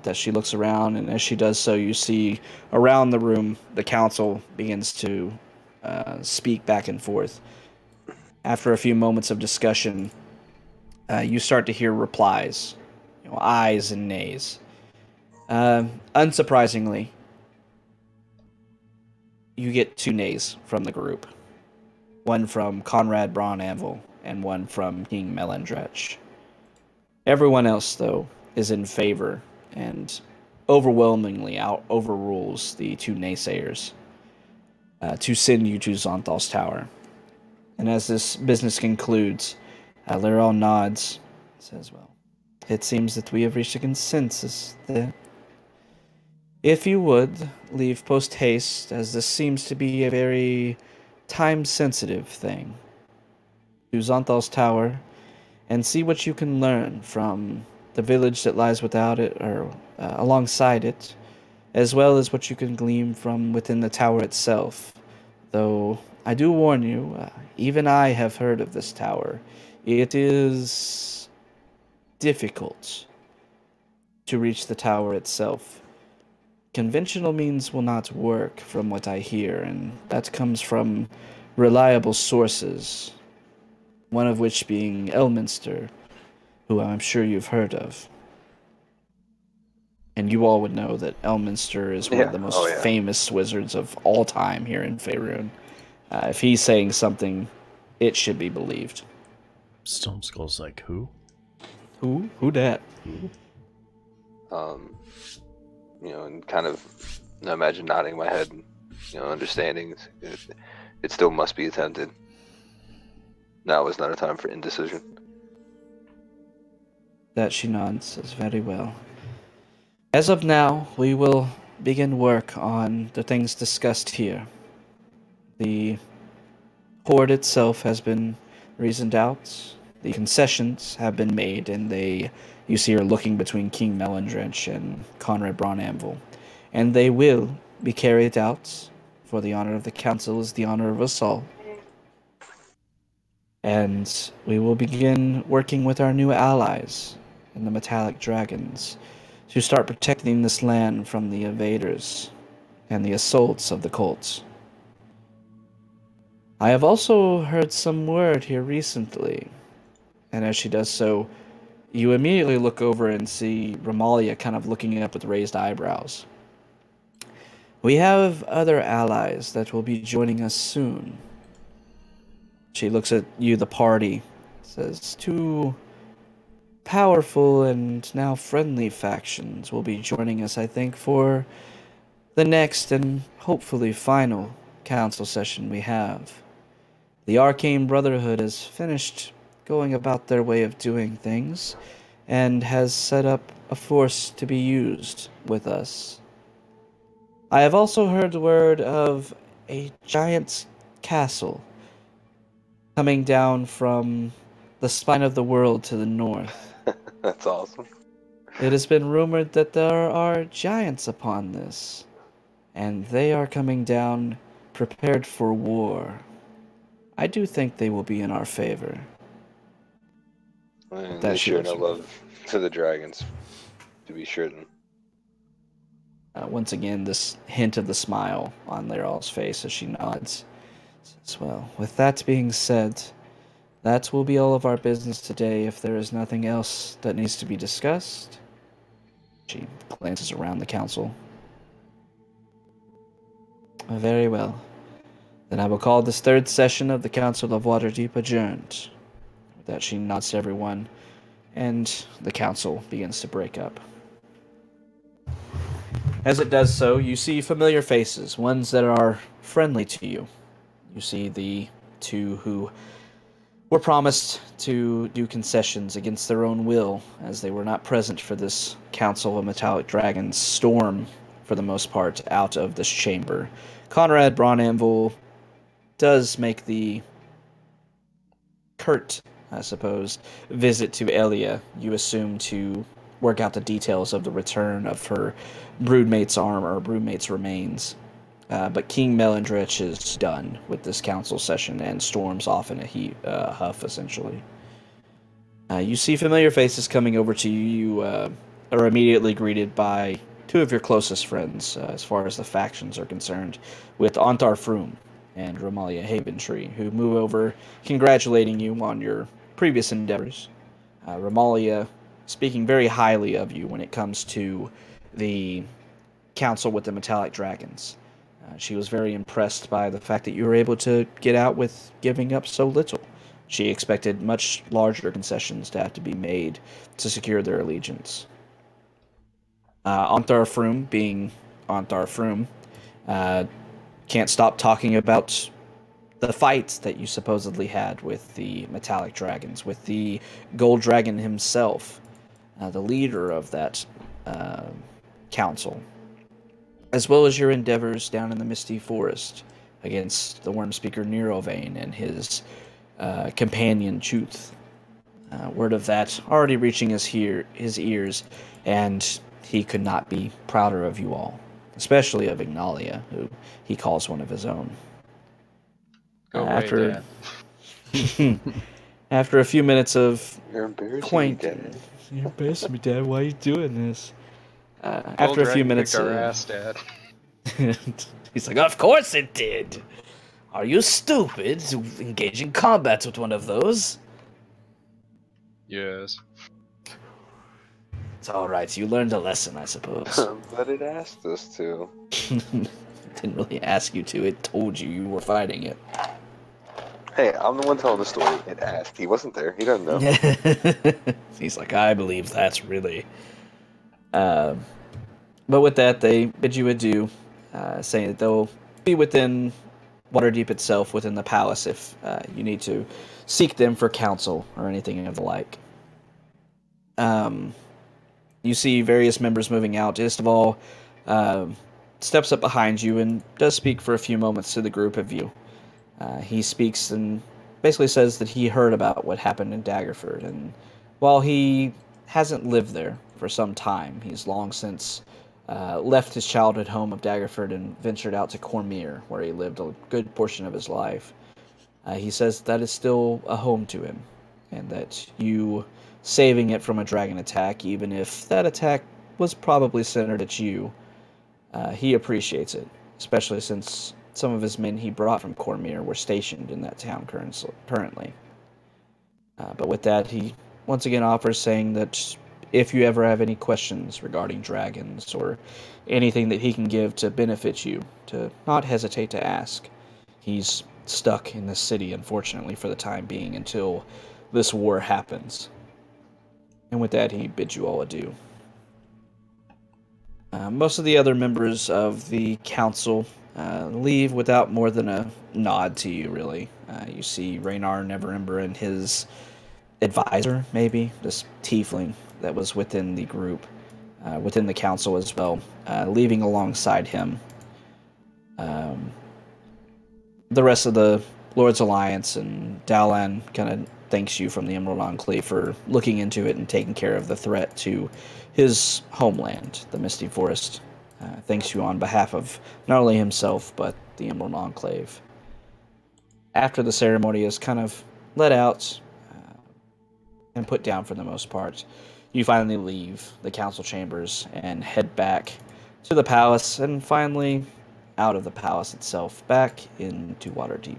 S2: That she looks around, and as she does so, you see around the room the council begins to speak back and forth. After a few moments of discussion, you start to hear replies, ayes and nays. Unsurprisingly, you get 2 nays from the group. one from Conrad Braunanvil, and one from King Melendrech. Everyone else, though, is in favor and overwhelmingly overrules the two naysayers to send you to Zonthal's Tower. And as this business concludes, Lyril nods and says, well, it seems that we have reached a consensus there. If you would, leave post-haste, as this seems to be a very time-sensitive thing, to Zonthal's Tower, and see what you can learn from the village that lies without it, or alongside it, as well as what you can glean from within the tower itself. Though, I do warn you, even I have heard of this tower. It is difficult to reach the tower itself. Conventional means will not work, from what I hear, and that comes from reliable sources, one of which being Elminster, who I'm sure you've heard of. And you all would know that Elminster is one of the most famous wizards of all time here in Faerun. If he's saying something, it should be believed.
S1: Stone Skull's like, who?
S2: Who? Who dat?
S4: And kind of, I imagine nodding my head, understanding it still must be attempted. Now is not a time for indecision.
S2: That she nods, says very well. As of now, we will begin work on the things discussed here. The hoard itself has been reasoned out. The concessions have been made, and you see her looking between King Melendrech and Conrad Braunanvil. And they will be carried out, for the honor of the council is the honor of us all. And we will begin working with our new allies in the Metallic Dragons to start protecting this land from the invaders and the assaults of the cults. I have also heard some word here recently, and as she does so, you immediately look over and see Romalia kind of looking up with raised eyebrows. We have other allies that will be joining us soon. She looks at you, the party, says, 2 powerful and now friendly factions will be joining us, I think, for the next and hopefully final council session we have. The Arcane Brotherhood has finished going about their way of doing things and has set up a force to be used with us. I have also heard word of a giant castle coming down from the spine of the world to the north.
S4: That's awesome.
S2: It has been rumored that there are giants upon this, and they are coming down prepared for war. I do think they will be in our favor.
S4: And they sure no love to the dragons, to be certain.
S2: Once again, this hint of the smile on Lyril's face as she nods. Says, well, with that being said, that will be all of our business today. If there is nothing else that needs to be discussed, she glances around the council. Very well. Then I will call this 3rd session of the Council of Waterdeep adjourned. With that, she nods to everyone, and the council begins to break up. As it does so, you see familiar faces, ones that are friendly to you. You see the 2 who were promised to do concessions against their own will, as they were not present for this Council of Metallic Dragons storm, for the most part, out of this chamber. Conrad Braunanvil does make the curt, I suppose, visit to Elia, you assume, to work out the details of the return of her broodmate's armor, or broodmate's remains. But King Melendrech is done with this council session and storms off in a huff, essentially. You see familiar faces coming over to you. You are immediately greeted by 2 of your closest friends, as far as the factions are concerned, with Ontar Froom and Romalia Haventree, who move over, congratulating you on your previous endeavors. Romalia speaking very highly of you when it comes to the council with the Metallic Dragons. She was very impressed by the fact that you were able to get out with giving up so little. She expected much larger concessions to have to be made to secure their allegiance. Onthar Froom, being Onthar Froom, can't stop talking about the fights that you supposedly had with the metallic dragons, with the gold dragon himself, the leader of that council, as well as your endeavors down in the Misty Forest against the Wormspeaker Neurovane and his companion Chuth. Word of that already reaching his ears, and he could not be prouder of you all, especially of Ignalia, who he calls one of his own.
S5: Go away,
S2: After
S5: Dad.
S2: after a few minutes of
S4: You're embarrassing
S2: quaint,
S4: me, Dad.
S2: you're embarrassing me, Dad. Why are you doing this?
S5: Gold
S2: After a few
S5: Dragon
S2: minutes,
S5: kicked our ass, Dad.
S2: he's like, "Of course it did. Are you stupid to engage in combat with one of those?"
S5: Yes.
S2: It's all right. You learned a lesson, I suppose.
S4: But it asked us to.
S2: Didn't really ask you to. It told you were fighting it.
S4: Hey, I'm the one telling the story. It asked. He wasn't there. He doesn't know.
S2: He's like, I believe that's really. But with that, they bid you adieu, saying that they'll be within Waterdeep itself, within the palace, if you need to seek them for counsel or anything of the like. You see various members moving out. Istval steps up behind you and does speak for a few moments to the group of you. He speaks and basically says that he heard about what happened in Daggerford, and while he hasn't lived there for some time, he's long since left his childhood home of Daggerford and ventured out to Cormyr, where he lived a good portion of his life. He says that is still a home to him, and that you saving it from a dragon attack, even if that attack was probably centered at you, he appreciates it, especially since some of his men he brought from Cormyr were stationed in that town currently. But with that, he once again offers, saying that if you ever have any questions regarding dragons or anything that he can give to benefit you, to not hesitate to ask. He's stuck in this city, unfortunately, for the time being, until this war happens. And with that, he bids you all adieu. Most of the other members of the council leave without more than a nod to you, really. You see Raynar Neverember and his advisor, maybe, this tiefling that was within the group, within the council as well, leaving alongside him. The rest of the Lord's Alliance and Dalan kind of thanks you from the Emerald Enclave for looking into it and taking care of the threat to his homeland, the Misty Forest. Thanks you on behalf of not only himself, but the Emerald Enclave. After the ceremony is kind of let out and put down for the most part, you finally leave the council chambers and head back to the palace, and finally out of the palace itself, back into Waterdeep.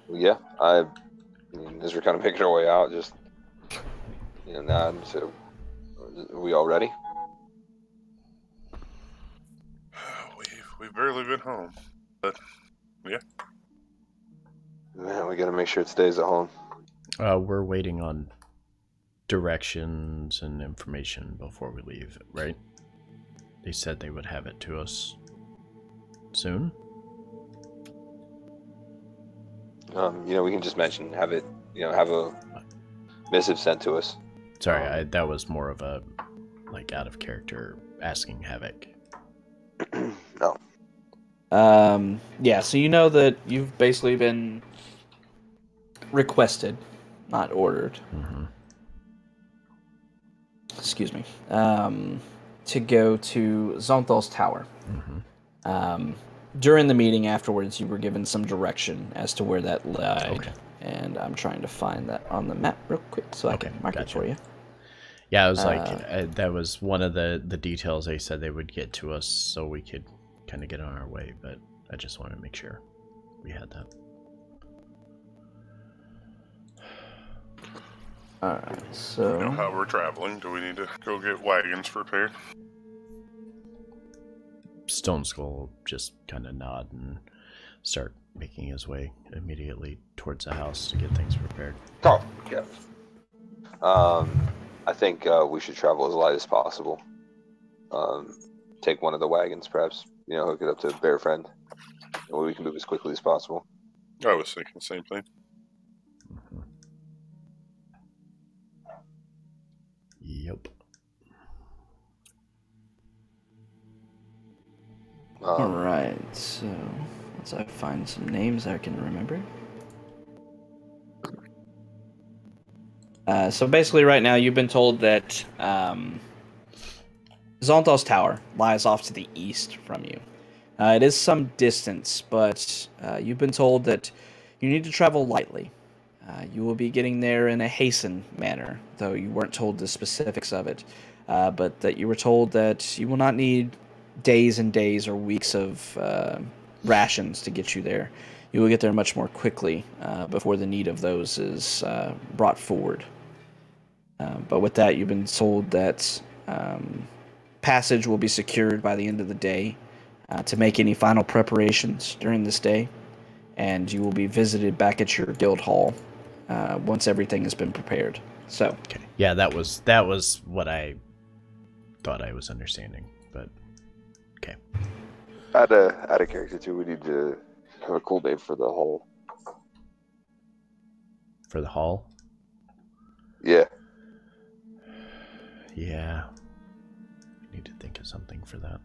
S4: Yeah, as we're kind of making our way out, just nod. So, are we all ready?
S3: We've barely been home, but yeah.
S4: Man, we gotta make sure it stays at home.
S1: We're waiting on directions and information before we leave, right? They said they would have it to us soon.
S4: We can just mention, have it, have a missive sent to us.
S1: Sorry, that was more of a, out of character, asking Havoc.
S4: No.
S2: Yeah, so you know that you've basically been requested, not ordered.
S1: Mm-hmm.
S2: Excuse me. To go to Zonthal's Tower.
S1: Mm-hmm.
S2: During the meeting afterwards, you were given some direction as to where that lied.
S1: Okay.
S2: And I'm trying to find that on the map real quick so I can mark it for you.
S1: Yeah, I was that was one of the details they said they would get to us so we could kind of get on our way, but I just wanted to make sure we had that.
S2: Alright, so...
S3: You know how we're traveling. Do we need to go get wagons prepared?
S1: Stone Skull will just kind of nod and start making his way immediately towards the house to get things prepared.
S4: Oh, yeah. I think we should travel as light as possible. Take one of the wagons, perhaps. Hook it up to Bear Friend. And we can move as quickly as possible.
S3: I was thinking the same thing.
S1: Mm-hmm. Yep.
S2: Alright, so once I find some names I can remember. So basically right now you've been told that Zontal's Tower lies off to the east from you. It is some distance, but you've been told that you need to travel lightly. You will be getting there in a hastened manner, though you weren't told the specifics of it. But that you were told that you will not need days and days or weeks of rations to get you there. You will get there much more quickly before the need of those is brought forward. But with that, you've been told that passage will be secured by the end of the day to make any final preparations during this day, and you will be visited back at your guild hall once everything has been prepared. So,
S1: okay, yeah, that was what I thought I was understanding, but okay.
S4: Add a character too. We need to have a cool name for the hall.
S1: For the hall?
S4: Yeah.
S1: Yeah. I need to think of something for that.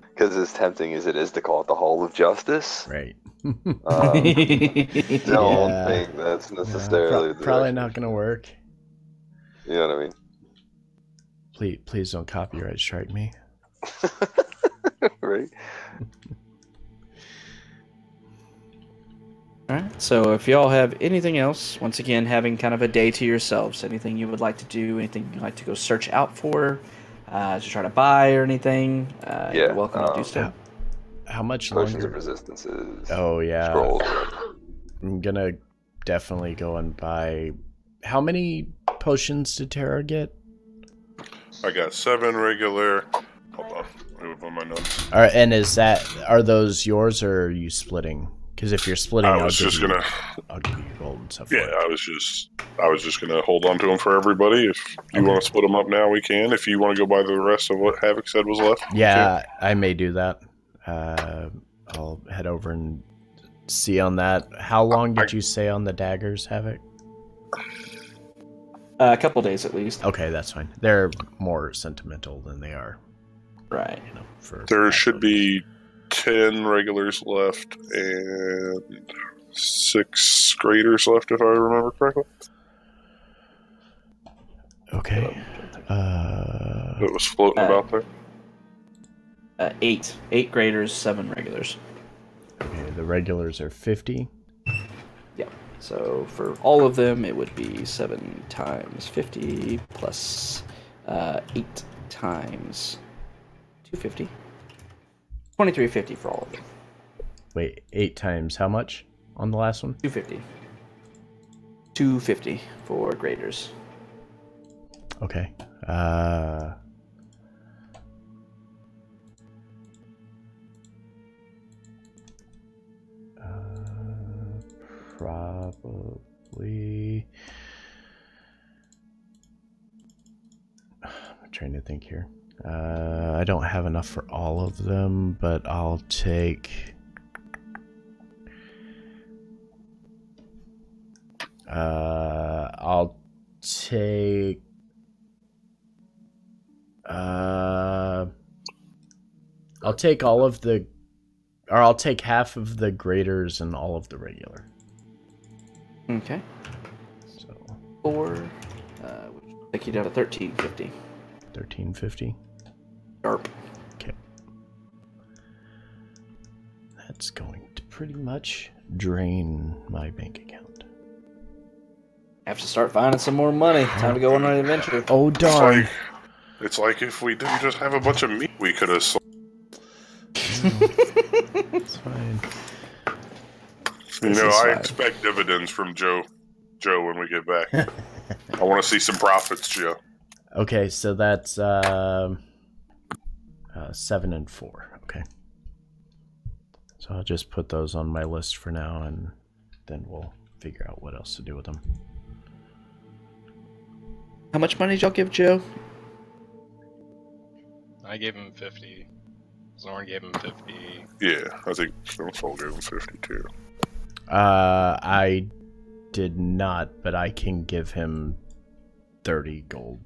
S4: Because as tempting as it is to call it the Hall of Justice,
S1: right?
S4: Don't think that's necessarily
S1: probably not going to work.
S4: You know what I mean?
S1: Please don't copyright strike me.
S4: Right.
S2: alright, so if y'all have anything else, once again, having kind of a day to yourselves, anything you would like to do, anything you'd like to go search out for, to try to buy or anything, you're welcome to do so.
S1: How much
S4: Potions
S1: longer?
S4: of resistances.
S1: Oh, yeah.
S4: Scrolls.
S1: I'm going to definitely go and buy... How many potions did Tara get?
S3: I got 7 regular. Hold on. Let me look on my notes.
S1: All right, and are those yours or are you splitting? Because if you're splitting, I'll give you gold and stuff.
S3: Yeah, I was just gonna hold on to them for everybody. If you want to split them up now, we can. If you want to go buy the rest of what Havoc said was left,
S1: yeah, I may do that. I'll head over and see on that. How long did you say on the daggers, Havoc?
S2: A couple days at least.
S1: Okay, that's fine. They're more sentimental than they are.
S2: Right.
S3: There should be 10 regulars left and 6 graders left, if I remember correctly.
S1: Okay.
S3: It was floating about there.
S2: 8 graders, 7 regulars.
S1: Okay, the regulars are 50.
S2: Yeah. So for all of them, it would be 7 times 50 plus 8 times 250. 2350 for all of them.
S1: Wait, 8 times how much on the last one?
S2: 250. 250 for graders.
S1: Okay. Probably. I'm trying to think here. I don't have enough for all of them, but I'll take... I'll take... I'll take all of the... Or I'll take half of the graders and all of the regular.
S2: Okay.
S1: So
S2: 4, which will take you down to 1350.
S1: 1350.
S2: Sharp.
S1: Okay. That's going to pretty much drain my bank account.
S2: Have to start finding some more money. Time to go on an adventure.
S1: Oh darn!
S3: It's like if we didn't just have a bunch of meat we could have sold.
S1: It's fine.
S3: I expect dividends from Joe Joe when we get back. I want to see some profits, Joe.
S1: Okay, so that's 7 and 4. Okay. So I'll just put those on my list for now, and then we'll figure out what else to do with them.
S2: How much money did y'all give Joe?
S5: I gave him 50. Zorn gave him 50.
S3: Yeah, I think Stonefold gave him 52.
S1: I did not, but I can give him 30 gold.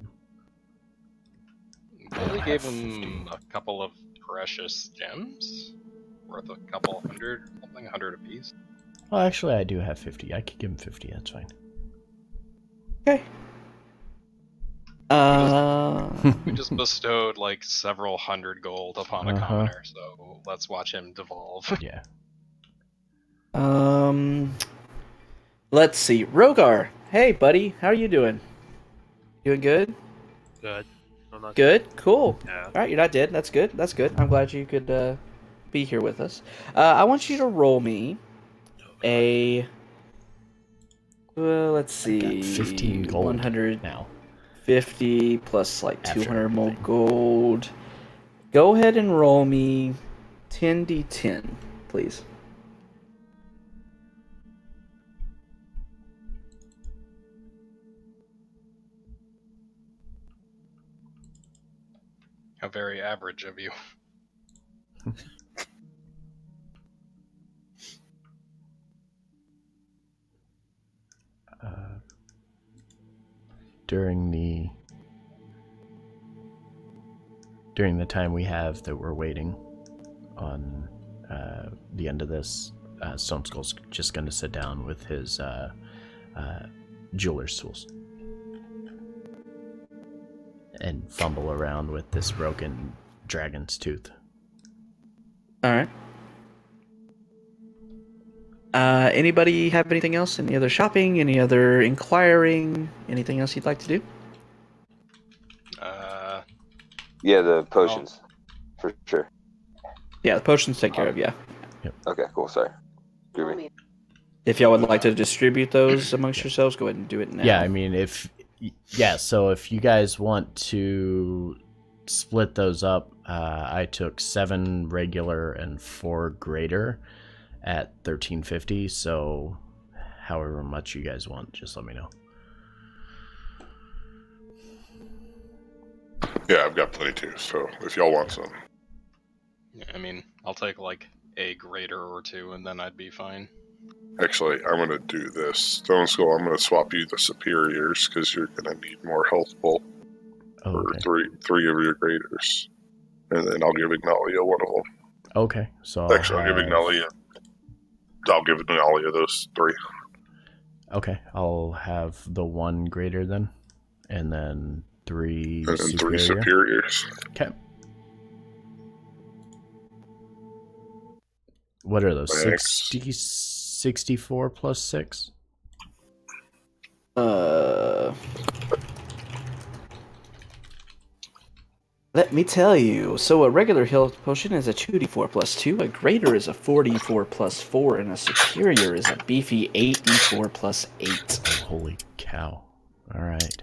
S5: Billy gave him a couple of precious gems worth a couple hundred, something 100 apiece.
S1: Well, actually, I do have 50. I could give him 50. That's fine.
S2: Okay.
S5: We just bestowed like several hundred gold upon a commoner, so let's watch him devolve.
S1: Yeah.
S2: Let's see. Rogar. Hey, buddy. How are you doing? Doing good?
S6: Good.
S2: Good? Cool.
S6: Yeah.
S2: Alright, you're not dead. That's good. That's good. I'm glad you could be here with us. I want you to roll me a... Well, let's see.
S1: I've got 15 gold
S2: 150
S1: now.
S2: plus like
S1: After
S2: 200 more
S1: everything.
S2: gold. Go ahead and roll me 10d10, please.
S5: How very average of you.
S1: During the time we have that we're waiting on the end of this, Stone Skull's just going to sit down with his jeweler's tools and fumble around with this broken dragon's tooth.
S2: Alright. Anybody have anything else? Any other shopping? Any other inquiring? Anything else you'd like to do?
S4: Yeah, the potions, for sure.
S2: Yeah, the potions take care of, yeah.
S4: Okay, cool. Sorry. Groovy.
S2: If y'all would like to distribute those amongst yourselves, go ahead and do it now.
S1: Yeah, I mean, so if you guys want to split those up, I took 7 regular and 4 greater at 1350, so however much you guys want, just let me know.
S3: Yeah, I've got plenty too, so if y'all want some.
S5: Yeah, I mean, I'll take like a greater or two, and then I'd be fine.
S3: Actually, I'm going to do this. Stone Skull, I'm going to swap you the superiors, because you're going to need more health pull for three of your graders. And then I'll give Ignalia one of them.
S1: Okay, so
S3: I'll give Ignalia those 3.
S1: Okay, I'll have the 1 greater then, and then 3
S3: and then
S1: superior.
S3: 3 superiors.
S1: Okay. What are those?
S3: Thanks.
S1: 64 plus 6?
S2: Let me tell you. So a regular health potion is a 2d4 plus 2, a greater is a 4d4 plus 4, and a superior is a beefy 8d4 plus 8.
S1: Holy cow. Alright.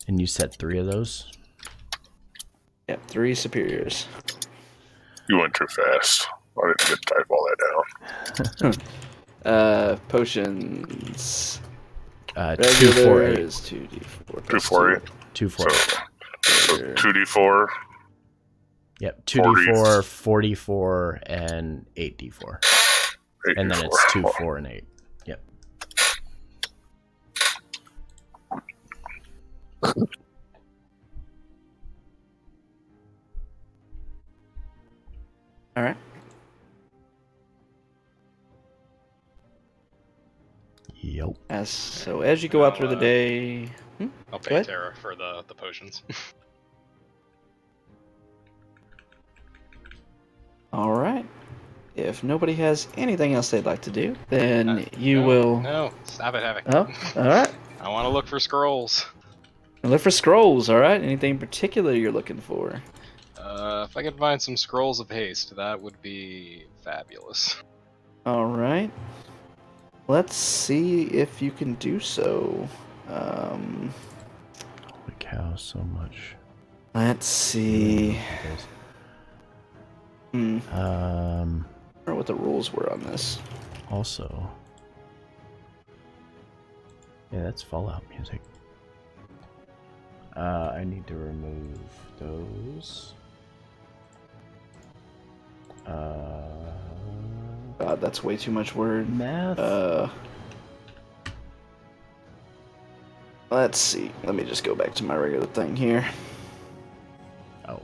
S1: And you said 3 of those?
S2: Yep, 3 superiors.
S3: You went too fast. I didn't get to type all that down.
S2: Potions.
S1: 248.
S2: Is 2d4 plus
S3: 248.
S1: 248.
S3: So 2d4.
S1: Yep, 2d4, 44, and 8d4.
S3: 8d4.
S1: And then it's 2, 4, and 8. Yep.
S2: Alright.
S1: Yep.
S2: As you go out through the day...
S5: I'll
S2: Go
S5: pay
S2: ahead.
S5: Tara for the potions.
S2: Alright. If nobody has anything else they'd like to do, then you will...
S5: No, stop it, Havoc.
S2: Oh, alright.
S5: I want to look for scrolls.
S2: Look for scrolls, alright? Anything in particular you're looking for?
S5: If I could find some scrolls of haste, that would be fabulous.
S2: Alright. Let's see if you can do so. Um,
S1: Holy cow, so much.
S2: let's see. I
S1: Um,
S2: wonder what the rules were on this.
S1: also, yeah, that's Fallout music. I need to remove those.
S2: God, that's way too much word.
S1: Math.
S2: Let's see. Let me just go back to my regular thing here.
S1: Oh.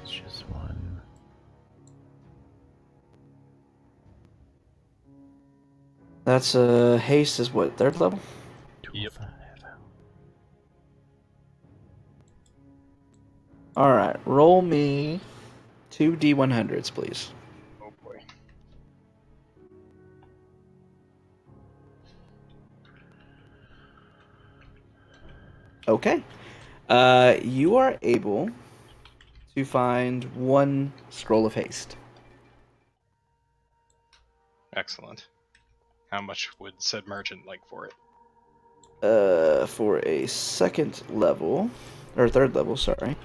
S1: It's just one.
S2: That's haste is what, 3rd level?
S5: Yep.
S1: 205.
S2: Alright, roll me 2 D100s, please.
S5: Oh boy.
S2: Okay. You are able to find 1 scroll of haste.
S5: Excellent. How much would said merchant like for it?
S2: For a 2nd level, or 3rd level, sorry.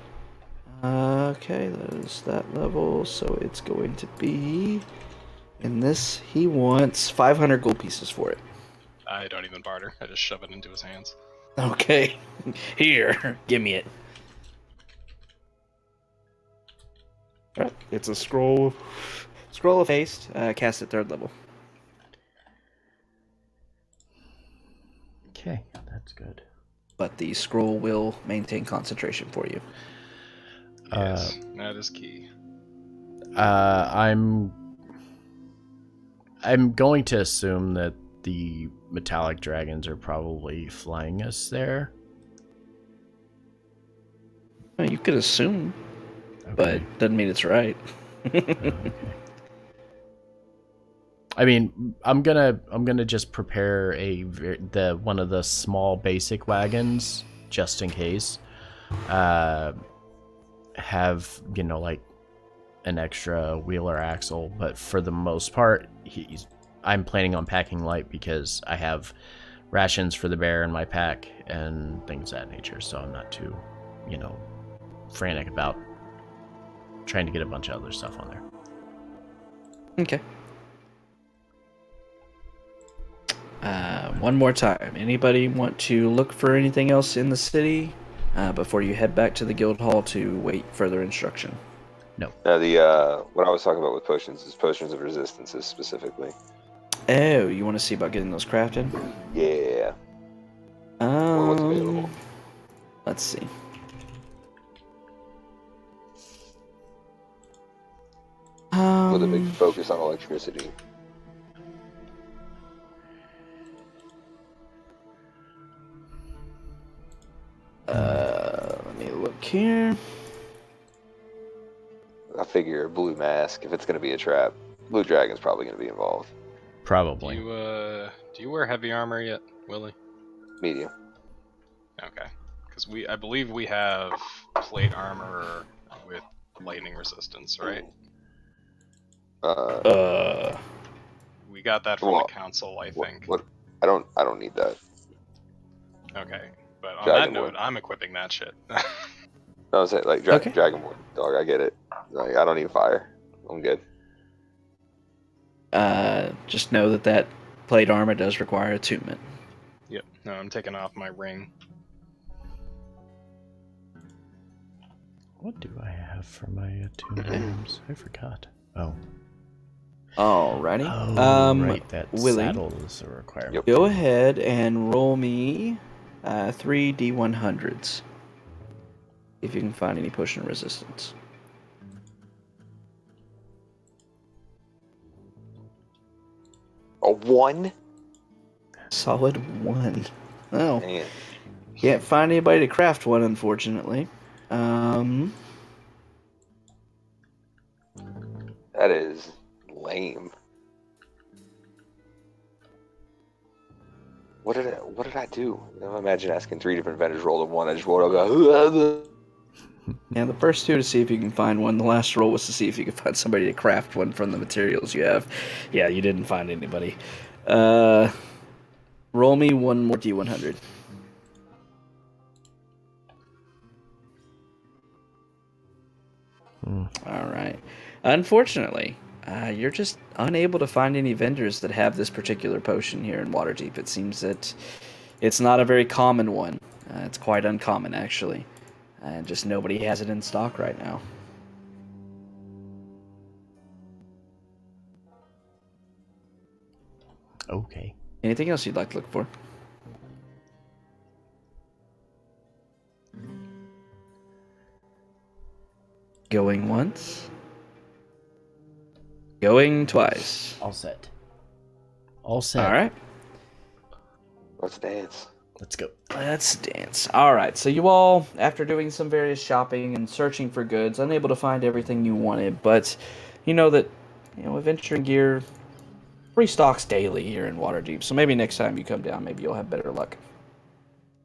S2: Okay, that is that level, so it's going to be, in this, he wants 500 gold pieces for it.
S5: I don't even barter. I just shove it into his hands.
S2: Okay, here, give me it. Alright, it's a scroll of haste, cast at 3rd level.
S1: Okay, that's good.
S2: But the scroll will maintain concentration for you.
S5: Yes, that is key.
S1: I'm going to assume that the metallic dragons are probably flying us there.
S2: Well, you could assume,
S1: Okay.
S2: but doesn't mean it's right.
S1: Okay. I mean, I'm gonna just prepare one of the small basic wagons just in case. Have like an extra wheel or axle, but for the most part, I'm planning on packing light because I have rations for the bear in my pack and things of that nature. So I'm not too, frantic about trying to get a bunch of other stuff on there.
S2: Okay. One more time. Anybody want to look for anything else in the city before you head back to the guild hall to wait further instruction?
S1: No.
S4: The what I was talking about with potions is potions of resistances specifically.
S2: Oh, you want to see about getting those crafted?
S4: Yeah. What's available?
S2: Let's see.
S4: With a big focus on electricity.
S2: Let me look here.
S4: I figure blue mask, if it's going to be a trap, blue dragon's probably going to be involved.
S1: Probably.
S5: Do you wear heavy armor yet, Willie?
S4: Medium.
S5: Okay, because I believe we have plate armor with lightning resistance, right? We got that from the council, I think.
S4: What? I don't need that.
S5: Okay, but on
S4: Dragon
S5: that note,
S4: wood.
S5: I'm equipping that shit.
S4: No, I'm saying like
S2: Okay.
S4: dragon wood, dog. I get it. Like, I don't need fire. I'm good.
S2: Just know that plate armor does require attunement.
S5: Yep. No, I'm taking off my ring.
S1: What do I have for my attuned items? I forgot. Oh.
S2: Alrighty.
S1: Oh, right. That
S2: Willie,
S1: saddle is a requirement.
S4: Yep.
S2: go ahead and roll me 3 D100s. If you can find any potion resistance.
S4: A 1?
S2: Solid 1. Oh.
S4: Man.
S2: Can't find anybody to craft one, unfortunately.
S4: That is lame. What did I do? I imagine asking 3 different vendors roll a 1. I just rolled up.
S2: And the first two to see if you can find one. The last roll was to see if you could find somebody to craft one from the materials you have. Yeah, you didn't find anybody. Roll me one more D100. All right. Unfortunately, you're just unable to find any vendors that have this particular potion here in Waterdeep. It seems that it's not a very common one. It's quite uncommon, actually. And just nobody has it in stock right now.
S1: Okay.
S2: Anything else you'd like to look for? Going once. Going twice.
S1: All set. All set.
S2: All right.
S4: Let's dance.
S1: Let's go.
S2: Let's dance. All right. So you all, after doing some various shopping and searching for goods, unable to find everything you wanted, but you know that adventuring gear restocks daily here in Waterdeep. So maybe next time you come down, maybe you'll have better luck.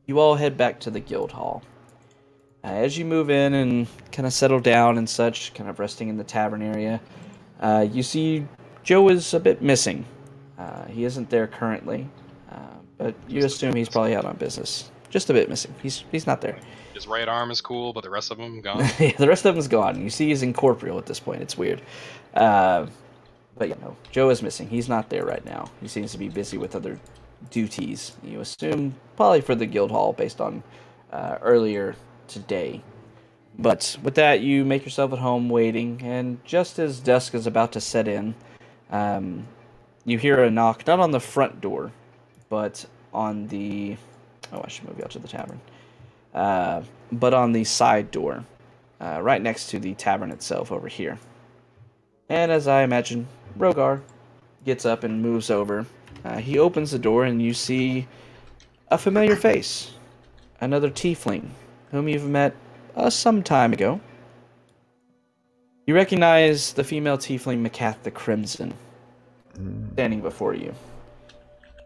S2: You all head back to the guild hall. As you move in and kind of settle down and such, kind of resting in the tavern area, you see Joe is a bit missing. He isn't there currently, but you assume he's probably out on business. Just a bit missing. He's not there.
S5: His right arm is cool, but the rest of him gone.
S2: Yeah, the rest of him's gone. You see he's incorporeal at this point. It's weird. But Joe is missing. He's not there right now. He seems to be busy with other duties. You assume probably for the guild hall based on earlier today. But with that, you make yourself at home waiting, and just as dusk is about to set in, you hear a knock, not on the front door, but on the... Oh, I should move you out to the tavern. But on the side door, right next to the tavern itself over here. And as I imagine, Rogar gets up and moves over. He opens the door, and you see a familiar face. Another tiefling, whom you've met some time ago. You recognize the female tiefling Macath the Crimson, standing before you.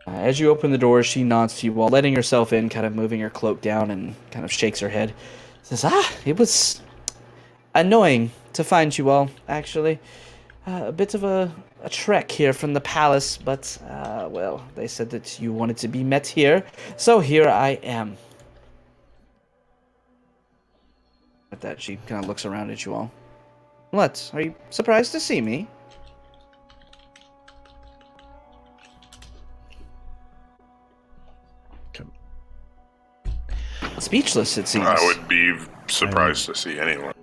S2: As you open the door, she nods to you while letting herself in, kind of moving her cloak down and kind of shakes her head. Says, it was annoying to find you all, actually. A bit of a trek here from the palace, but, well, they said that you wanted to be met here, so here I am. At that, she kind of looks around at you all. What? Are you surprised to see me? Speechless, it seems.
S3: I would be surprised to see anyone.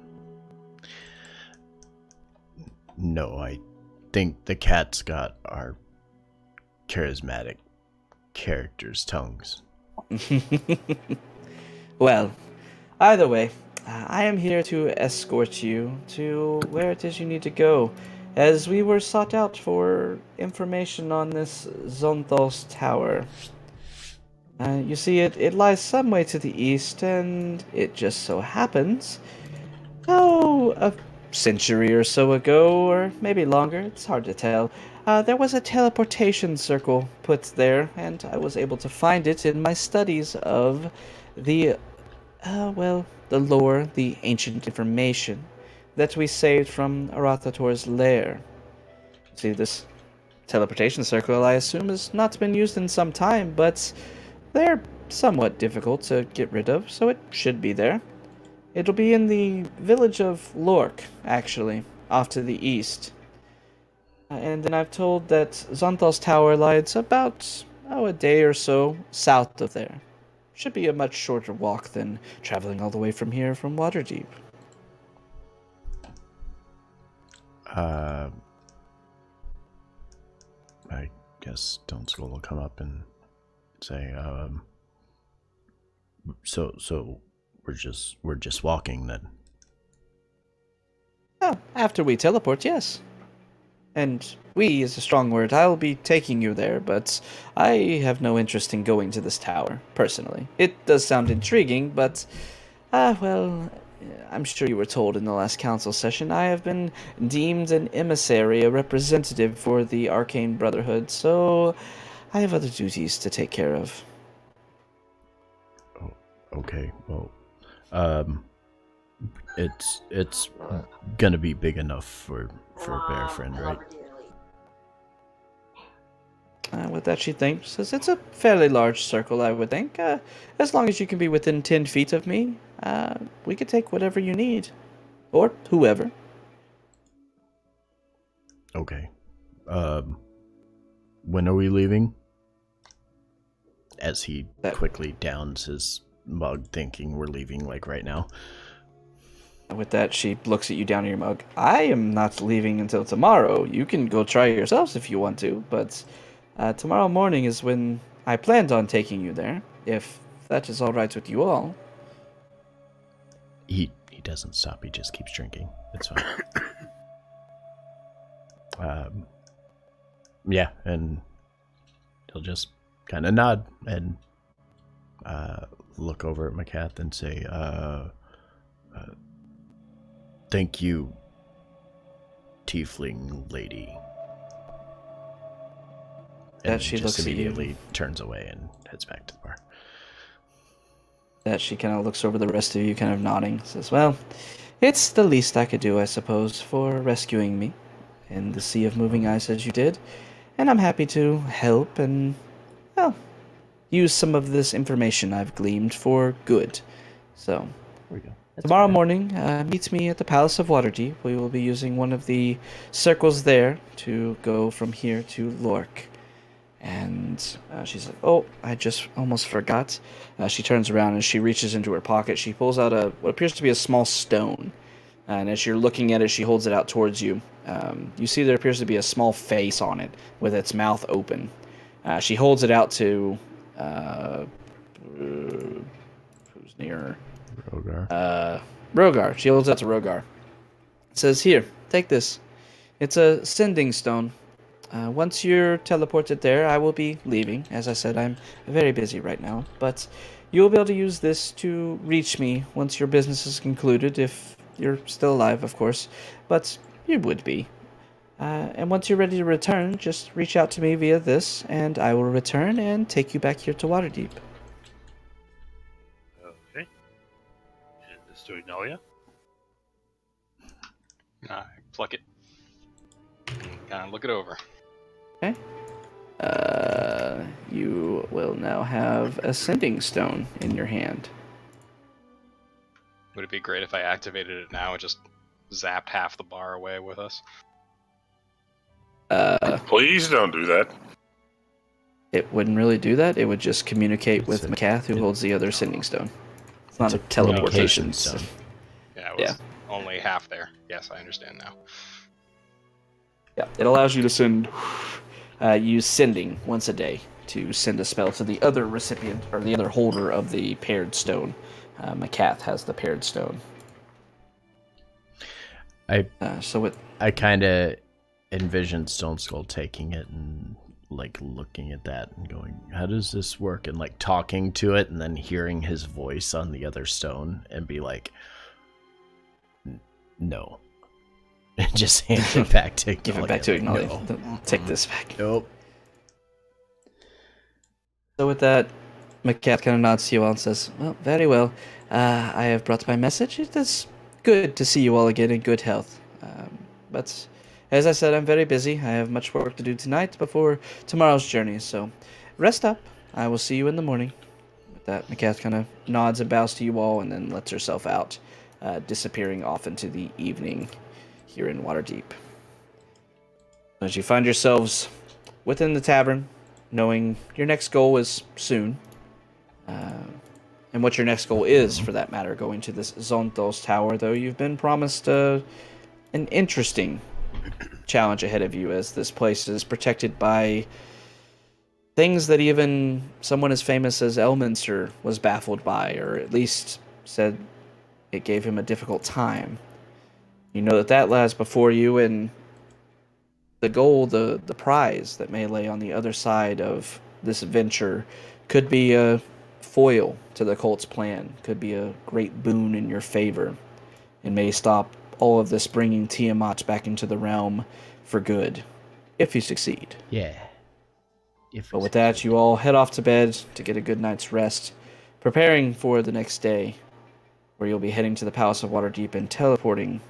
S1: No, I think the cat's got our charismatic characters' tongues.
S2: Well, either way, I am here to escort you to where it is you need to go, as we were sought out for information on this Zonthos Tower. You see, it lies some way to the east, and it just so happens, a century or so ago, or maybe longer, it's hard to tell, there was a teleportation circle put there, and I was able to find it in my studies of the lore, the ancient information that we saved from Arathator's lair. See, this teleportation circle, I assume, has not been used in some time, but they're somewhat difficult to get rid of, so it should be there. It'll be in the village of Lork, actually, off to the east. And then I've told that Zonthos Tower lies about, a day or so south of there. Should be a much shorter walk than traveling all the way from here from Waterdeep.
S1: I guess Stone Skull will come up and say, so we're just walking then.
S2: Oh, after we teleport, yes. And we is a strong word. I'll be taking you there, but I have no interest in going to this tower, personally. It does sound intriguing, but, well, I'm sure you were told in the last council session, I have been deemed an emissary, a representative for the Arcane Brotherhood, so I have other duties to take care of.
S1: Oh, okay, well, It's gonna be big enough for a bear friend, right?
S2: With that, she thinks, says it's a fairly large circle, I would think. As long as you can be within 10 feet of me, we could take whatever you need. Or whoever.
S1: Okay. When are we leaving? As he quickly downs his mug, thinking we're leaving, like, right now.
S2: With that, she looks at you down in your mug. I am not leaving until tomorrow. You can go try yourselves if you want to, but tomorrow morning is when I planned on taking you there, if that is all right with you all.
S1: He doesn't stop. He just keeps drinking. It's fine. Yeah, and he'll just kind of nod and look over at Macath and say, thank you, tiefling lady. And
S2: that she
S1: just
S2: looks
S1: immediately
S2: at you.
S1: Turns away and heads back to the bar.
S2: That she kind of looks over the rest of you, kind of nodding, says, well, it's the least I could do, I suppose, for rescuing me in the sea of moving ice as you did, and I'm happy to help and, well, use some of this information I've gleaned for good. So,
S1: There we go.
S2: tomorrow morning, meet me at the Palace of Waterdeep. We will be using one of the circles there to go from here to Lork. And she's like, oh, I just almost forgot. She turns around and she reaches into her pocket. She pulls out what appears to be a small stone. And as you're looking at it, she holds it out towards you. You see there appears to be a small face on it with its mouth open. She holds it out to... who's near her?
S1: Rogar.
S2: Rogar. She holds it out to Rogar. It says, here, take this. It's a sending stone. Once you're teleported there, I will be leaving. As I said, I'm very busy right now. But you'll be able to use this to reach me once your business is concluded, if you're still alive, of course. But you would be. And once you're ready to return, just reach out to me via this, and I will return and take you back here to Waterdeep.
S6: Okay. Is this to Ignalia?
S5: I pluck it. Kind of look it over.
S2: Okay. You will now have a sending stone in your hand.
S5: Would it be great if I activated it now and just zapped half the bar away with us?
S3: Please don't do that.
S2: It wouldn't really do that. It would just communicate with Macath, who holds the other sending stone. It's not a teleportation stone.
S5: Yeah, it was only half there. Yes, I understand now.
S2: Yeah, it allows you to send, use sending once a day to send a spell to the other recipient, or the other holder of the paired stone. Macath has the paired stone.
S1: I kind of envisioned Stone Skull taking it and like looking at that and going, how does this work? And like talking to it and then hearing his voice on the other stone and be like, no. And just hand it back to
S2: Give it back to Ignalia.
S1: No.
S2: Take this back.
S1: Nope.
S2: So with that, Macath kind of nods to you all and says, well, very well. I have brought my message. It is good to see you all again in good health. But as I said, I'm very busy. I have much work to do tonight before tomorrow's journey. So rest up. I will see you in the morning. With that, Macath kind of nods and bows to you all and then lets herself out, disappearing off into the evening here in Waterdeep. As you find yourselves within the tavern, knowing your next goal is soon, and what your next goal is, for that matter, going to this Zontos Tower, though you've been promised an interesting challenge ahead of you, as this place is protected by things that even someone as famous as Elminster was baffled by, or at least said it gave him a difficult time. You know that lies before you, and the goal, the prize that may lay on the other side of this venture could be a foil to the cult's plan, could be a great boon in your favor, and may stop all of this bringing Tiamat back into the realm for good, if you succeed.
S1: Yeah.
S2: But with that, you all head off to bed to get a good night's rest, preparing for the next day. where you'll be heading to the Palace of Waterdeep and teleporting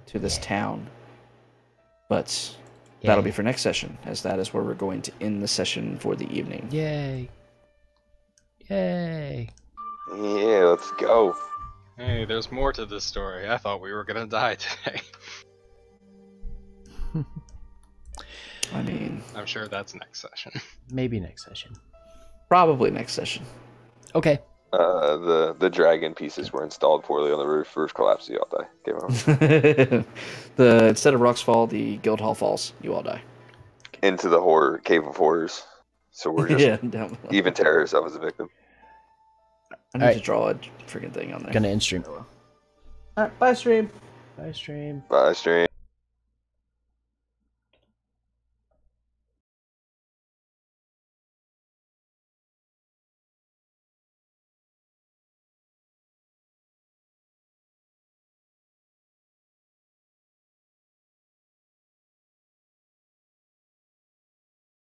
S2: to this town. But that'll be for next session, as that is where we're going to end the session for the evening.
S1: Yay. Yay.
S4: Yeah, let's go.
S5: Hey, there's more to this story. I thought we were gonna die today.
S2: I mean,
S5: I'm sure that's next session.
S1: Maybe next session.
S2: probably next session.
S1: Okay.
S4: The dragon pieces were installed poorly on the roof. Roof collapsed. You all die. Game over.
S2: Instead of rocks fall, the Guildhall falls. You all die.
S4: Into the horror cave of horrors. So we're just
S2: down below.
S4: even terrorists up as a victim.
S2: I need to draw a freaking thing on there.
S1: Gonna end stream.
S2: Alright, bye stream.
S1: Bye, stream.
S4: Bye, stream.